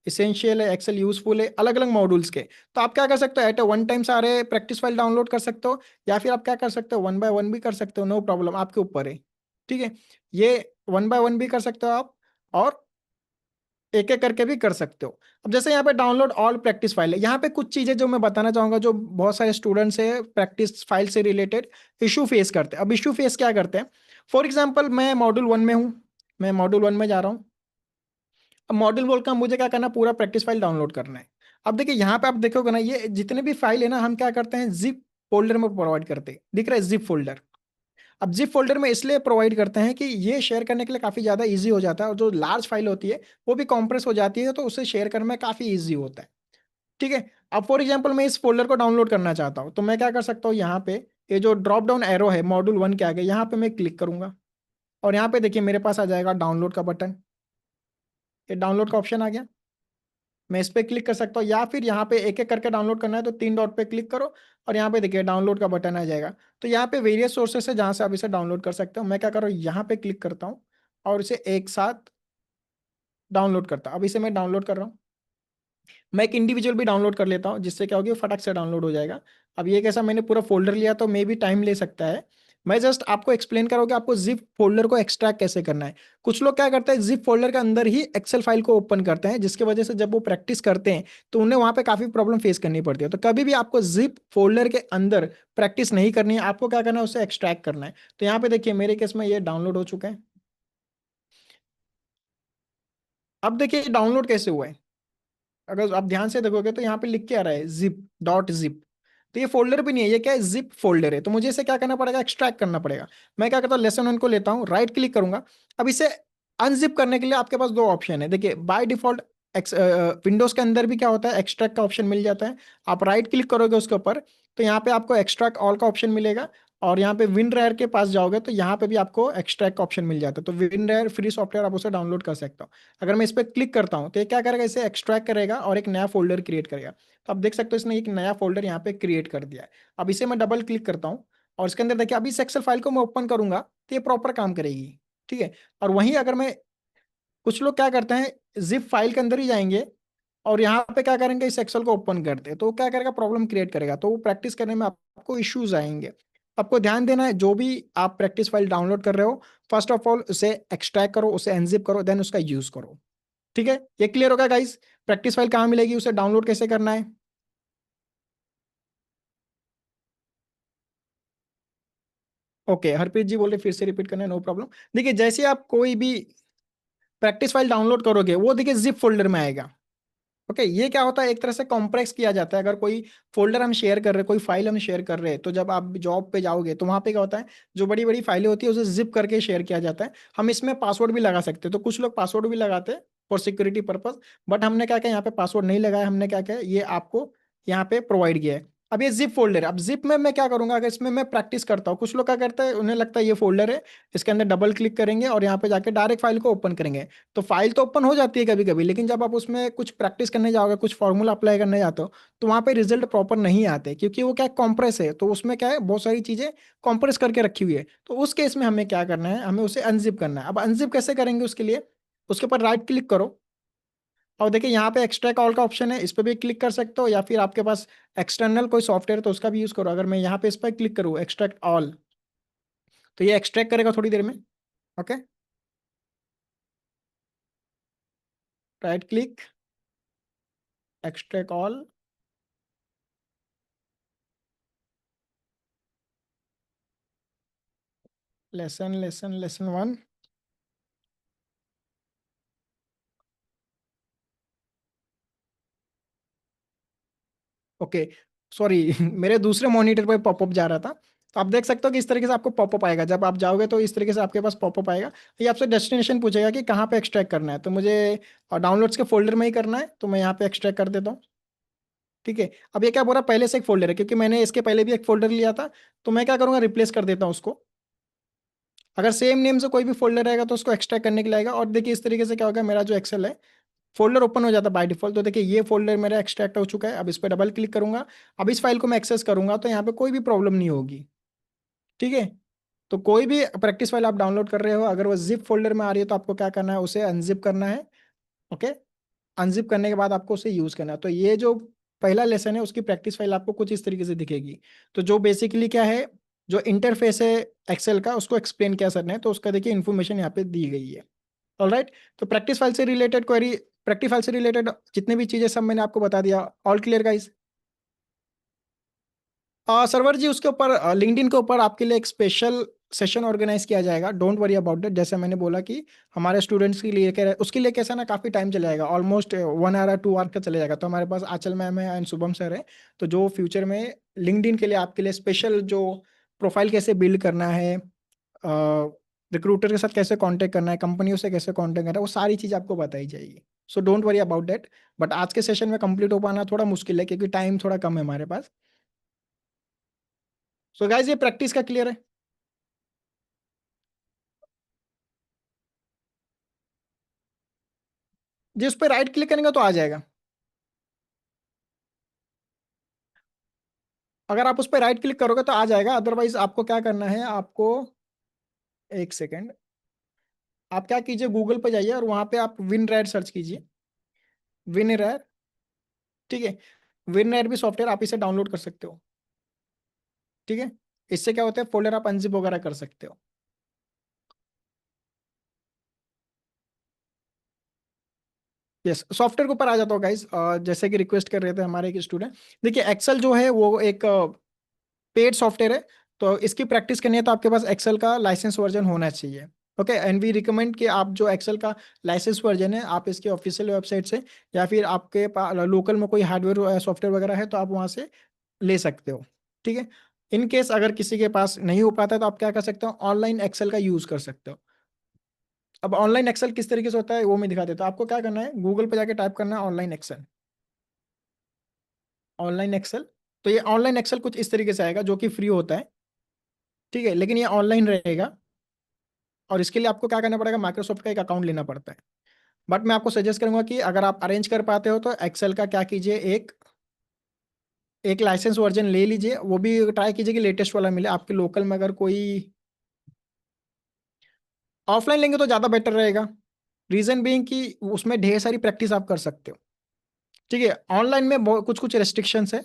इसेंशियल है, एक्सेल यूजफुल है, अलग अलग मॉड्यूल्स के। तो आप क्या कर सकते हो, एट अ वन टाइम सारे प्रैक्टिस फाइल डाउनलोड कर सकते हो, या फिर आप क्या कर सकते हो, वन बाय वन भी कर सकते हो, नो प्रॉब्लम, आपके ऊपर है। ठीक है। ये वन बाय वन भी कर सकते हो आप, और एक एक करके भी कर सकते हो। अब जैसे यहाँ पे डाउनलोड ऑल प्रैक्टिस फाइल है, यहाँ पे कुछ चीजें जो मैं बताना चाहूंगा, जो बहुत सारे स्टूडेंट्स है प्रैक्टिस फाइल से रिलेटेड इशू फेस करते हैं। अब इशू फेस क्या करते हैं, फॉर एग्जाम्पल मैं मॉड्यूल वन में हूँ, मैं मॉड्यूल वन में जा रहा हूँ। अब मॉड्यूल बोल का मुझे क्या करना, पूरा प्रैक्टिस फाइल डाउनलोड करना है। अब देखिए यहाँ पे आप देखोगे ना, ये जितने भी फाइल है ना, हम क्या करते हैं, जिप फोल्डर में प्रोवाइड करते हैं, दिख रहा है जिप फोल्डर। अब जिप फोल्डर में इसलिए प्रोवाइड करते हैं कि ये शेयर करने के लिए काफी ज्यादा इजी हो जाता है, और जो लार्ज फाइल होती है वो भी कॉम्प्रेस हो जाती है, तो उसे शेयर करने में काफी इजी होता है। ठीक है। अब फॉर एग्जाम्पल मैं इस फोल्डर को डाउनलोड करना चाहता हूँ, तो मैं क्या कर सकता हूँ, यहाँ पे ये जो ड्रॉप डाउन एरो है मॉड्यूल वन के आगे, यहाँ पे मैं क्लिक करूंगा, और यहाँ पे देखिए मेरे पास आ जाएगा डाउनलोड का बटन। ये डाउनलोड का ऑप्शन आ गया, मैं इस पे क्लिक कर सकता हूँ, या फिर यहाँ पे एक एक करके डाउनलोड करना है तो तीन डॉट पे क्लिक करो, और यहाँ पे देखिए डाउनलोड का बटन आ जाएगा। तो यहाँ पे वेरियस सोर्सेस है जहाँ से आप इसे डाउनलोड कर सकते हो। मैं क्या कर रहा हूँ, यहाँ पे क्लिक करता हूँ, और इसे एक साथ डाउनलोड करता हूँ। अब इसे मैं डाउनलोड कर रहा हूँ। मैं एक इंडिविजुअल भी डाउनलोड कर लेता हूँ, जिससे क्या होगी, फटाक से डाउनलोड हो जाएगा। अब ये कैसा, मैंने पूरा फोल्डर लिया तो मे भी टाइम ले सकता है। मैं जस्ट आपको एक्सप्लेन करूँ आपको जिप फोल्डर को एक्सट्रैक्ट कैसे करना है। कुछ लोग क्या करते हैं, जिप फोल्डर के अंदर ही एक्सेल फाइल को ओपन करते हैं, जिसकी वजह से जब वो प्रैक्टिस करते हैं तो उन्हें वहां पे काफी प्रॉब्लम फेस करनी पड़ती है। तो कभी भी आपको जिप फोल्डर के अंदर प्रैक्टिस नहीं करनी है, आपको क्या करना है, उसे एक्सट्रैक्ट करना है। तो यहाँ पे देखिए मेरे केस में ये डाउनलोड हो चुका है। अब देखिए डाउनलोड कैसे हुआ है, अगर आप ध्यान से देखोगे तो यहाँ पे लिख के आ रहा है जिप डॉट जिप। तो ये फोल्डर भी नहीं है, ये क्या है, जिप फोल्डर है। तो मुझे इसे क्या करना पड़ेगा, एक्सट्रैक्ट करना पड़ेगा। मैं क्या करता हूँ, लेसन वन को लेता हूँ, राइट क्लिक करूंगा। अब इसे अनजिप करने के लिए आपके पास दो ऑप्शन है, देखिए बाय डिफॉल्ट विंडोज के अंदर भी क्या होता है, एक्सट्रैक्ट का ऑप्शन मिल जाता है। आप राइट क्लिक करोगे उसके ऊपर, तो यहाँ पे आपको एक्सट्रैक्ट ऑल का ऑप्शन मिलेगा। और यहाँ पे विन रेयर के पास जाओगे तो यहाँ पे भी आपको एक्सट्रैक्ट का ऑप्शन मिल जाता है। तो विन रेयर फ्री सॉफ्टवेयर, आप उसे डाउनलोड कर सकते हो। अगर मैं इस पर क्लिक करता हूँ तो ये क्या करेगा, इसे एक्सट्रैक्ट करेगा और एक नया फोल्डर क्रिएट करेगा। तो आप देख सकते हो इसने एक नया फोल्डर यहाँ पे क्रिएट कर दिया है। अब इसे मैं डबल क्लिक करता हूँ, और इसके अंदर देखिए अभी इस एक्सेल फाइल को मैं ओपन करूंगा तो ये प्रॉपर काम करेगी। ठीक है। और वहीं अगर मैं, कुछ लोग क्या करते हैं, जिप फाइल के अंदर ही जाएंगे और यहाँ पे क्या करेंगे, इस एक्सेल को ओपन करते हैं, तो वो क्या करेगा, प्रॉब्लम क्रिएट करेगा, तो वो प्रैक्टिस करने में आपको इश्यूज आएंगे। आपको ध्यान देना है, जो भी आप प्रैक्टिस फाइल डाउनलोड कर रहे हो, फर्स्ट ऑफ ऑल उसे एक्सट्रैक्ट करो, उसे एनजिप करो, देन उसका यूज करो। ठीक है, ये क्लियर होगा गाइस? प्रैक्टिस फाइल कहाँ मिलेगी, उसे डाउनलोड कैसे करना है। ओके, हरप्रीत जी बोल रहे फिर से रिपीट करना है, नो प्रॉब्लम। देखिए जैसे आप कोई भी प्रैक्टिस फाइल डाउनलोड करोगे, वो देखिए जिप फोल्डर में आएगा। ओके, ये क्या होता है, एक तरह से कॉम्प्रेस किया जाता है। अगर कोई फोल्डर हम शेयर कर रहे हैं, कोई फाइल हम शेयर कर रहे हैं, तो जब आप जॉब पे जाओगे तो वहां पे क्या होता है, जो बड़ी बड़ी फाइलें होती है उसे जिप करके शेयर किया जाता है। हम इसमें पासवर्ड भी लगा सकते हैं, तो कुछ लोग पासवर्ड भी लगाते हैं फॉर सिक्योरिटी पर्पज। बट हमने क्या किया, यहाँ पे पासवर्ड नहीं लगाया, हमने क्या किया, ये आपको यहाँ पे प्रोवाइड किया है। अब ये जिप फोल्डर है, अब जिप में मैं क्या करूंगा, अगर इसमें मैं प्रैक्टिस करता हूँ, कुछ लोग क्या करते हैं, उन्हें लगता है ये फोल्डर है, इसके अंदर डबल क्लिक करेंगे और यहाँ पे जाके डायरेक्ट फाइल को ओपन करेंगे। तो फाइल तो ओपन हो जाती है कभी कभी, लेकिन जब आप उसमें कुछ प्रैक्टिस करने जाओगे, कुछ फॉर्मूला अप्लाई करने जाते हो, तो वहाँ पे रिजल्ट प्रॉपर नहीं आते, क्योंकि वो क्या कॉम्प्रेस है, तो उसमें क्या है, बहुत सारी चीजें कॉम्प्रेस करके रखी हुई है। तो उस केस में हमें क्या करना है, हमें उसे अनजिप करना है। अब अनजिप कैसे करेंगे, उसके लिए उसके ऊपर राइट क्लिक करो, और देखिए यहाँ पे एक्सट्रैक्ट ऑल का ऑप्शन है, इस पर भी क्लिक कर सकते हो, या फिर आपके पास एक्सटर्नल कोई सॉफ्टवेयर तो उसका भी यूज करो। अगर मैं यहाँ पे इस पर क्लिक करूँ एक्सट्रैक्ट ऑल, तो ये एक्सट्रैक्ट करेगा थोड़ी देर में। Okay, right click, extract all, lesson lesson lesson one. Okay, sorry मेरे दूसरे मॉनिटर पे पॉपअप जा रहा था। तो आप देख सकते हो कि इस तरीके से आपको पॉपअप आएगा, जब आप जाओगे तो इस तरीके से आपके पास पॉपअप आएगा। ये आपसे डेस्टिनेशन पूछेगा कि कहाँ पे एक्सट्रैक्ट करना है, तो मुझे डाउनलोड्स के फोल्डर में ही करना है, तो मैं यहाँ पे एक्सट्रैक्ट कर देता हूँ। ठीक है, अब ये क्या बोल रहा है, पहले से एक फोल्डर है, क्योंकि मैंने इसके पहले भी एक फोल्डर लिया था, तो मैं क्या करूँगा, रिप्लेस कर देता हूँ उसको। अगर सेम नेम से कोई भी फोल्डर रहेगा तो उसको एक्सट्रैक्ट करने के लिए आएगा, और देखिए इस तरीके से क्या होगा, मेरा जो एक्सेल है फोल्डर ओपन हो जाता है बाय डिफॉल्ट। तो देखिए ये फोल्डर मेरा एक्सट्रैक्ट हो चुका है। अब इस पर डबल क्लिक करूंगा, अब इस फाइल को मैं एक्सेस करूंगा तो यहाँ पे कोई भी प्रॉब्लम नहीं होगी। ठीक है, तो कोई भी प्रैक्टिस फाइल आप डाउनलोड कर रहे हो, अगर वो जिप फोल्डर में आ रही है तो आपको क्या करना है, उसे अनजिप करना है। ओके, अनजिप करने के बाद आपको उसे यूज करना है। तो ये जो पहला लेसन है उसकी प्रैक्टिस फाइल आपको कुछ इस तरीके से दिखेगी। तो जो बेसिकली क्या है, जो इंटरफेस है एक्सेल का, उसको एक्सप्लेन किया सर ने, तो उसका देखिए इन्फॉर्मेशन यहाँ पे दी गई है। ऑलराइट, तो प्रैक्टिस फाइल से रिलेटेड क्वेरी, प्रैक्टिस फाइल से रिलेटेड जितने भी चीजें सब मैंने आपको बता दिया। All clear guys? सर्वर जी, उसके ऊपर लिंक्डइन के ऊपर आपके लिए एक स्पेशल सेशन ऑर्गेनाइज किया जाएगा, डोंट वरी अबाउट इट। जैसे मैंने बोला कि हमारे स्टूडेंट्स के लिए उसके लिए कैसा ना, काफ़ी टाइम चला जाएगा, ऑलमोस्ट 1 आवर 2 आवर का चले जाएगा। तो हमारे पास आंचल मैम है एंड शुभम सर है, तो जो फ्यूचर में लिंक्डइन के लिए आपके लिए स्पेशल जो प्रोफाइल कैसे बिल्ड करना है, रिक्रूटर के साथ कैसे कांटेक्ट करना है, कंपनियों से कैसे कांटेक्ट करना है, वो सारी चीज़ आपको बताई जाएगी। So don't worry about that. But आज के सेशन में कंप्लीट हो पाना थोड़ा मुश्किल है, क्योंकि टाइम थोड़ा कम है हमारे पास। सो गाइज, ये प्रैक्टिस का क्लियर है? जी, उस पर राइट क्लिक करेंगे तो आ जाएगा। अगर आप उस पर राइट क्लिक करोगे तो आ जाएगा, अदरवाइज आपको क्या करना है, आपको एक सेकेंड, आप क्या कीजिए, गूगल पे जाइए और वहां पे आप विन रैर सर्च कीजिए। विन रैर, ठीक है, विन रैर भी सॉफ्टवेयर, आप इसे डाउनलोड कर सकते हो। ठीक है, इससे क्या होता है, फोल्डर आप अनजिप वगैरह कर सकते हो। यस, सॉफ्टवेयर के ऊपर आ जाता हो गाइज। जैसे कि रिक्वेस्ट कर रहे थे हमारे एक स्टूडेंट, देखिए एक्सेल जो है वो एक पेड सॉफ्टवेयर है। तो इसकी प्रैक्टिस करनी है तो आपके पास एक्सेल का लाइसेंस वर्जन होना चाहिए। ओके, एंड वी रिकमेंड कि आप जो एक्सेल का लाइसेंस वर्जन है, आप इसके ऑफिशियल वेबसाइट से, या फिर आपके पास लोकल में कोई हार्डवेयर सॉफ्टवेयर वगैरह है तो आप वहाँ से ले सकते हो। ठीक है, इन केस अगर किसी के पास नहीं हो पाता है तो आप क्या कर सकते हो, ऑनलाइन एक्सेल का यूज कर सकते हो। अब ऑनलाइन एक्सेल किस तरीके से होता है वो मैं दिखा देता हूँ। आपको क्या करना है, गूगल पे जाके टाइप करना है ऑनलाइन एक्सेल। ऑनलाइन एक्सेल, तो ये ऑनलाइन एक्सेल कुछ इस तरीके से आएगा, जो कि फ्री होता है। ठीक है, लेकिन ये ऑनलाइन रहेगा, और इसके लिए आपको क्या करना पड़ेगा, माइक्रोसॉफ्ट का एक अकाउंट लेना पड़ता है। बट मैं आपको सजेस्ट करूंगा कि अगर आप अरेंज कर पाते हो तो एक्सेल का क्या कीजिए, एक एक लाइसेंस वर्जन ले लीजिए, वो भी ट्राई कीजिए कि लेटेस्ट वाला मिले आपके लोकल में। अगर कोई ऑफलाइन लेंगे तो ज़्यादा बेटर रहेगा, रीजन बीइंग कि उसमें ढेर सारी प्रैक्टिस आप कर सकते हो। ठीक है, ऑनलाइन में कुछ कुछ रेस्ट्रिक्शंस है।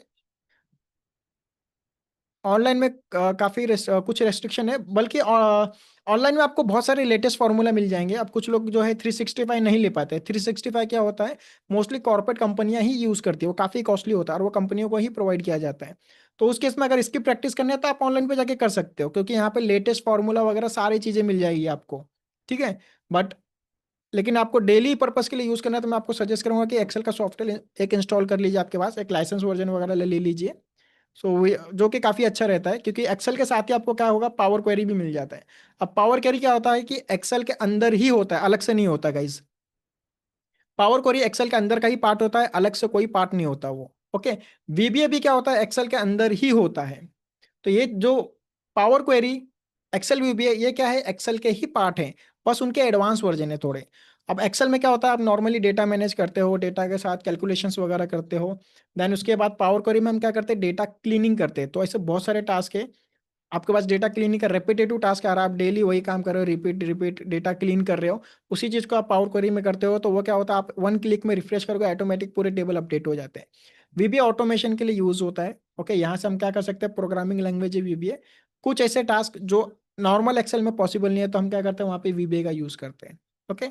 ऑनलाइन में काफ़ी कुछ रेस्ट्रिक्शन है, बल्कि ऑनलाइन में आपको बहुत सारे लेटेस्ट फार्मूला मिल जाएंगे। अब कुछ लोग जो है 365 नहीं ले पाते। 365 क्या होता है, मोस्टली कॉर्पोरेट कंपनियां ही यूज़ करती है, वो काफ़ी कॉस्टली होता है और वो कंपनियों को ही प्रोवाइड किया जाता है। तो उस केस में अगर इसकी प्रैक्टिस करनी है तो आप ऑनलाइन पे जाके कर सकते हो, क्योंकि यहाँ पे लेटेस्ट फार्मूला वगैरह सारी चीज़ें मिल जाएगी आपको। ठीक है, बट लेकिन आपको डेली पर्पस के लिए यूज़ करना है तो मैं आपको सजेस्ट करूंगा कि एक्सेल का सॉफ्टवेयर एक इंस्टॉल कर लीजिए, आपके पास एक लाइसेंस वर्जन वगैरह ले लीजिए। सो जो कि काफ़ी अच्छा रहता है, क्योंकि एक्सेल के साथ ही आपको क्या होगा, पावर क्वेरी भी मिल जाता है। अब पावर क्वेरी क्या होता है कि एक्सेल के अंदर ही होता है, अलग से नहीं होता गाइज। पावर क्वेरी एक्सेल के अंदर का ही पार्ट होता है, अलग से कोई पार्ट नहीं होता वो। ओके, वीबीए भी क्या होता है, एक्सेल के अंदर ही होता है। तो ये जो पावर क्वेरी, एक्सेल वीबीए, ये क्या है, एक्सेल के ही पार्ट हैं, बस उनके एडवांस वर्जन है थोड़े। अब एक्सेल में क्या होता है, आप नॉर्मली डेटा मैनेज करते हो, डेटा के साथ कैलकुलेशंस वगैरह करते हो। देन उसके बाद पावर क्वेरी में हम क्या करते हैं, डेटा क्लीनिंग करते हैं। तो ऐसे बहुत सारे टास्क है आपके पास, डेटा क्लीनिंग का रेपिटेटिव टास्क आ रहा है, आप डेली वही काम कर रहे हो, रिपीट रिपीट डेटा क्लीन कर रहे हो, उसी चीज़ को आप पावर क्वेरी में करते हो। तो वो क्या होता है, आप 1 क्लिक में रिफ्रेश करोगे, ऑटोमेटिक पूरे टेबल अपडेट हो जाते हैं। वीबीए ऑटोमेशन के लिए यूज होता है। ओके, यहाँ से हम क्या कर सकते हैं, प्रोग्रामिंग लैंग्वेज है वीबीए। कुछ ऐसे टास्क जो नॉर्मल एक्सेल में पॉसिबल नहीं है तो हम क्या करते हैं, वहाँ पे वीबीए का यूज करते हैं। ओके,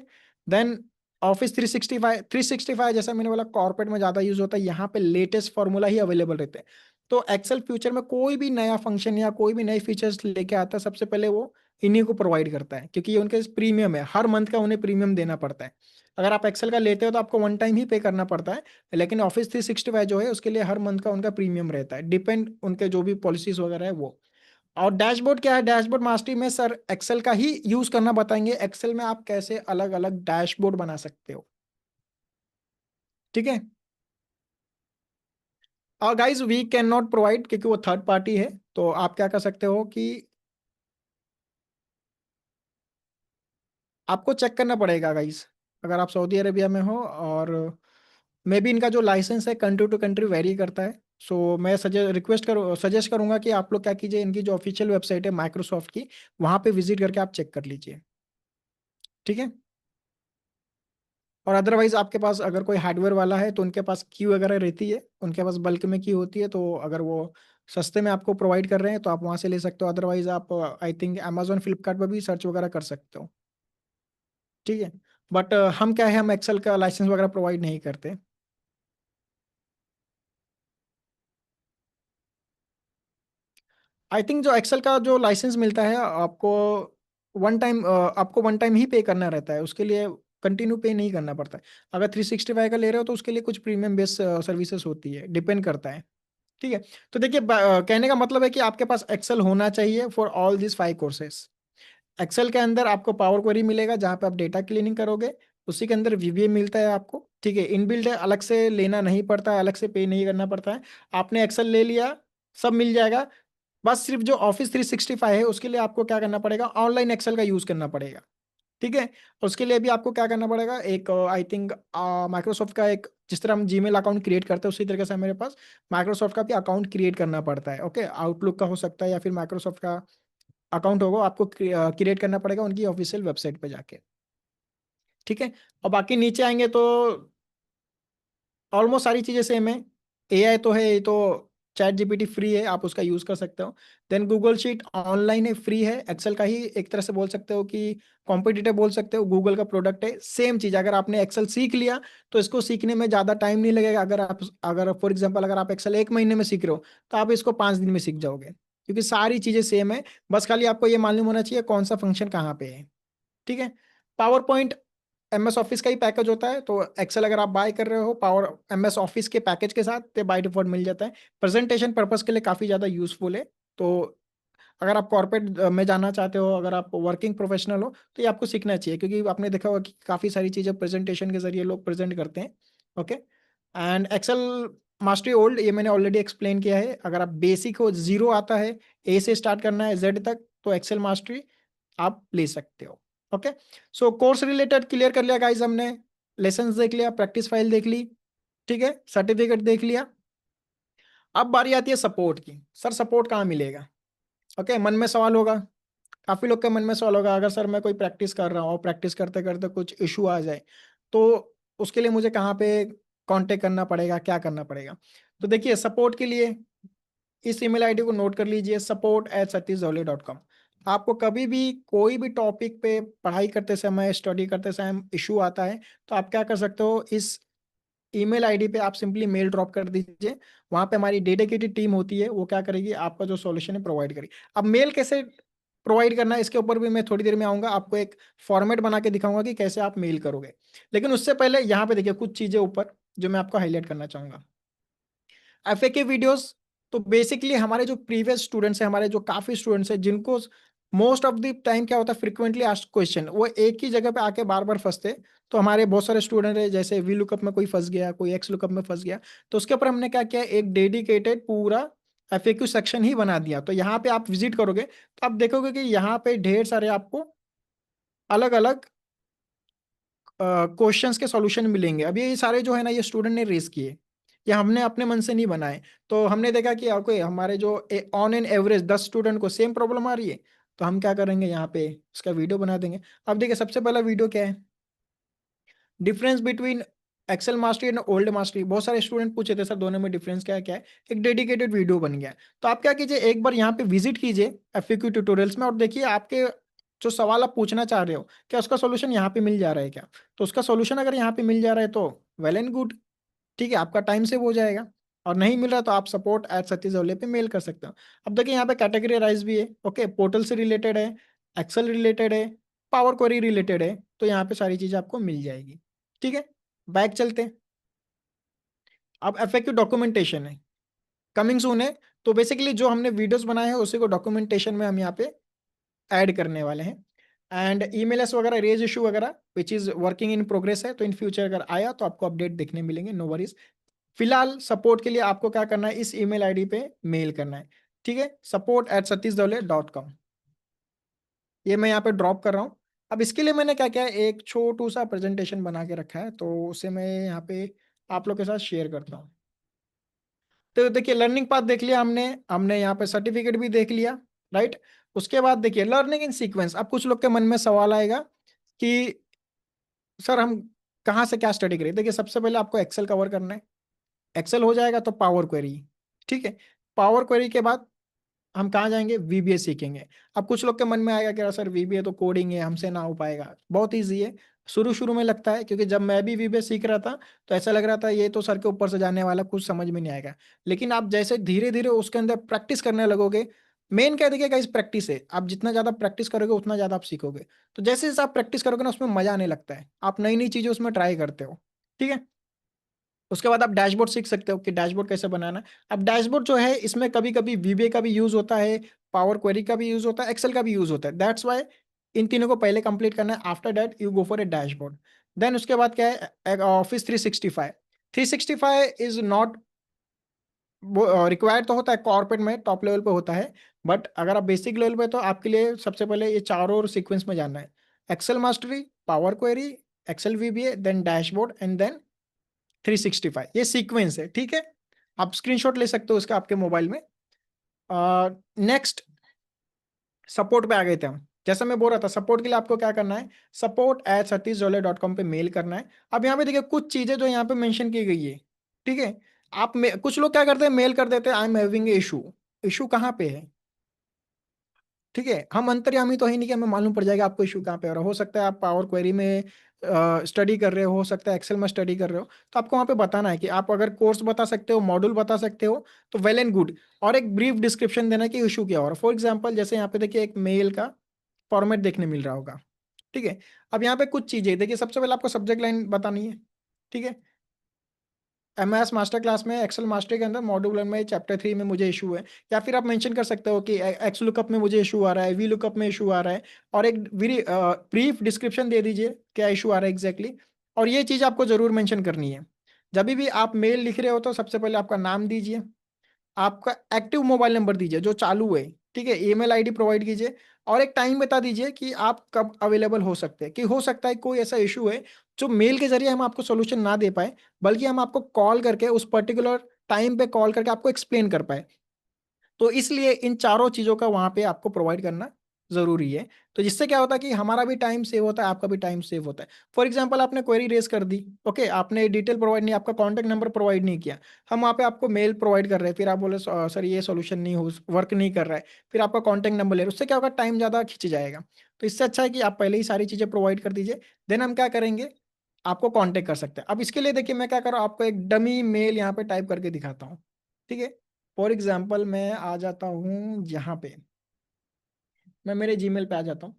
देन ऑफिस 365, जैसा मैंने बोला कॉर्पोरेट में ज़्यादा यूज होता है, यहाँ पे लेटेस्ट फॉर्मूला ही अवेलेबल रहते हैं। तो एक्सेल फ्यूचर में कोई भी नया फंक्शन या कोई भी नई फीचर्स लेके आता है, सबसे पहले वो इन्हीं को प्रोवाइड करता है, क्योंकि ये उनके प्रीमियम है, हर मंथ का उन्हें प्रीमियम देना पड़ता है। अगर आप एक्सेल का लेते हो तो आपको वन टाइम ही पे करना पड़ता है, लेकिन ऑफिस 365 जो है उसके लिए हर मंथ का उनका प्रीमियम रहता है, डिपेंड उनके जो भी पॉलिसीज वगैरह है वो। और डैशबोर्ड क्या है, डैशबोर्ड मास्टरी में सर एक्सेल का ही यूज करना बताएंगे, एक्सेल में आप कैसे अलग अलग डैशबोर्ड बना सकते हो। ठीक है। और guys we can not provide, क्योंकि वो थर्ड पार्टी है, तो आप क्या कर सकते हो कि आपको चेक करना पड़ेगा गाइज, अगर आप सऊदी अरेबिया में हो, और मे बी इनका जो लाइसेंस है कंट्री टू कंट्री वेरी करता है। सो मैं सजेस्ट करूंगा कि आप लोग क्या कीजिए, इनकी जो ऑफिशियल वेबसाइट है माइक्रोसॉफ्ट की, वहां पे विजिट करके आप चेक कर लीजिए। ठीक है। और अदरवाइज आपके पास अगर कोई हार्डवेयर वाला है तो उनके पास की वगैरह रहती है, उनके पास बल्क में की होती है, तो अगर वो सस्ते में आपको प्रोवाइड कर रहे हैं तो आप वहां से ले सकते हो, अदरवाइज आप आई थिंक अमेजोन फ्लिपकार्ट पर भी सर्च वगैरह कर सकते हो। ठीक है। बट हम क्या है, हम एक्सेल का लाइसेंस वगैरह प्रोवाइड नहीं करते। आई थिंक जो एक्सेल का जो लाइसेंस मिलता है आपको वन टाइम ही पे करना रहता है, उसके लिए कंटिन्यू पे नहीं करना पड़ता है। अगर 365 का ले रहे हो तो उसके लिए कुछ प्रीमियम बेस्ड सर्विसेज होती है, डिपेंड करता है। ठीक है। तो देखिए कहने का मतलब है कि आपके पास एक्सेल होना चाहिए for all this 5 courses. Excel के अंदर आपको पावर क्वेरी मिलेगा जहां पे आप डेटा क्लीनिंग करोगे, उसी के अंदर वीबीए मिलता है आपको। ठीक है, इनबिल्ट है, अलग से लेना नहीं पड़ता है, अलग से पे नहीं करना पड़ता है। आपने एक्सेल ले लिया, सब मिल जाएगा। बस सिर्फ जो ऑफिस 365 है उसके लिए आपको क्या करना पड़ेगा, ऑनलाइन एक्सेल का यूज करना पड़ेगा। ठीक है। उसके लिए भी आपको क्या करना पड़ेगा, एक आई थिंक माइक्रोसॉफ्ट का एक, जिस तरह हम जीमेल अकाउंट क्रिएट करते हैं उसी तरीके से मेरे पास माइक्रोसॉफ्ट का भी अकाउंट क्रिएट करना पड़ता है। ओके, आउटलुक का हो सकता है या फिर माइक्रोसॉफ्ट का अकाउंट होगा, आपको क्रिएट करना पड़ेगा उनकी ऑफिशियल वेबसाइट पे जाके। ठीक है। और बाकी नीचे आएंगे तो ऑलमोस्ट सारी चीजें सेम है। एआई तो है, ये तो चैट जीपीटी फ्री है, आप उसका यूज कर सकते हो। देन गूगल शीट ऑनलाइन है, फ्री है, एक्सेल का ही एक तरह से बोल सकते हो कि कॉम्पिटिटिव बोल सकते हो, गूगल का प्रोडक्ट है, सेम चीज। अगर आपने एक्सेल सीख लिया तो इसको सीखने में ज्यादा टाइम नहीं लगेगा। अगर फॉर एग्जाम्पल अगर आप एक्सेल 1 महीने में सीख रहे हो तो आप इसको 5 दिन में सीख जाओगे, क्योंकि सारी चीजें सेम है। बस खाली आपको ये मालूम होना चाहिए कौन सा फंक्शन कहाँ पे है। ठीक है। पावर पॉइंट एमएस ऑफिस का ही पैकेज होता है, तो एक्सेल अगर आप बाय कर रहे हो पावर एमएस ऑफिस के पैकेज के साथ तो बाय डिफॉल्ट मिल जाता है। प्रेजेंटेशन पर्पस के लिए काफ़ी ज़्यादा यूजफुल है। तो अगर आप कॉर्पोरेट में जाना चाहते हो, अगर आप वर्किंग प्रोफेशनल हो, तो ये आपको सीखना चाहिए, क्योंकि आपने देखा होगा कि काफ़ी सारी चीज़ें प्रेजेंटेशन के जरिए लोग प्रेजेंट करते हैं। Okay. And Excel mastery old, ये मैंने ऑलरेडी एक्सप्लेन किया है। अगर आप बेसिक हो, जीरो आता है, ए से स्टार्ट करना है जेड तक, तो एक्सेल मास्टरी आप ले सकते हो। ओके। सो कोर्स रिलेटेड क्लियर कर लिया गाइस हमने, लेसन्स देख लिया, प्रैक्टिस फाइल देख ली, ठीक है, सर्टिफिकेट देख लिया। अब बारी आती है सपोर्ट की, सर सपोर्ट कहाँ मिलेगा। ओके, मन में सवाल होगा, काफी लोग के मन में सवाल होगा, अगर सर मैं कोई प्रैक्टिस कर रहा हूँ और प्रैक्टिस करते करते कुछ इशू आ जाए तो उसके लिए मुझे कहाँ पे कांटेक्ट करना पड़ेगा, क्या करना पड़ेगा। तो देखिए सपोर्ट के लिए इस ईमेल आईडी को नोट कर लीजिए, support@satish.com। आपको कभी भी कोई भी टॉपिक पे पढ़ाई करते समय, स्टडी करते समय इशू आता है तो आप क्या कर सकते हो, इस ईमेल आईडी पे आप सिंपली मेल ड्रॉप कर दीजिए। वहां पे हमारी डेडिकेटेड टीम होती है, वो क्या करेगी, आपका जो सॉल्यूशन है प्रोवाइड करेगी। अब मेल कैसे प्रोवाइड करना है इसके ऊपर भी मैं थोड़ी देर में आऊंगा, आपको एक फॉर्मेट बना के दिखाऊंगा कि कैसे आप मेल करोगे। लेकिन उससे पहले यहाँ पे देखिए कुछ चीजें ऊपर जो मैं आपको हाईलाइट करना चाहूंगा। एफएके वीडियोस, तो बेसिकली हमारे जो प्रीवियस स्टूडेंट्स हैं, हमारे जो काफी स्टूडेंट्स हैं जिनको मोस्ट ऑफ द टाइम क्या होता है, फ्रिक्वेंटली आस्क्ड क्वेश्चन, वो एक ही जगह पे आके बार बार फंसते हैं। तो हमारे बहुत सारे स्टूडेंट हैं, जैसे वी लुकअप में कोई फंस गया, कोई एक्स लुकअप में फंस गया, तो उसके ऊपर हमने क्या किया, एक डेडिकेटेड पूरा एफएक्यू सेक्शन ही बना दिया। तो यहाँ पे आप विजिट करोगे तो आप देखोगे कि यहाँ पे ढेर सारे आपको अलग अलग क्वेश्चंस के सॉल्यूशन मिलेंगे। अब ये सारे जो है ना, ये स्टूडेंट ने रेज किए, ये हमने अपने मन से नहीं बनाए। तो हमने देखा कि ओके हमारे जो ऑन एन एवरेज 10 स्टूडेंट को सेम प्रॉब्लम आ रही है, तो हम क्या करेंगे, यहाँ पे उसका वीडियो बना देंगे। अब देखिए सबसे पहला वीडियो क्या है, difference between Excel mastery and old mastery. बहुत सारे स्टूडेंट पूछे थे सर दोनों में डिफरेंस क्या है, क्या है, एक डेडिकेटेड वीडियो बन गया। तो आप क्या कीजिए, एक बार यहाँ पे विजिट कीजिए एफएक्यू ट्यूटोरियल्स में और देखिए आपके जो सवाल आप पूछना चाह रहे हो क्या उसका सोल्यूशन यहाँ पे मिल जा रहा है क्या। तो उसका सोल्यूशन अगर यहाँ पे मिल जा रहा है तो वेल एंड गुड, ठीक है, आपका टाइम सेव हो जाएगा। और नहीं मिल रहा तो आप support@satish पे मेल कर सकते हो। अब देखिए यहाँ पे कैटेगरी राइज भी है, ओके, पोर्टल से रिलेटेड है, एक्सेल रिलेटेड है, पावर क्वेरी रिलेटेड है, तो यहाँ पे सारी चीजें आपको मिल जाएगी। ठीक है, बैक चलते हैं। अब FAQ डॉक्यूमेंटेशन है, कमिंग सून है। तो बेसिकली जो हमने वीडियोस बनाए हैं उसी को डॉक्यूमेंटेशन में हम यहाँ पे ऐड करने वाले हैं। एंड ईमेल्स वगैरह, रेज इशू वगैरह which is working in progress है, तो इन फ्यूचर अगर आया तो आपको अपडेट देखने मिलेंगे, नो वरीज। फिलहाल सपोर्ट के लिए आपको क्या करना है, इस ईमेल आईडी पे मेल करना है। ठीक है, support@satish.com, ये मैं यहाँ पे ड्रॉप कर रहा हूँ। अब इसके लिए मैंने क्या किया है, एक छोटू सा प्रेजेंटेशन बना के रखा है, तो उसे मैं यहाँ पे आप लोग के साथ शेयर करता हूँ। तो देखिए लर्निंग पाथ देख लिया हमने, हमने यहाँ पे सर्टिफिकेट भी देख लिया, राइट। उसके बाद देखिए लर्निंग इन सीक्वेंस। अब कुछ लोग के मन में सवाल आएगा कि सर हम कहाँ से क्या स्टडी करें। देखिए सबसे पहले आपको एक्सेल कवर करना है, एक्सेल हो जाएगा तो पावर क्वेरी। ठीक है, पावर क्वेरी के बाद हम कहाँ जाएंगे, VBA सीखेंगे। अब कुछ लोग के मन में आएगा कि सर VBA तो कोडिंग है, हमसे ना हो पाएगा। बहुत ईजी है, शुरू शुरू में लगता है, क्योंकि जब मैं भी VBA सीख रहा था तो ऐसा लग रहा था ये तो सर के ऊपर से जाने वाला, कुछ समझ में नहीं आएगा। लेकिन आप जैसे धीरे धीरे उसके अंदर प्रैक्टिस करने लगोगे, मेन क्या देखिएगा इस प्रैक्टिस है, आप जितना ज़्यादा प्रैक्टिस करोगे उतना ज़्यादा आप सीखोगे। तो जैसे जैसे आप प्रैक्टिस करोगे ना उसमें मजा आने लगता है, आप नई नई चीज़ें उसमें ट्राई करते हो। ठीक है, उसके बाद आप डैशबोर्ड सीख सकते हो कि डैशबोर्ड कैसे बनाना है। अब डैशबोर्ड जो है इसमें कभी कभी VBA का भी यूज होता है, पावर क्वेरी का भी यूज होता है, एक्सेल का भी यूज होता है। दैट्स वाई इन तीनों को पहले कंप्लीट करना है, after that you go for a dashboard. Then उसके बाद क्या है, ऑफिस 365। 365 इज नॉट रिक्वायर्ड, तो होता है कॉर्पोरेट में टॉप लेवल पे होता है, बट अगर आप बेसिक लेवल पे तो आपके लिए सबसे पहले ये चारों सीक्वेंस में जानना है, Excel mastery, power query, Excel VBA, then dashboard and then 365, ये सीक्वेंस है। ठीक है, आप स्क्रीनशॉट ले सकते हो उसका आपके मोबाइल में। नेक्स्ट सपोर्ट पे आ गए थे हम। जैसा मैं बोल रहा था, सपोर्ट के लिए आपको क्या करना है, support@satish.com पे मेल करना है। अब यहाँ पे देखिए कुछ चीजें जो यहाँ पे मेंशन की गई है। ठीक है, कुछ लोग क्या करते हैं, मेल कर देते हैं I am having issue. Issue कहाँ पे है, ठीक है, हम अंतर्यामी तो है नहीं कि हमें मालूम पड़ जाएगा आपको इशू कहाँ पे हो रहा है। हो सकता है आप पावर क्वेरी में स्टडी कर रहे हो सकता है एक्सेल में स्टडी कर रहे हो, तो आपको वहाँ पे बताना है कि आप अगर कोर्स बता सकते हो, मॉड्यूल बता सकते हो, तो वेल एंड गुड। और एक ब्रीफ डिस्क्रिप्शन देना है कि इशू क्या हो रहा है। फॉर एग्जाम्पल जैसे यहाँ पे देखिए एक मेल का फॉर्मेट देखने मिल रहा होगा। ठीक है, अब यहाँ पे कुछ चीजें देखिए, सबसे पहले आपको सब्जेक्ट लाइन बतानी है। ठीक है, MS मास्टर क्लास में एक्सेल मास्टर के अंदर मॉड्यूल 1 में चैप्टर 3 में मुझे इशू है। या फिर आप मेंशन कर सकते हो कि एक्स लुकअप में मुझे इशू आ रहा है, V लुकअप में इशू आ रहा है, और एक ब्रीफ डिस्क्रिप्शन दे दीजिए क्या इशू आ रहा है एग्जैक्टली। और ये चीज़ आपको जरूर मेंशन करनी है। जब भी आप मेल लिख रहे हो तो सबसे पहले आपका नाम दीजिए, आपका एक्टिव मोबाइल नंबर दीजिए जो चालू है। ठीक है, ईमेल आईडी प्रोवाइड कीजिए, और एक टाइम बता दीजिए कि आप कब अवेलेबल हो सकते हैं। कि हो सकता है कोई ऐसा इशू है जो मेल के जरिए हम आपको सोल्यूशन ना दे पाए, बल्कि हम आपको कॉल करके उस पर्टिकुलर टाइम पे कॉल करके आपको एक्सप्लेन कर पाए। तो इसलिए इन चारों चीज़ों का वहाँ पे आपको प्रोवाइड करना ज़रूरी है। तो जिससे क्या होता है कि हमारा भी टाइम सेव होता है, आपका भी टाइम सेव होता है। फॉर एग्जांपल आपने क्वेरी रेज कर दी, ओके, आपने डिटेल प्रोवाइड नहीं, आपका कॉन्टैक्ट नंबर प्रोवाइड नहीं किया, हम वहाँ पे आपको मेल प्रोवाइड कर रहे हैं, फिर आप बोले सर ये सोल्यूशन नहीं हो वर्क नहीं कर रहा है, फिर आपका कॉन्टैक्ट नंबर ले रहे, उससे क्या होगा, टाइम ज़्यादा खिंच जाएगा। तो इससे अच्छा है कि आप पहले ही सारी चीज़ें प्रोवाइड कर दीजिए, देन हम क्या करेंगे, आपको कॉन्टेक्ट कर सकते हैं। अब इसके लिए देखिए मैं क्या कर रहा हूँ, आपको एक डमी मेल यहाँ पे टाइप करके दिखाता हूँ। ठीक है, फॉर एग्जाम्पल मैं आ जाता हूँ यहाँ पे, मैं मेरे जीमेल पे आ जाता हूँ,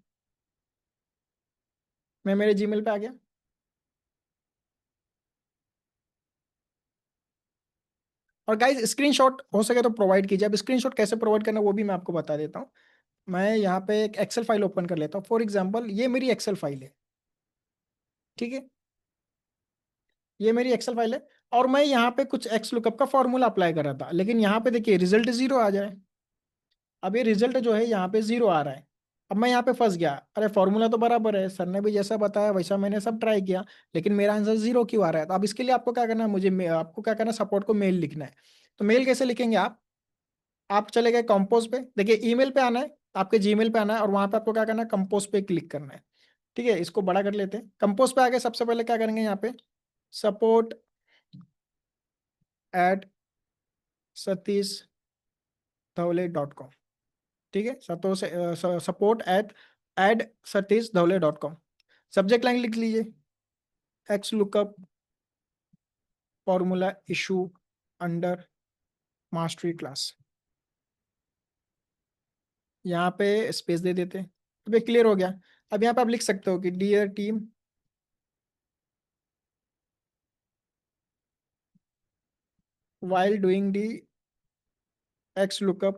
मैं मेरे जीमेल पे आ गया। और गाइस स्क्रीनशॉट हो सके तो प्रोवाइड कीजिए। अब स्क्रीनशॉट कैसे प्रोवाइड करना है वो भी मैं आपको बता देता हूँ। मैं यहाँ पे एक एक्सेल फाइल ओपन कर लेता हूँ। फॉर एग्जाम्पल ये मेरी एक्सेल फाइल है। ठीक है, ये मेरी एक्सेल फाइल है, और मैं यहाँ पे कुछ एक्स लुकअप का फॉर्मूला अप्लाई कर रहा था, लेकिन यहाँ पे देखिए रिजल्ट जीरो आ जाए। अब ये रिजल्ट जो है यहाँ पे जीरो आ रहा है। अब मैं यहाँ पे फंस गया, अरे फॉर्मूला तो बराबर है, सर ने भी जैसा बताया वैसा मैंने सब ट्राई किया, लेकिन मेरा आंसर जीरो क्यों आ रहा है। तो अब इसके लिए आपको क्या करना है, आपको क्या करना है, सपोर्ट को मेल लिखना है। तो मेल कैसे लिखेंगे आप चले गए कंपोज पे, देखिए ईमेल पे आना है, आपके जीमेल पे आना है, और वहां पे आपको क्या करना है, कंपोज पे क्लिक करना है। ठीक है, इसको बड़ा कर लेते हैं। कंपोज पे आके सबसे पहले क्या करेंगे, यहाँ पे support@satish.com। ठीक है, support@satish.com। सब्जेक्ट लाइन लिख लीजिए, x lookup formula issue under mastery class, यहाँ पे स्पेस दे देते हैं। अब ये क्लियर हो गया। अब यहाँ पे आप लिख सकते हो कि dear team, while doing the X lookup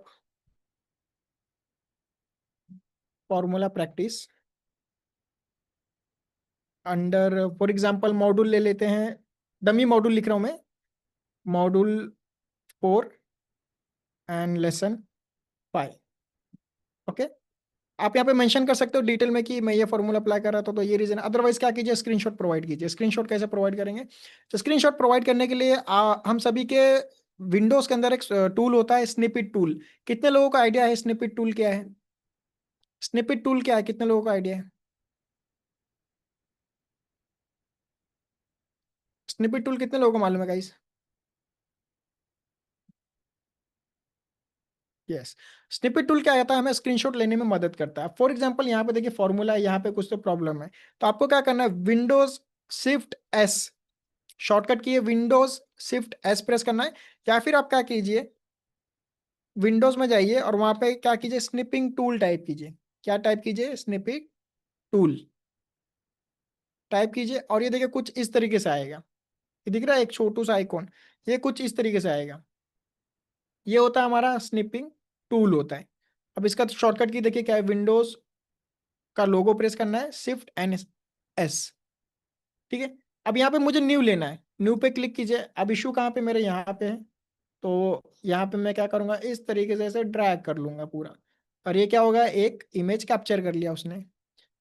formula practice under for example module ले लेते हैं, डमी मॉड्यूल लिख रहा हूं मैं, मॉड्यूल 4 एंड लेसन 5। ओके, आप यहाँ पे मेंशन कर सकते हो डिटेल में कि मैं ये फॉर्मूला अप्लाई कर रहा था तो ये रीजन। अदरवाइज क्या कीजिए, स्क्रीनशॉट प्रोवाइड कीजिए। स्क्रीनशॉट कैसे प्रोवाइड करेंगे? तो स्क्रीनशॉट प्रोवाइड करने के लिए हम सभी के विंडोज के अंदर एक टूल होता है, स्निपिट टूल। कितने लोगों का आइडिया है स्निपिट टूल क्या है? स्निपिट टूल क्या है, कितने लोगों का आइडिया है? स्निपिट टूल कितने लोगों को मालूम है गाइस? यस, स्निपेट टूल क्या आता है, हमें स्क्रीनशॉट लेने में मदद करता है। फॉर एग्जांपल यहाँ पे देखिए फॉर्मूला है, यहाँ पे कुछ तो प्रॉब्लम है, तो आपको क्या करना है, विंडोज शिफ्ट एस, शॉर्टकट की विंडोज शिफ्ट एस प्रेस करना है। या फिर आप क्या कीजिए, विंडोज में जाइए और वहां पे क्या कीजिए, स्निपिंग टूल टाइप कीजिए। क्या टाइप कीजिए? स्निपिंग टूल टाइप कीजिए और ये देखिए कुछ इस तरीके से आएगा। ये दिख रहा है एक छोटू सा आइकॉन, ये कुछ इस तरीके से आएगा। ये होता है हमारा स्निपिंग टूल होता है। अब इसका शॉर्टकट की देखिए क्या है, विंडोज का लोगो प्रेस करना है, शिफ्ट एंड एस। ठीक है, अब यहाँ पे मुझे न्यू लेना है, न्यू पे क्लिक कीजिए। अब इशू कहाँ पे, मेरे यहाँ पे है, तो यहाँ पे मैं क्या करूँगा, इस तरीके से ऐसे ड्रैग कर लूंगा पूरा। और ये क्या होगा, एक इमेज कैप्चर कर लिया उसने।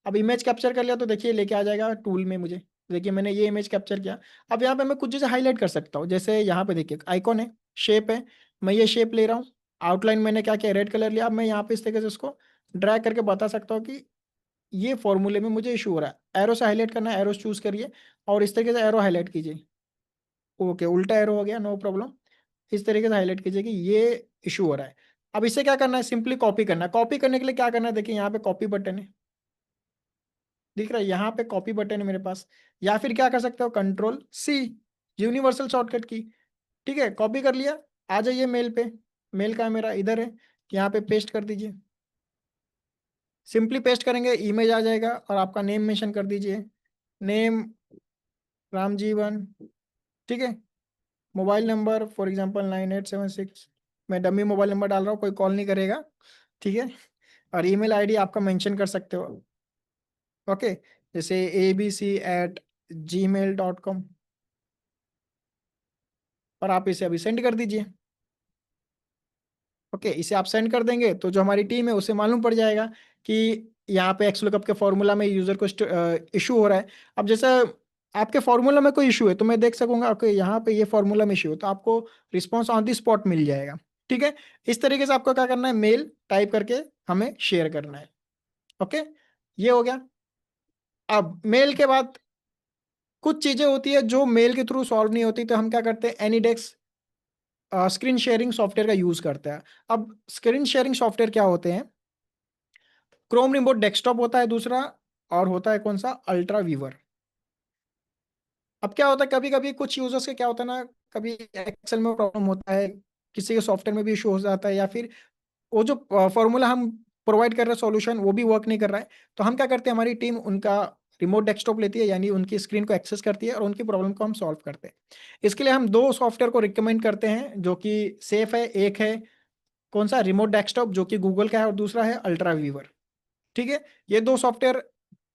अब इमेज कैप्चर कर लिया तो देखिए लेके आ जाएगा टूल में मुझे। देखिए मैंने ये इमेज कैप्चर किया। अब यहाँ पे मैं कुछ चीज़ें हाईलाइट कर सकता हूँ, जैसे यहाँ पे देखिए आइकॉन है, शेप है, मैं ये शेप ले रहा हूँ। आउटलाइन मैंने क्या किया, रेड कलर लिया। अब मैं यहाँ पे इस तरीके से उसको ड्रैग करके बता सकता हूँ कि ये फॉर्मूले में मुझे इशू हो रहा है। एरो से हाईलाइट करना है, एरो चूज करिए और इस तरीके से एरो हाईलाइट कीजिए। ओके, उल्टा एरो हो गया, नो प्रॉब्लम। इस तरीके से हाईलाइट कीजिए कि ये इशू हो रहा है। अब इसे क्या करना है, सिंपली कॉपी करना है। कॉपी करने के लिए क्या करना है, देखिए यहाँ पे कॉपी बटन है, दिख रहा है, यहाँ पे कॉपी बटन है मेरे पास। या फिर क्या कर सकते हो, कंट्रोल सी, यूनिवर्सल शॉर्टकट की। ठीक है, कॉपी कर लिया। आ जाइए मेल पे, मेल का मेरा इधर है, यहाँ पे पेस्ट कर दीजिए। सिंपली पेस्ट करेंगे, इमेज आ जाएगा और आपका नेम मेंशन कर दीजिए, नेम रामजीवन। ठीक है, मोबाइल नंबर फॉर एग्जांपल 9876, मैं डमी मोबाइल नंबर डाल रहा हूँ, कोई कॉल नहीं करेगा। ठीक है, और ईमेल आईडी आपका मेंशन कर सकते हो। ओके, जैसे abc@gmail.com, और आप इसे अभी सेंड कर दीजिए। ओके, इसे आप सेंड कर देंगे तो जो हमारी टीम है उसे मालूम पड़ जाएगा कि यहाँ पे एक्स लुकअप के फॉर्मूला में यूजर को इशू हो रहा है। अब जैसे आपके फॉर्मूला में कोई इशू है तो मैं देख सकूंगा ओके यहाँ पे ये फॉर्मूला में इशू है, तो आपको रिस्पॉन्स ऑन दी स्पॉट मिल जाएगा। ठीक है, इस तरीके से आपको क्या करना है, मेल टाइप करके हमें शेयर करना है। ओके, ये हो गया। अब मेल के बाद कुछ चीजें होती है जो मेल के थ्रू सॉल्व नहीं होती, तो हम क्या करते हैं, एनीडेक्स स्क्रीन शेयरिंग सॉफ्टवेयर का यूज करते हैं। अब स्क्रीन शेयरिंग सॉफ्टवेयर क्या होते हैं, क्रोम रिमोट डेस्कटॉप होता है दूसरा, और होता है कौन सा, अल्ट्रा वीवर। अब क्या होता है, कभी कभी कुछ यूजर्स के क्या होता है ना, कभी एक्सेल में प्रॉब्लम होता है, किसी के सॉफ्टवेयर में भी इशू हो जाता है, या फिर वो जो फॉर्मूला हम प्रोवाइड कर रहे हैं सॉल्यूशन वो भी वर्क नहीं कर रहा है। तो हम क्या करते हैं, हमारी टीम उनका रिमोट डेस्कटॉप लेती है, यानी उनकी स्क्रीन को एक्सेस करती है और उनकी प्रॉब्लम को हम सॉल्व करते हैं। इसके लिए हम दो सॉफ्टवेयर को रिकमेंड करते हैं जो कि सेफ है। एक है कौन सा, रिमोट डेस्कटॉप जो कि गूगल का है, और दूसरा है अल्ट्रा वीवर। ठीक है, ये दो सॉफ्टवेयर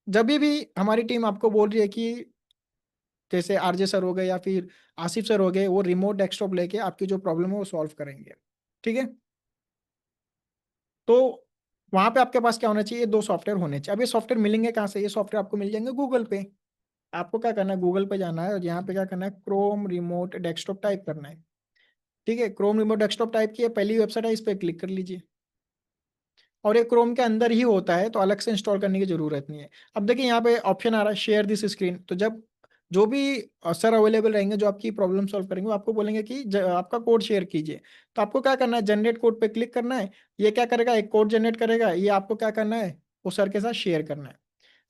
जब भी हमारी टीम आपको बोल रही है कि जैसे आरजे सर हो गए या फिर आसिफ सर हो गए, वो रिमोट डेस्कटॉप लेके आपकी जो प्रॉब्लम है वो सॉल्व करेंगे। ठीक है, तो वहां पे आपके पास क्या होना चाहिए, दो सॉफ्टवेयर होने चाहिए। अब ये सॉफ्टवेयर मिलेंगे कहाँ से, ये सॉफ्टवेयर आपको मिल जाएंगे गूगल पे। आपको क्या करना है, गूगल पे जाना है और यहाँ पे क्या करना है, क्रोम रिमोट डेस्कटॉप टाइप करना है। ठीक है, क्रोम रिमोट डेस्कटॉप टाइप किया, पहली वेबसाइट है, इस पर क्लिक कर लीजिए। और ये क्रोम के अंदर ही होता है तो अलग से इंस्टॉल करने की जरूरत नहीं है। अब देखिए यहाँ पे ऑप्शन आ रहा है शेयर दिस स्क्रीन, तो जब जो भी सर अवेलेबल रहेंगे जो आपकी प्रॉब्लम सॉल्व करेंगे, वो आपको बोलेंगे कि आपका कोड शेयर कीजिए। तो आपको क्या करना है, जनरेट कोड पे क्लिक करना है। ये क्या करेगा, एक कोड जनरेट करेगा, ये आपको क्या करना है, वो सर के साथ शेयर करना है।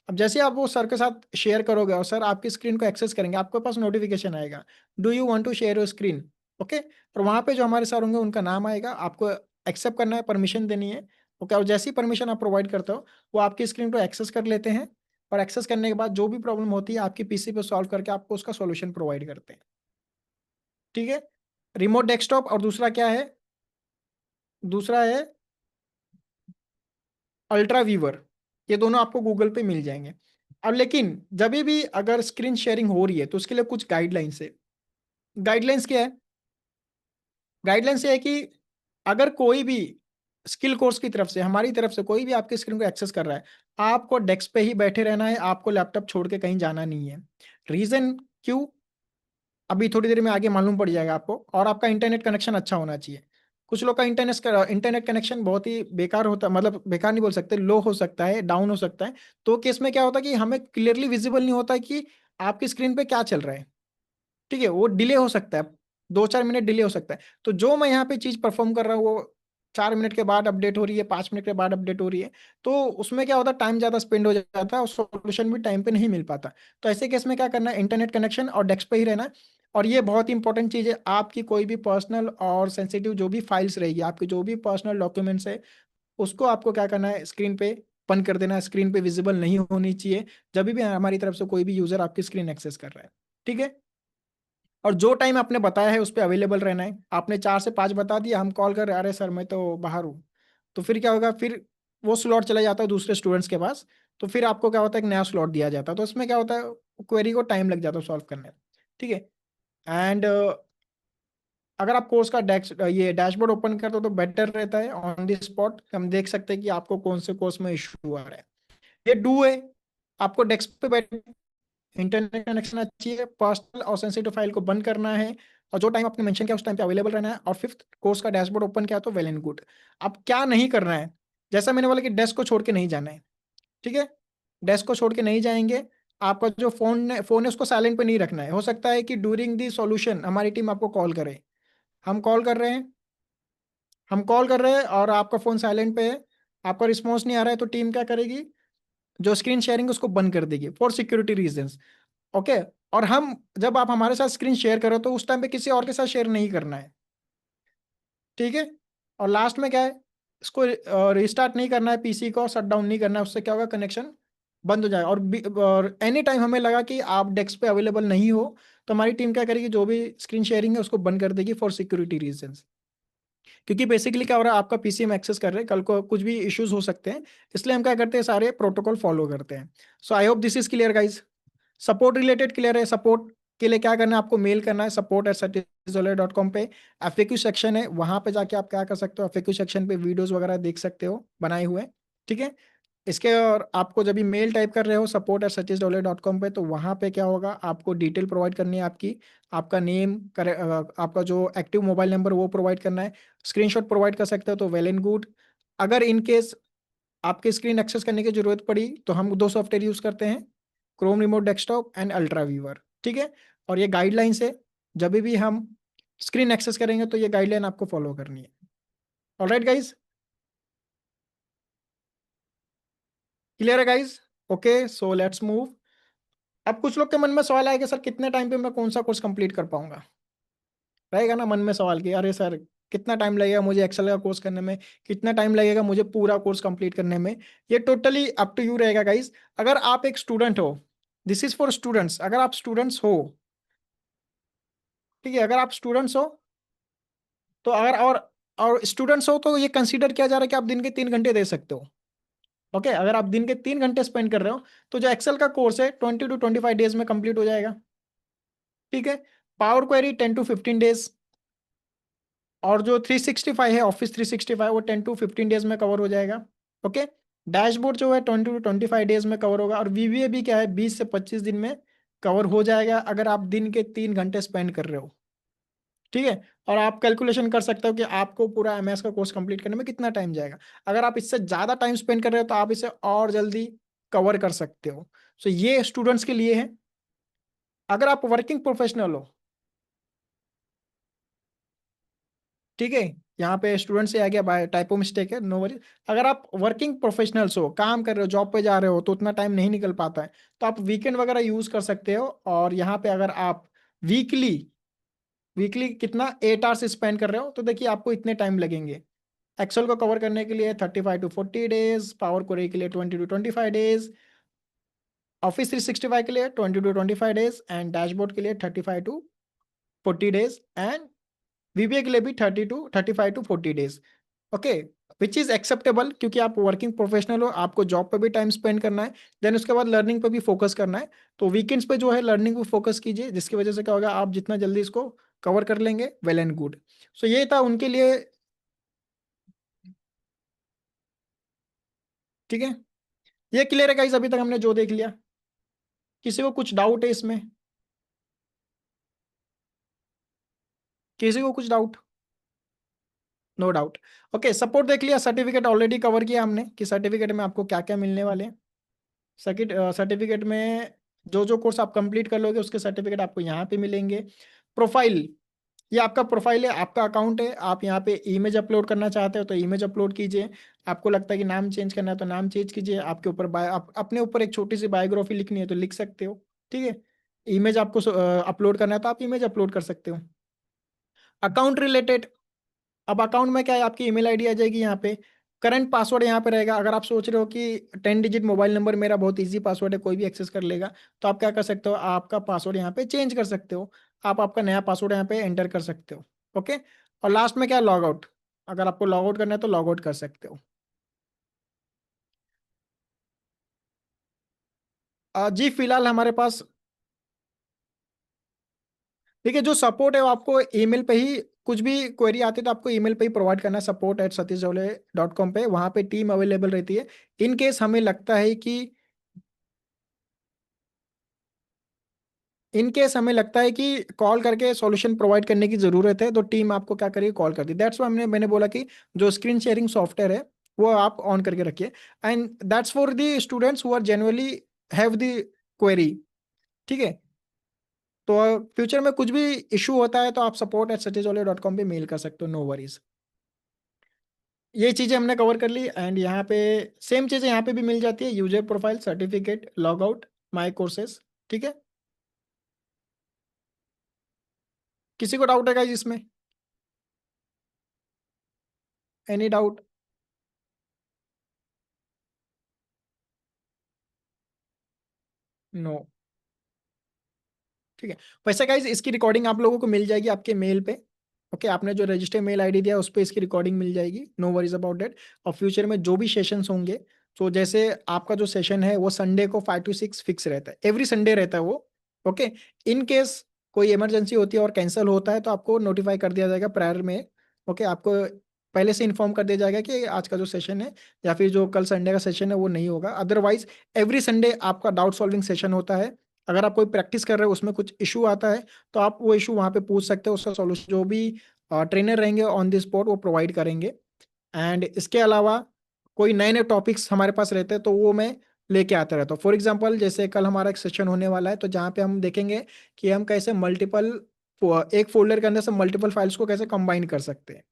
अब जैसे आप वो सर के साथ शेयर करोगे और सर आपकी स्क्रीन को एक्सेस करेंगे, आपके पास नोटिफिकेशन आएगा, do you want to share your screen. Okay. और वहां पे जो हमारे सर होंगे उनका नाम आएगा, आपको एक्सेप्ट करना है, परमिशन देनी है। ओके, और जैसी परमिशन आप प्रोवाइड करते हो वो आपकी स्क्रीन को एक्सेस कर लेते हैं, और एक्सेस करने के बाद जो भी प्रॉब्लम होती है आपकी पीसी पे सॉल्व करके आपको उसका सॉल्यूशन प्रोवाइड करते हैं। ठीक है। रिमोट डेस्कटॉप, और दूसरा क्या है, दूसरा है अल्ट्रा वीवर। ये दोनों आपको गूगल पे मिल जाएंगे। अब लेकिन जब भी अगर स्क्रीन शेयरिंग हो रही है तो उसके लिए कुछ गाइडलाइंस है। गाइडलाइंस क्या है? गाइडलाइंस ये है कि अगर कोई भी स्किल कोर्स की तरफ से, हमारी तरफ से कोई भी आपके स्क्रीन को एक्सेस कर रहा है, आपको डेस्क पे ही बैठे रहना है, आपको लैपटॉप छोड़ के कहीं जाना नहीं है। रीजन क्यों, अभी थोड़ी देर में आगे मालूम पड़ जाएगा आपको। और आपका इंटरनेट कनेक्शन अच्छा होना चाहिए। कुछ लोग का इंटरनेट कनेक्शन बहुत ही बेकार होता है, मतलब बेकार नहीं बोल सकते, लो हो सकता है, डाउन हो सकता है। तो केस में क्या होता है कि हमें क्लियरली विजिबल नहीं होता है कि आपकी स्क्रीन पे क्या चल रहा है। ठीक है, वो डिले हो सकता है, 2-4 मिनट डिले हो सकता है। तो जो मैं यहाँ पे चीज परफॉर्म कर रहा हूँ वो 4 मिनट के बाद अपडेट हो रही है, 5 मिनट के बाद अपडेट हो रही है। तो उसमें क्या होता है, टाइम ज्यादा स्पेंड हो जाता है और सॉल्यूशन भी टाइम पे नहीं मिल पाता। तो ऐसे केस में क्या करना है, इंटरनेट कनेक्शन और डेस्क पे ही रहना है। और ये बहुत ही इंपॉर्टेंट चीज है, आपकी कोई भी पर्सनल और सेंसिटिव जो भी फाइल्स रहेगी, आपके जो भी पर्सनल डॉक्यूमेंट्स है, उसको आपको क्या करना है, स्क्रीन पे बंद कर देना है, स्क्रीन पे विजिबल नहीं होनी चाहिए जब भी हमारी तरफ से कोई भी यूजर आपकी स्क्रीन एक्सेस कर रहा है। ठीक है। और जो टाइम आपने बताया है उस पर अवेलेबल रहना है। आपने 4 से 5 बता दिया, हम कॉल कर रहे हैं, अरे सर मैं तो बाहर हूँ, तो फिर क्या होगा, फिर वो स्लॉट चला जाता है दूसरे स्टूडेंट्स के पास। तो फिर आपको क्या होता है, एक नया स्लॉट दिया जाता है, तो इसमें क्या होता है, क्वेरी को टाइम लग जाता है सॉल्व करने में। ठीक है। एंड अगर आप कोर्स का डेस्क ये डैशबोर्ड ओपन करते हो तो बेटर रहता है, ऑन द स्पॉट हम देख सकते हैं कि आपको कौन से कोर्स में इशू आ रहा है। ये डू है, आपको डेस्क पे बैठ, इंटरनेट कनेक्शन अच्छी है, पर्सनल और सेंसिटिव फाइल को बंद करना है, और जो टाइम आपने मेंशन किया उस टाइम पे अवेलेबल रहना है। और फिफ्थ, कोर्स का डैशबोर्ड ओपन किया तो वेल एंड गुड। अब क्या नहीं करना है, जैसा मैंने बोला कि डेस्क को छोड़ के नहीं जाना है। ठीक है, डेस्क को छोड़ के नहीं जाएंगे। आपका जो फोन है उसको साइलेंट पे नहीं रखना है। हो सकता है कि ड्यूरिंग दी सॉल्यूशन हमारी टीम आपको कॉल करे, हम कॉल कर रहे हैं, हम कॉल कर रहे हैं और आपका फोन साइलेंट पे है, आपका रिस्पॉन्स नहीं आ रहा है, तो टीम क्या करेगी, जो स्क्रीन शेयरिंग उसको बंद कर देगी फॉर सिक्योरिटी रीजंस। ओके। और हम, जब आप हमारे साथ स्क्रीन शेयर करो तो उस टाइम पे किसी और के साथ शेयर नहीं करना है। ठीक है। और लास्ट में क्या है, इसको रिस्टार्ट नहीं करना है, पीसी को शट डाउन नहीं करना है, उससे क्या होगा, कनेक्शन बंद हो जाएगा। और एनी टाइम हमें लगा कि आप डेस्क पे अवेलेबल नहीं हो, तो हमारी टीम क्या करेगी, जो भी स्क्रीन शेयरिंग है उसको बंद कर देगी फॉर सिक्योरिटी रीजंस। क्योंकि बेसिकली क्या हो रहा है, आपका पीसी हम एक्सेस कर रहे हैं, कल को कुछ भी इश्यूज हो सकते हैं, इसलिए हम क्या करते हैं, सारे प्रोटोकॉल फॉलो करते हैं। So I hope this is clear guys. Support related clear है? सपोर्ट के लिए क्या करना है, आपको मेल करना है support@satish.com पे। एफएक्यू सेक्शन है, वहां पे जाके आप क्या कर सकते हो, एफएक्यू सेक्शन पे वीडियोस वगैरह देख सकते हो बनाए हुए। ठीक है। इसके, और आपको जब भी मेल टाइप कर रहे हो support@satish.com पे, तो वहां पे क्या होगा, आपको डिटेल प्रोवाइड करनी है आपकी, आपका नेम करे, आपका जो एक्टिव मोबाइल नंबर वो प्रोवाइड करना है। स्क्रीनशॉट प्रोवाइड कर सकते हो तो वेल एंड गुड। अगर इन केस आपकी स्क्रीन एक्सेस करने की जरूरत पड़ी तो हम 2 सॉफ्टवेयर यूज करते हैं, Chrome remote desktop and Ultra Viewer. ठीक है। और ये गाइडलाइंस है, जब भी हम स्क्रीन एक्सेस करेंगे तो ये गाइडलाइन आपको फॉलो करनी है। ऑलराइट गाइज, क्लियर है guys? Okay, so let's move. अब कुछ लोग के मन में सवाल आएगा, सर कितने टाइम पे मैं कौन सा कोर्स कंप्लीट कर पाऊंगा? रहेगा ना मन में सवाल कि अरे सर कितना टाइम लगेगा मुझे एक्सेल का कोर्स करने में, कितना टाइम लगेगा मुझे पूरा कोर्स कंप्लीट करने में? ये टोटली अप टू यू रहेगा गाइज। अगर आप एक स्टूडेंट हो, दिस इज फॉर स्टूडेंट्स, अगर आप स्टूडेंट्स हो, ठीक है, अगर आप स्टूडेंट्स हो तो अगर और स्टूडेंट्स हो तो ये कंसीडर किया जा रहा है कि आप दिन के 3 घंटे दे सकते हो। ओके, अगर आप दिन के 3 घंटे स्पेंड कर रहे हो तो जो एक्सेल का कोर्स है 20 to 25 डेज में कंप्लीट हो जाएगा। ठीक है। पावर क्वेरी 10 to 15 डेज, और जो 365 है, ऑफिस 365, वो 10 to 15 डेज में कवर हो जाएगा। ओके। डैशबोर्ड जो है 20 to 25 डेज में कवर होगा, और वीवीए भी क्या है, 20 से 25 दिन में कवर हो जाएगा, अगर आप दिन के 3 घंटे स्पेंड कर रहे हो। ठीक है। और आप कैलकुलेशन कर सकते हो कि आपको पूरा एमएस का कोर्स कंप्लीट करने में कितना टाइम जाएगा। अगर आप इससे ज़्यादा टाइम स्पेंड कर रहे हो तो आप इसे और जल्दी कवर कर सकते हो। सो ये स्टूडेंट्स के लिए है। अगर आप वर्किंग प्रोफेशनल हो, ठीक है, यहाँ पे स्टूडेंट से आ गया, बाय टाइपो मिस्टेक है, नो वरी। अगर आप वर्किंग प्रोफेशनल्स हो, काम कर रहे हो, जॉब पे जा रहे हो, तो उतना टाइम नहीं निकल पाता है, तो आप वीकेंड वगैरह यूज कर सकते हो। और यहाँ पे अगर आप वीकली वीकली कितना 8 आवर्स स्पेंड कर रहे हो, तो देखिए आपको इतने टाइम लगेंगे। एक्सेल को कवर करने के लिए 35 to 40 डेज, पावर क्वेरी के लिए 20 to 25 डेज, ऑफिस 365 के लिए 20 to 25 डेज, एंड डैशबोर्ड के लिए 35 to 40 डेज, एंड वीबीए के लिए भी 35 to 40 days. Okay, which is acceptable, क्योंकि आप वर्किंग प्रोफेशनल हो, आपको जॉब पे भी टाइम स्पेंड करना है, देन उसके बाद लर्निंग पे भी फोकस करना है। तो वीकेंड्स पे जो है लर्निंग पे फोकस कीजिए, जिसकी वजह से क्या होगा, आप जितना जल्दी इसको कवर कर लेंगे, वेल एंड गुड। सो ये था उनके लिए। ठीक है, ये क्लियर है गाइस, अभी तक हमने जो देख लिया। किसी को कुछ डाउट है इसमें? किसी को कुछ doubt? No doubt. Okay, support देख लिया, सर्टिफिकेट ऑलरेडी कवर किया हमने कि सर्टिफिकेट में आपको क्या क्या मिलने वाले हैं। सर्टिफिकेट में जो जो कोर्स आप कंप्लीट कर लोगे उसके सर्टिफिकेट आपको यहाँ पे मिलेंगे। प्रोफाइल, ये आपका प्रोफाइल है, आपका अकाउंट है, आप यहाँ पे इमेज अपलोड करना चाहते हो तो इमेज अपलोड कीजिए। आपको लगता है कि नाम चेंज करना है तो नाम चेंज कीजिए। आपके ऊपर आप अपने ऊपर एक छोटी सी बायोग्राफी लिखनी है तो लिख सकते हो। ठीक है, इमेज आपको अपलोड करना है तो आप इमेज अपलोड कर सकते हो। अकाउंट रिलेटेड, अब अकाउंट में क्या है, आपकी ईमेल आईडी आ जाएगी यहाँ पे, करंट पासवर्ड यहाँ पे रहेगा। अगर आप सोच रहे हो कि 10 डिजिट मोबाइल नंबर मेरा बहुत इजी पासवर्ड है, कोई भी एक्सेस कर लेगा, तो आप क्या कर सकते हो, आपका पासवर्ड यहाँ पे चेंज कर सकते हो। आप आपका नया पासवर्ड यहाँ पे एंटर कर सकते हो। ओके, और लास्ट में क्या है, लॉग आउट। अगर आपको लॉग आउट करना है तो लॉग आउट कर सकते हो। जी फिलहाल हमारे पास, देखिए जो सपोर्ट है वो आपको ईमेल पे ही, कुछ भी क्वेरी आती है तो आपको ईमेल पे ही प्रोवाइड करना है, support@satish.com पे, वहाँ पे टीम अवेलेबल रहती है। इन केस हमें लगता है कि, इन केस हमें लगता है कि कॉल करके सॉल्यूशन प्रोवाइड करने की ज़रूरत है, तो टीम आपको क्या करेगी, कॉल करती है। दैट्स वाई मैंने बोला कि जो स्क्रीन शेयरिंग सॉफ्टवेयर है वो आप ऑन करके रखिए, and that's for the students who are generally have the query. ठीक है, तो फ्यूचर में कुछ भी इशू होता है तो आप support@satish.com पे मेल कर सकते हो, नो वरीज। ये चीज़ें हमने कवर कर ली, एंड यहाँ पे सेम चीज़ें यहाँ पे भी मिल जाती है, user profile, certificate, log out, my courses. ठीक है, किसी को डाउट है गाइस इसमें? Any doubt? नो। ठीक है, वैसे गाइज इसकी रिकॉर्डिंग आप लोगों को मिल जाएगी आपके मेल पे। ओके, आपने जो रजिस्टर मेल आईडी दिया उस पर इसकी रिकॉर्डिंग मिल जाएगी, नो वरीज अबाउट डेट। और फ्यूचर में जो भी सेशंस होंगे, तो जैसे आपका जो सेशन है वो संडे को 5 to 6 फिक्स रहता है, एवरी संडे रहता है वो। ओके, इन केस कोई इमरजेंसी होती है और कैंसिल होता है तो आपको नोटिफाई कर दिया जाएगा प्रायर में। ओके, आपको पहले से इन्फॉर्म कर दिया जाएगा कि आज का जो सेशन है या फिर जो कल संडे का सेशन है वो नहीं होगा। अदरवाइज एवरी संडे आपका डाउट सॉल्विंग सेशन होता है। अगर आप कोई प्रैक्टिस कर रहे हो उसमें कुछ इशू आता है तो आप वो इशू वहाँ पे पूछ सकते हो, उसका सॉल्यूशन जो भी ट्रेनर रहेंगे ऑन द स्पॉट वो प्रोवाइड करेंगे। एंड इसके अलावा कोई नए नए टॉपिक्स हमारे पास रहते हैं तो वो मैं लेके आता रहता हूँ। फॉर एग्जांपल जैसे कल हमारा एक सेशन होने वाला है तो जहाँ पे हम देखेंगे कि हम कैसे मल्टीपल, एक फोल्डर के अंदर से मल्टीपल फाइल्स को कैसे कंबाइन कर सकते हैं।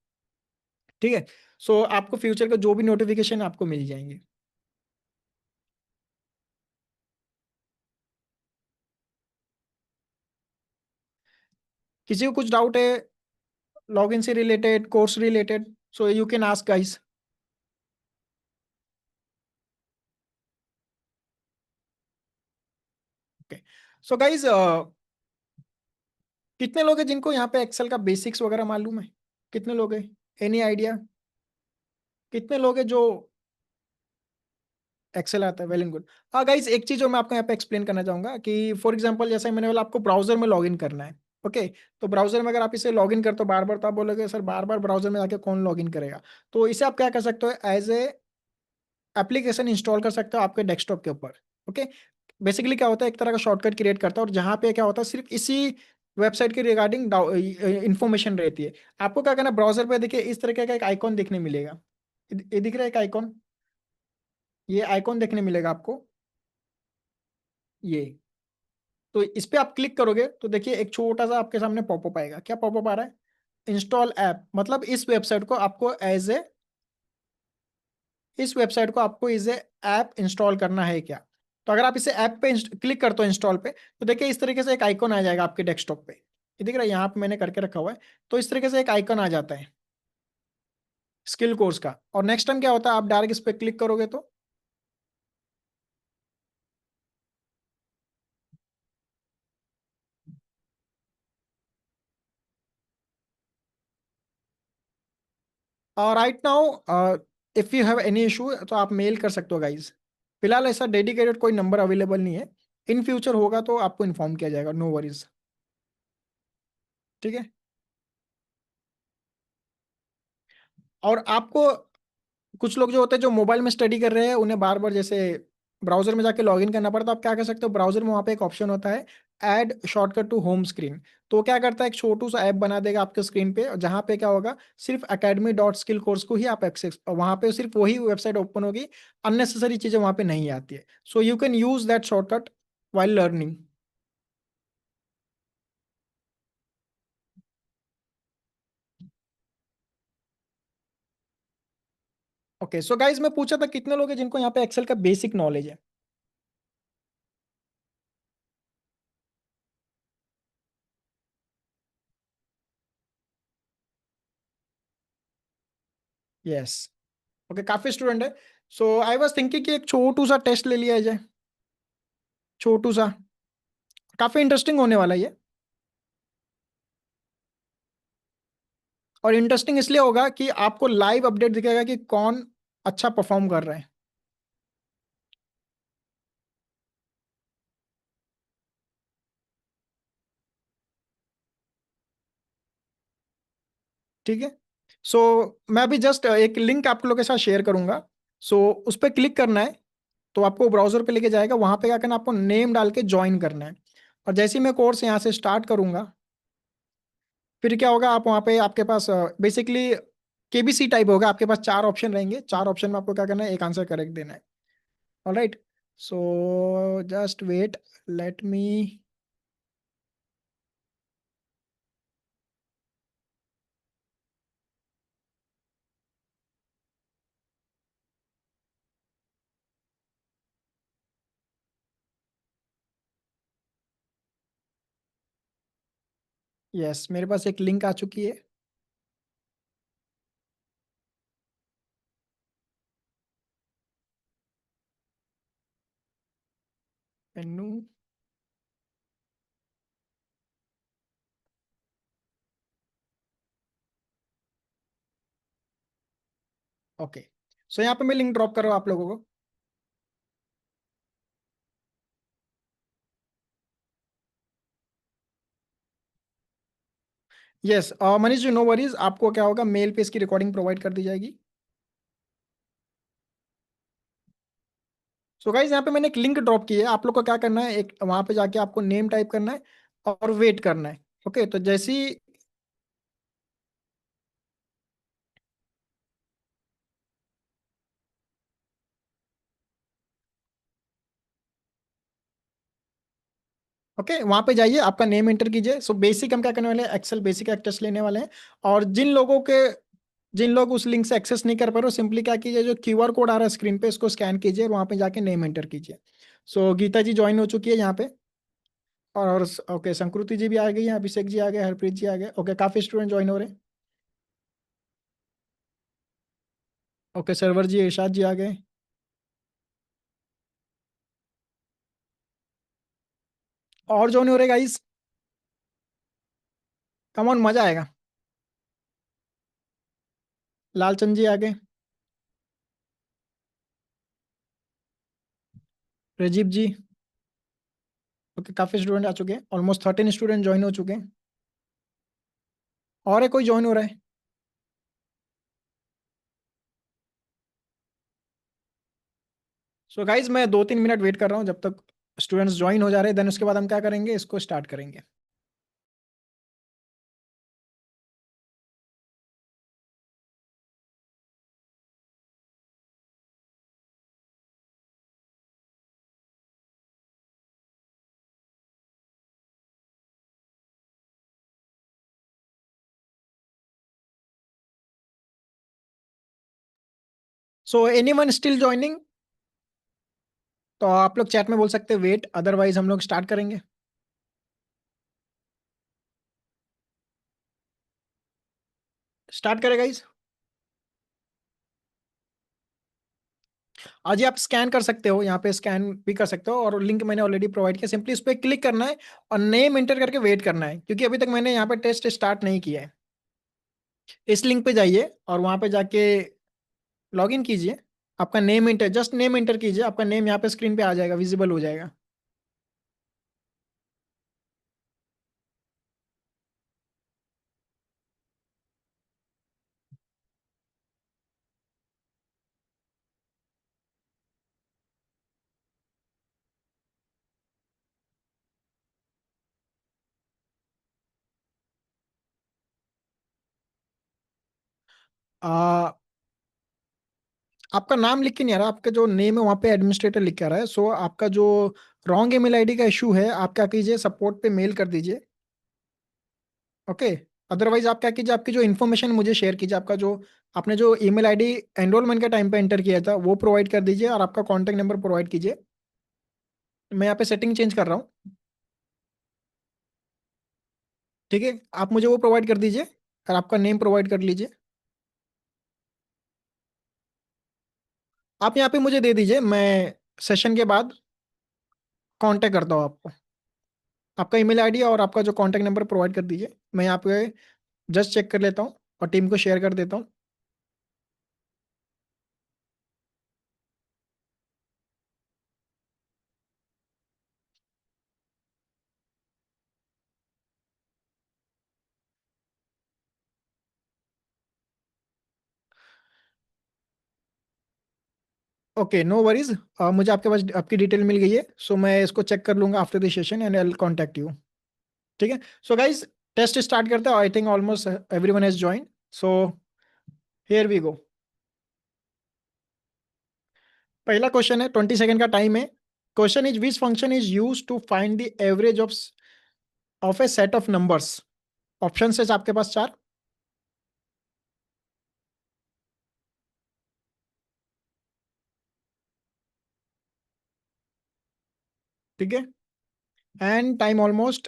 ठीक है, सो आपको फ्यूचर का जो भी नोटिफिकेशन आपको मिल जाएंगे। किसी को कुछ डाउट है लॉगिन से related, course related, so you can ask guys. Okay, so guys कितने लोग हैं जिनको यहाँ पे एक्सेल का बेसिक्स वगैरह मालूम है? कितने लोग हैं? Any idea? कितने लोग हैं जो एक्सेल आता है? Well and good. हाँ गाइज, एक चीज जो मैं आपको यहाँ पे एक्सप्लेन करना चाहूंगा कि फॉर एग्जांपल जैसे मैंने बोला आपको ब्राउजर में लॉगिन करना है। ओके, तो ब्राउजर में अगर आप इसे लॉगिन करते हो बार बार तो आप बोलोगे सर बार बार ब्राउजर में जाके कौन लॉगिन करेगा। तो इसे आप क्या कर सकते हो, एज ए एप्लीकेशन इंस्टॉल कर सकते हो आपके डेस्कटॉप के ऊपर। ओके, बेसिकली क्या होता है, एक तरह का शॉर्टकट क्रिएट करता है और जहाँ पे क्या होता है सिर्फ इसी वेबसाइट के रिगार्डिंग इंफॉर्मेशन रहती है। आपको क्या करना, ब्राउजर पे देखिए इस तरीके का एक आइकॉन देखने मिलेगा, ये दिख रहा है एक आइकॉन, ये आइकॉन देखने मिलेगा आपको, ये। तो इस पे आप क्लिक करोगे तो देखिए एक छोटा सा आपके सामने पॉपअप आएगा। क्या पॉपअप आ रहा है? इंस्टॉल ऐप, मतलब इस वेबसाइट को आपको इसे ऐप इंस्टॉल करना है क्या। तो अगर आप इसे ऐप पे क्लिक करते हो इंस्टॉल पे, तो देखिए इस तरीके से एक आइकॉन आ जाएगा आपके डेस्कटॉप पे। ये दिख रहा है, यहाँ पे मैंने करके रखा हुआ है। तो इस तरीके से एक आइकन आ जाता है स्किल कोर्स का, और नेक्स्ट टाइम क्या होता है, आप डायरेक्ट इस पे क्लिक करोगे तो right now if you have any issue तो आप मेल कर सकते हो गाइज। फिलहाल ऐसा डेडिकेटेड कोई नंबर अवेलेबल नहीं है, इन फ्यूचर होगा तो आपको इन्फॉर्म किया जाएगा, नो वरीज। ठीक है। और आपको, कुछ लोग जो होते हैं जो मोबाइल में स्टडी कर रहे हैं, उन्हें बार बार जैसे ब्राउजर में जाके लॉगिन करना पड़ता है, तो आप क्या कर सकते हो, ब्राउजर में वहाँ पे एक ऑप्शन होता है add shortcut to home screen. तो क्या करता है, एक छोटू सा ऐप बना देगा आपके स्क्रीन पे, और जहाँ पे क्या होगा, सिर्फ academy.skill कोर्स को ही आप एक्सेस, वहाँ पे सिर्फ वही वेबसाइट ओपन होगी, अननेसेसरी चीजें वहाँ पे नहीं आती है। So you can use that shortcut while learning. Okay, so guys मैं पूछा था कितने लोग हैं जिनको यहाँ पे एक्सेल का बेसिक नॉलेज है। यस। ओके, काफी स्टूडेंट है। सो आई वाज थिंकिंग कि एक छोटू सा टेस्ट ले लिया जाए, छोटू सा, काफी इंटरेस्टिंग होने वाला है ये। और इंटरेस्टिंग इसलिए होगा कि आपको लाइव अपडेट दिखेगा कि कौन अच्छा परफॉर्म कर रहा है। ठीक है। सो मैं अभी जस्ट एक लिंक आप लोगों के साथ शेयर करूंगा। सो उस पर क्लिक करना है, तो आपको ब्राउजर पे लेके जाएगा, वहां पे क्या करना है, आपको नेम डाल के ज्वाइन करना है। और जैसे ही मैं कोर्स यहाँ से स्टार्ट करूंगा, फिर क्या होगा, आप वहाँ पे आपके पास बेसिकली केबीसी टाइप होगा, आपके पास चार ऑप्शन रहेंगे, चार ऑप्शन में आपको क्या करना है, एक आंसर करेक्ट देना है। Alright. So just wait, let me. Yes, मेरे पास एक लिंक आ चुकी है। मेनू। ओके, सो यहाँ पे मैं लिंक ड्रॉप कर रहा हूँ आप लोगों को। Yes, Manish ji, no worries, आपको क्या होगा, मेल पे इसकी रिकॉर्डिंग प्रोवाइड कर दी जाएगी। सो गाइज यहाँ पे मैंने एक लिंक ड्रॉप की है, आप लोग को क्या करना है, एक वहां पे जाके आपको नेम टाइप करना है और वेट करना है। ओके, तो जैसे ही, ओके वहां पे जाइए, आपका नेम एंटर कीजिए। सो बेसिक हम क्या करने वाले हैं, एक्सेल बेसिक एक टेस्ट लेने वाले हैं। और जिन लोग उस लिंक से एक्सेस नहीं कर पा रहे, सिंपली क्या कीजिए, जो क्यूआर कोड आ रहा है स्क्रीन पे, इसको स्कैन कीजिए और वहां पे जाके नेम एंटर कीजिए। सो गीता जी ज्वाइन हो चुकी है यहाँ पे। और ओके, संकृति जी भी आ गई हैं, अभिषेक जी आ गए, हरप्रीत जी आ गए। ओके, काफी स्टूडेंट ज्वाइन हो रहे हैं। ओके, सरवर जी, इरशाद जी आ गए। और ज्वाइन हो रहे गाइस, कम ऑन, मजा आएगा। लालचंद जी आ गए। रजीब जी। ओके, काफी स्टूडेंट आ चुके हैं, ऑलमोस्ट 13 स्टूडेंट ज्वाइन हो चुके हैं। और है कोई ज्वाइन हो रहा है? सो गाइज मैं 2-3 मिनट वेट कर रहा हूँ, जब तक स्टूडेंट्स ज्वाइन हो जा रहे हैं, देन उसके बाद हम क्या करेंगे, इसको स्टार्ट करेंगे। सो एनी वन स्टिल ज्वाइनिंग? तो आप लोग चैट में बोल सकते हैं वेट, अदरवाइज हम लोग स्टार्ट करेंगे। स्टार्ट करेगा इस। आज ही आप स्कैन कर सकते हो, यहाँ पे स्कैन भी कर सकते हो, और लिंक मैंने ऑलरेडी प्रोवाइड किया, सिंपली उस पर क्लिक करना है और नेम एंटर करके वेट करना है, क्योंकि अभी तक मैंने यहाँ पे टेस्ट स्टार्ट नहीं किया है। इस लिंक पे जाइए और वहाँ पे जाके लॉग इन कीजिए। आपका name enter, just name enter कीजिए, आपका नेम यहाँ पे स्क्रीन पे आ जाएगा, विजिबल हो जाएगा। आ, आपका नाम लिख के नहीं आ रहा, आपका जो नेम है वहाँ पे एडमिनिस्ट्रेटर लिख के आ रहा है। सो आपका जो रॉन्ग ईमेल आईडी का इशू है, आप क्या कीजिए, सपोर्ट पे मेल कर दीजिए। ओके। अदरवाइज आप क्या कीजिए, आपकी जो इन्फॉर्मेशन मुझे शेयर कीजिए, आपका जो आपने जो ईमेल आईडी एनरोलमेंट के टाइम पे एंटर किया था वो प्रोवाइड कर दीजिए, और आपका कॉन्टैक्ट नंबर प्रोवाइड कीजिए। मैं यहाँ पे सेटिंग चेंज कर रहा हूँ। ठीक है, आप मुझे वो प्रोवाइड कर दीजिए, और आपका नेम प्रोवाइड कर लीजिए। आप यहाँ पे मुझे दे दीजिए, मैं सेशन के बाद कांटेक्ट करता हूँ आपको। आपका ईमेल आईडी और आपका जो कांटेक्ट नंबर प्रोवाइड कर दीजिए, मैं यहाँ पे जस्ट चेक कर लेता हूँ और टीम को शेयर कर देता हूँ। Okay, no worries. मुझे आपके पास आपकी डिटेल मिल गई है, सो मैं इसको चेक कर लूंगा after the session and I will contact you. ठीक है। सो गाइज, टेस्ट स्टार्ट करते हैं। I think almost everyone has join, so here we go. पहला क्वेश्चन है, 20 सेकंड का टाइम है। Question is which function is use to find the average of a set of numbers. Option है आपके पास चार। ठीक है, एंड टाइम ऑलमोस्ट।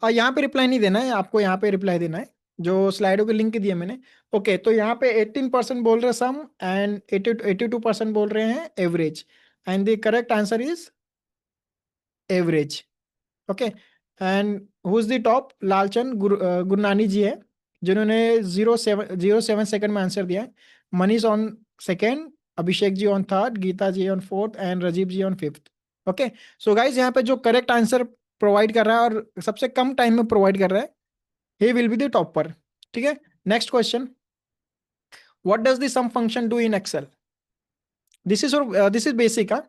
यहाँ पे रिप्लाई नहीं देना है आपको, यहाँ पे रिप्लाई देना है जो स्लाइडों के लिंक दिए मैंने। ओके, तो यहाँ पे 18% बोल रहे हैं सम, एंड 82% बोल रहे हैं average, and the correct answer is average. Okay, and who is the top? Lalchand Gurnani ji है, जिन्होंने 0.07 सेकंड में आंसर दिया है। Manish on second, Abhishek ji on third, Geeta ji on fourth, and Rajeev ji on fifth. Okay. So guys, यहाँ पे जो करेक्ट आंसर प्रोवाइड कर रहा है और सबसे कम टाइम में प्रोवाइड कर रहा है, he will be the topper। ठीक है। Next question, what does the sum function do in excel? This is basic, huh?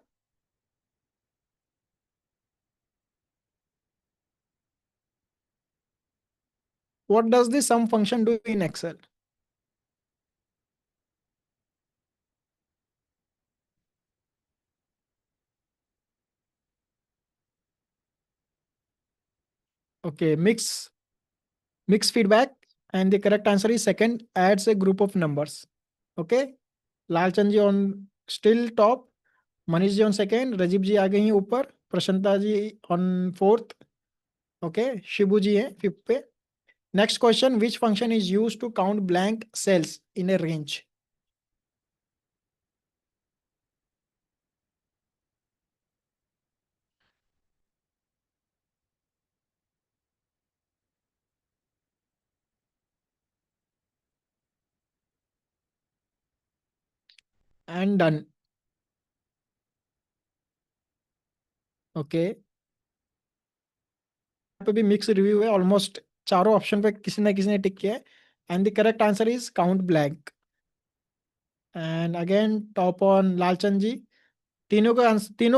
What does the sum function do in excel? Okay, mix feedback, and the correct answer is second, adds a group of numbers। Okay, Lalchand ji on still top, Manish ji on second, Rajeev ji आ गई हैं ऊपर, Prashanta ji on fourth. Okay, Shibu ji हैं fifth पे। Next question, which function is use to count blank cells in a range? And done. Okay, पे भी mix review है, almost चारों ऑप्शन पे किसी ना किसी ने टिक किया है, and the correct answer is count blank. And again top on Lalchand जी, तीनों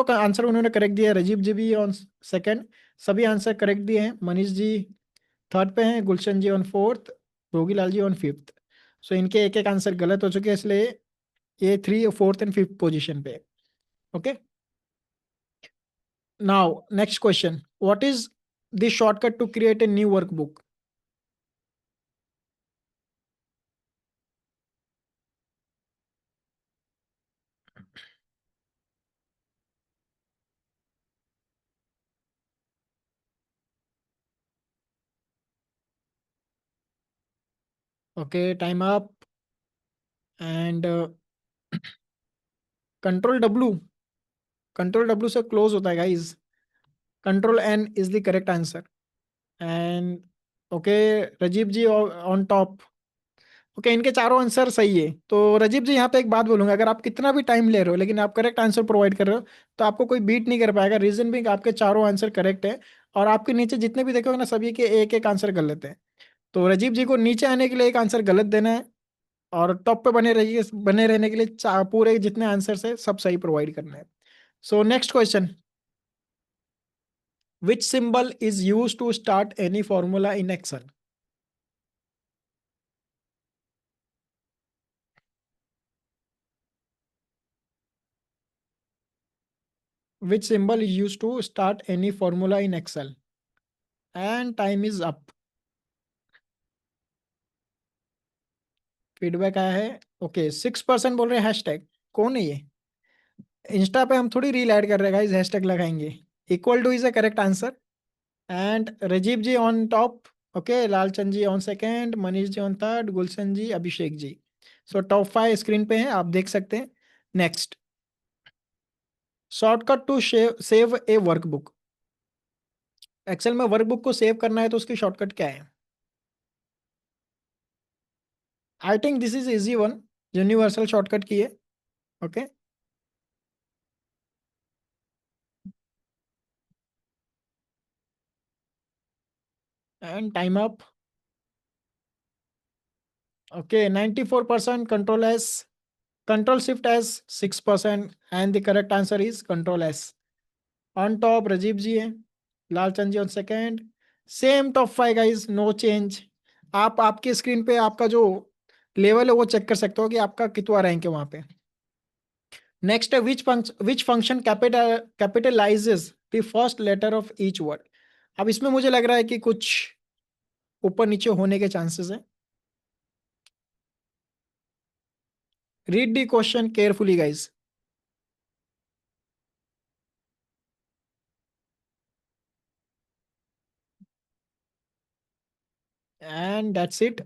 का आंसर उन्होंने करेक्ट दिया है। राजीव जी भी ऑन सेकंड, सभी आंसर करेक्ट दिए हैं। मनीष जी थर्ड पे हैं, Gulshan ji on fourth, Bhogilal ji on fifth. So इनके एक एक आंसर गलत हो चुके हैं, इसलिए ये three, fourth and fifth position पे। Okay, now next question, what is the shortcut to create a new workbook? Okay, time up. And control W, control W से क्लोज होता है guys. Control N is the correct answer. And okay, Rajeev ji on top. Okay, इनके चारों answer सही है। तो राजीव जी, यहाँ पे एक बात बोलूंगा, अगर आप कितना भी टाइम ले रहे हो लेकिन आप करेक्ट आंसर प्रोवाइड कर रहे हो तो आपको कोई बीट नहीं कर पाएगा। रीजन भी आपके चारों आंसर करेक्ट है। और आपके नीचे जितने भी देखोगे ना, सभी के एक एक आंसर गलत है। तो राजीव जी को नीचे आने के लिए एक आंसर गलत देना है, और टॉप पे बने रहिए, बने रहने के लिए पूरे जितने आंसर है सब सही प्रोवाइड करना है। So next question, which symbol is use to start any formula in Excel? Which symbol is used to start any formula in Excel? And time is up. Feedback आया है। ओके, 6% बोल रहे हैं हैशटैग। कौन है ये? इंस्टा पे हम थोड़ी रील ऐड कर रहे हैं गाइस, हैशटैग लगाएंगे। Equal to is a correct answer. And Rajeev ji on top. Okay, Lalchand ji on second, Manish ji on third, Gulshan ji, Abhishek ji. So top 5 screen पे हैं, आप देख सकते हैं। Next, shortcut to save a workbook. Excel में वर्कबुक को सेव करना है तो उसकी शॉर्टकट क्या है? I think this is easy one, universal shortcut key है। Okay, and time up. Okay, 94% control S, control shift S 6%, and the correct answer is control S. On top Rajeev ji है, Lalchand ji on second. Same top 5 guys, no change. आप आपके screen पे आपका जो level है वो check कर सकते हो कि आपका कितना रैंक है वहां पे। नेक्स्ट है, which function capitalises the first letter of each word. अब इसमें मुझे लग रहा है कि कुछ ऊपर नीचे होने के चांसेस है। Read the question carefully guys. And that's it.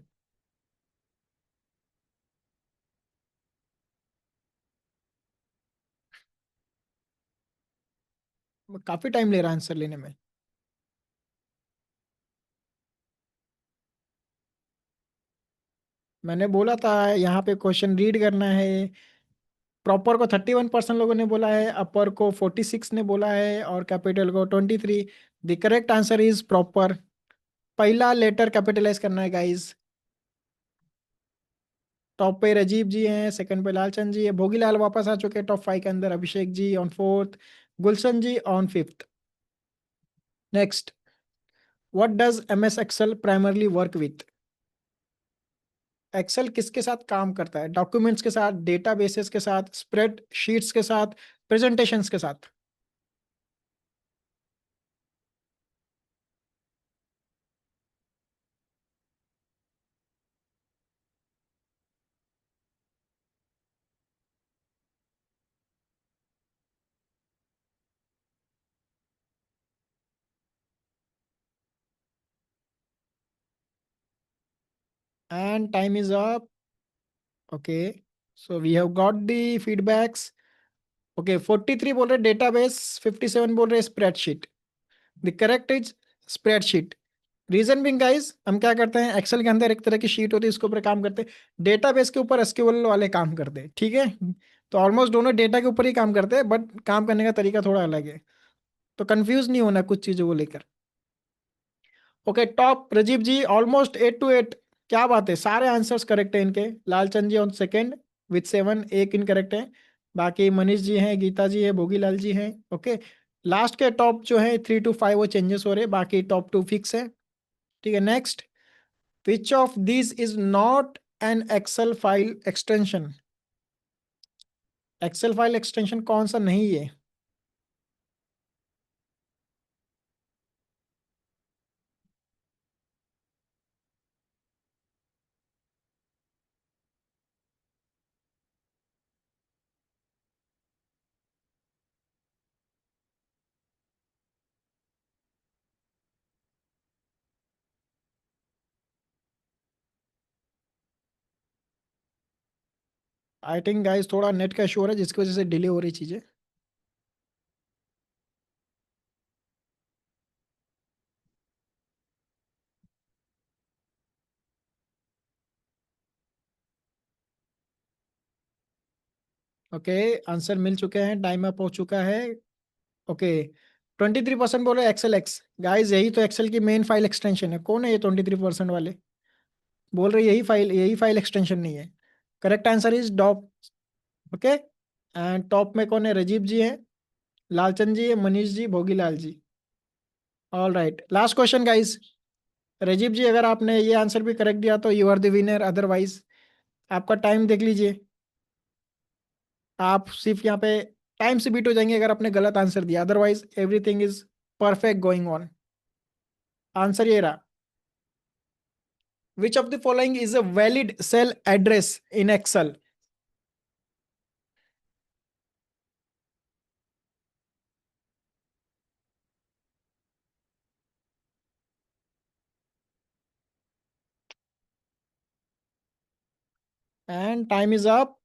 काफी टाइम ले रहा है आंसर लेने में। मैंने बोला था यहाँ पे क्वेश्चन रीड करना है। प्रॉपर को 31% लोगों ने बोला है, अपर को 46 ने बोला है, और कैपिटल को 23। The correct answer is proper. पहला लेटर कैपिटलाइज करना है गाइज। टॉप पे राजीव जी हैं, सेकंड पे लालचंद जी है, भोगीलाल वापस आ चुके हैं टॉप 5 के अंदर, Abhishek ji on fourth, Gulshan ji on fifth. Next, what does M S Excel primarily work with? Excel किसके साथ काम करता है? डॉक्यूमेंट्स के साथ, डेटाबेसेस के साथ, स्प्रेड शीट्स के साथ, प्रेजेंटेशंस के साथ? And time is up. Okay, so we have got the feedbacks. Okay, 43 बोल रहे डेटाबेस, 57 बोल रहे spreadsheet. The correct is spreadsheet. Reason being guys, हम क्या करते हैं, एक्सेल के अंदर एक तरह की शीट होती है, इसके ऊपर काम करते हैं। डेटाबेस के ऊपर एसक्यूएल वाले काम करते हैं, ठीक है। तो ऑलमोस्ट दोनों डेटा के ऊपर ही काम करते हैं, बट काम करने का तरीका थोड़ा अलग है। तो कंफ्यूज नहीं होना कुछ चीजों को लेकर। Okay, top Rajeev ji almost 8 to 8। क्या बात है, सारे आंसर्स करेक्ट है इनके। Lalchand ji on second with 7, एक इनकरेक्ट है। बाकी मनीष जी हैं, गीता जी है, भोगीलाल जी हैं। ओके, लास्ट के टॉप जो है 3 to 5 वो चेंजेस हो रहे हैं, बाकी टॉप 2 फिक्स है। ठीक है, next, which of this is not an Excel file extension? Excel file extension कौन सा नहीं है? आई थिंक गाइस थोड़ा नेट का इशू हो रहा है जिसकी वजह से डिले हो रही चीजें। ओके, आंसर मिल चुके हैं, टाइम अप हो चुका है। ओके, 23% बोले एक्सेल एक्स। गाइस यही तो एक्सेल की मेन फाइल एक्सटेंशन है। कौन है ये 23% वाले? बोल रहे यही फाइल एक्सटेंशन नहीं है। Correct answer is top. Okay, and top में कौन है? राजीव जी है, लालचंद जी है, Manish ji, Bhogilal ji. All right, last question guys. Rajiv ji अगर आपने ये आंसर भी करेक्ट दिया तो you are the winner, otherwise आपका टाइम देख लीजिए। आप सिर्फ यहाँ पे टाइम से बीट हो जाएंगे अगर आपने गलत आंसर दिया, otherwise everything is perfect going on. Answer ये रहा। Which of the following is a valid cell address in Excel? And time is up.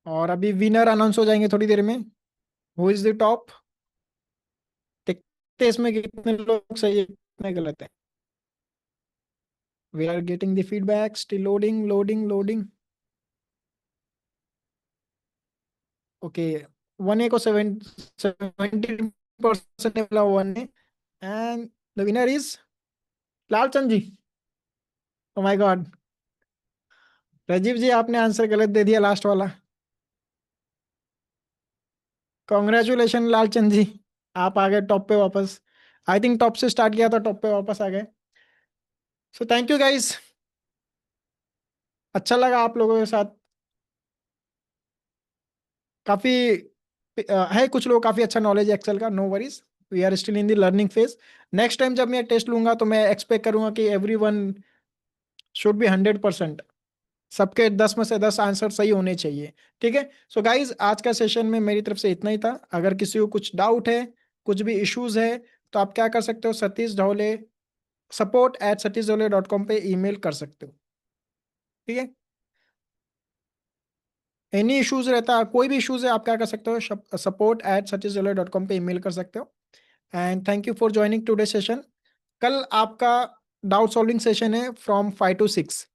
और अभी विनर अनाउंस हो जाएंगे थोड़ी देर में। Who is the top? देखते हैं इसमें कितने लोग सही है कितने गलत है। We are getting the feedback, still loading loading loading. Okay, 1A को 70% मिला 1A। And the winner is Lalchand ji. Oh my god, Rajiv ji आपने आंसर गलत दे दिया लास्ट वाला। कॉन्ग्रेचुलेशन लालचंद जी, आप आ गए टॉप पे वापस। आई थिंक टॉप से स्टार्ट किया था, टॉप पे वापस आ गए। सो थैंक यू गाइस, अच्छा लगा आप लोगों के साथ। काफी है, कुछ लोग काफी अच्छा नॉलेज है एक्सेल का, no worries. We are still in the learning phase. Next time जब मैं टेस्ट लूंगा तो मैं एक्सपेक्ट करूंगा कि एवरी वन शुड बी 100%। सबके 10 में से 10 आंसर सही होने चाहिए। ठीक है, सो गाइज आज का सेशन में मेरी तरफ से इतना ही था। अगर किसी को कुछ डाउट है, कुछ भी इश्यूज है, तो आप क्या कर सकते हो? सतीश ढोले, support@satishjole.com पे ईमेल कर सकते हो। ठीक है, एनी इश्यूज रहता है, कोई भी इश्यूज है, आप क्या कर सकते हो? support@satishjole.com पे ईमेल कर सकते हो। And thank you for joining today session. कल आपका डाउट सॉल्विंग सेशन है from 5 to 6।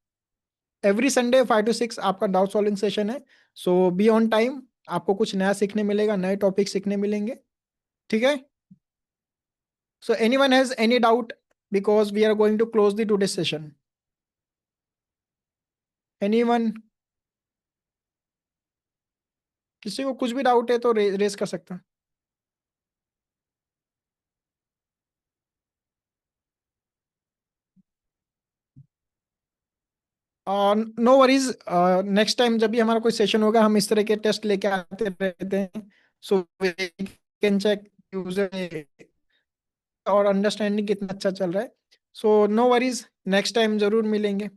Every Sunday 5 to 6 आपका डाउट सॉल्विंग सेशन है। सो बी ऑन टाइम, आपको कुछ नया सीखने मिलेगा, नए टॉपिक सीखने मिलेंगे। ठीक है, so any one has any doubt, because we are going to close the today session. Any one? किसी को कुछ भी डाउट है तो रेज कर सकता है। नो वरीज, नेक्स्ट टाइम जब भी हमारा कोई सेशन होगा हम इस तरह के टेस्ट लेके आते रहते हैं। सो कैन चेक यूजर और अंडरस्टैंडिंग कितना अच्छा चल रहा है। So no worries, next time जरूर मिलेंगे।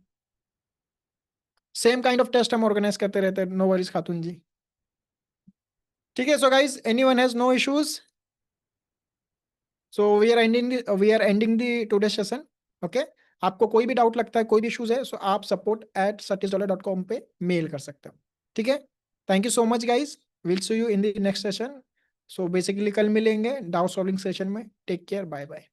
सेम काइंड ऑफ टेस्ट हम ऑर्गेनाइज करते रहते हैं, नो वरीज खातून जी। ठीक है, so guys any one has no issues, so we are ending the today session. Okay, आपको कोई भी डाउट लगता है, कोई भी इश्यूज है, सो आप support@satish.com पे मेल कर सकते हो। ठीक है, thank you so much guys, will see you in the next session. So basically कल मिलेंगे डाउट सॉल्विंग सेशन में। Take care, bye bye.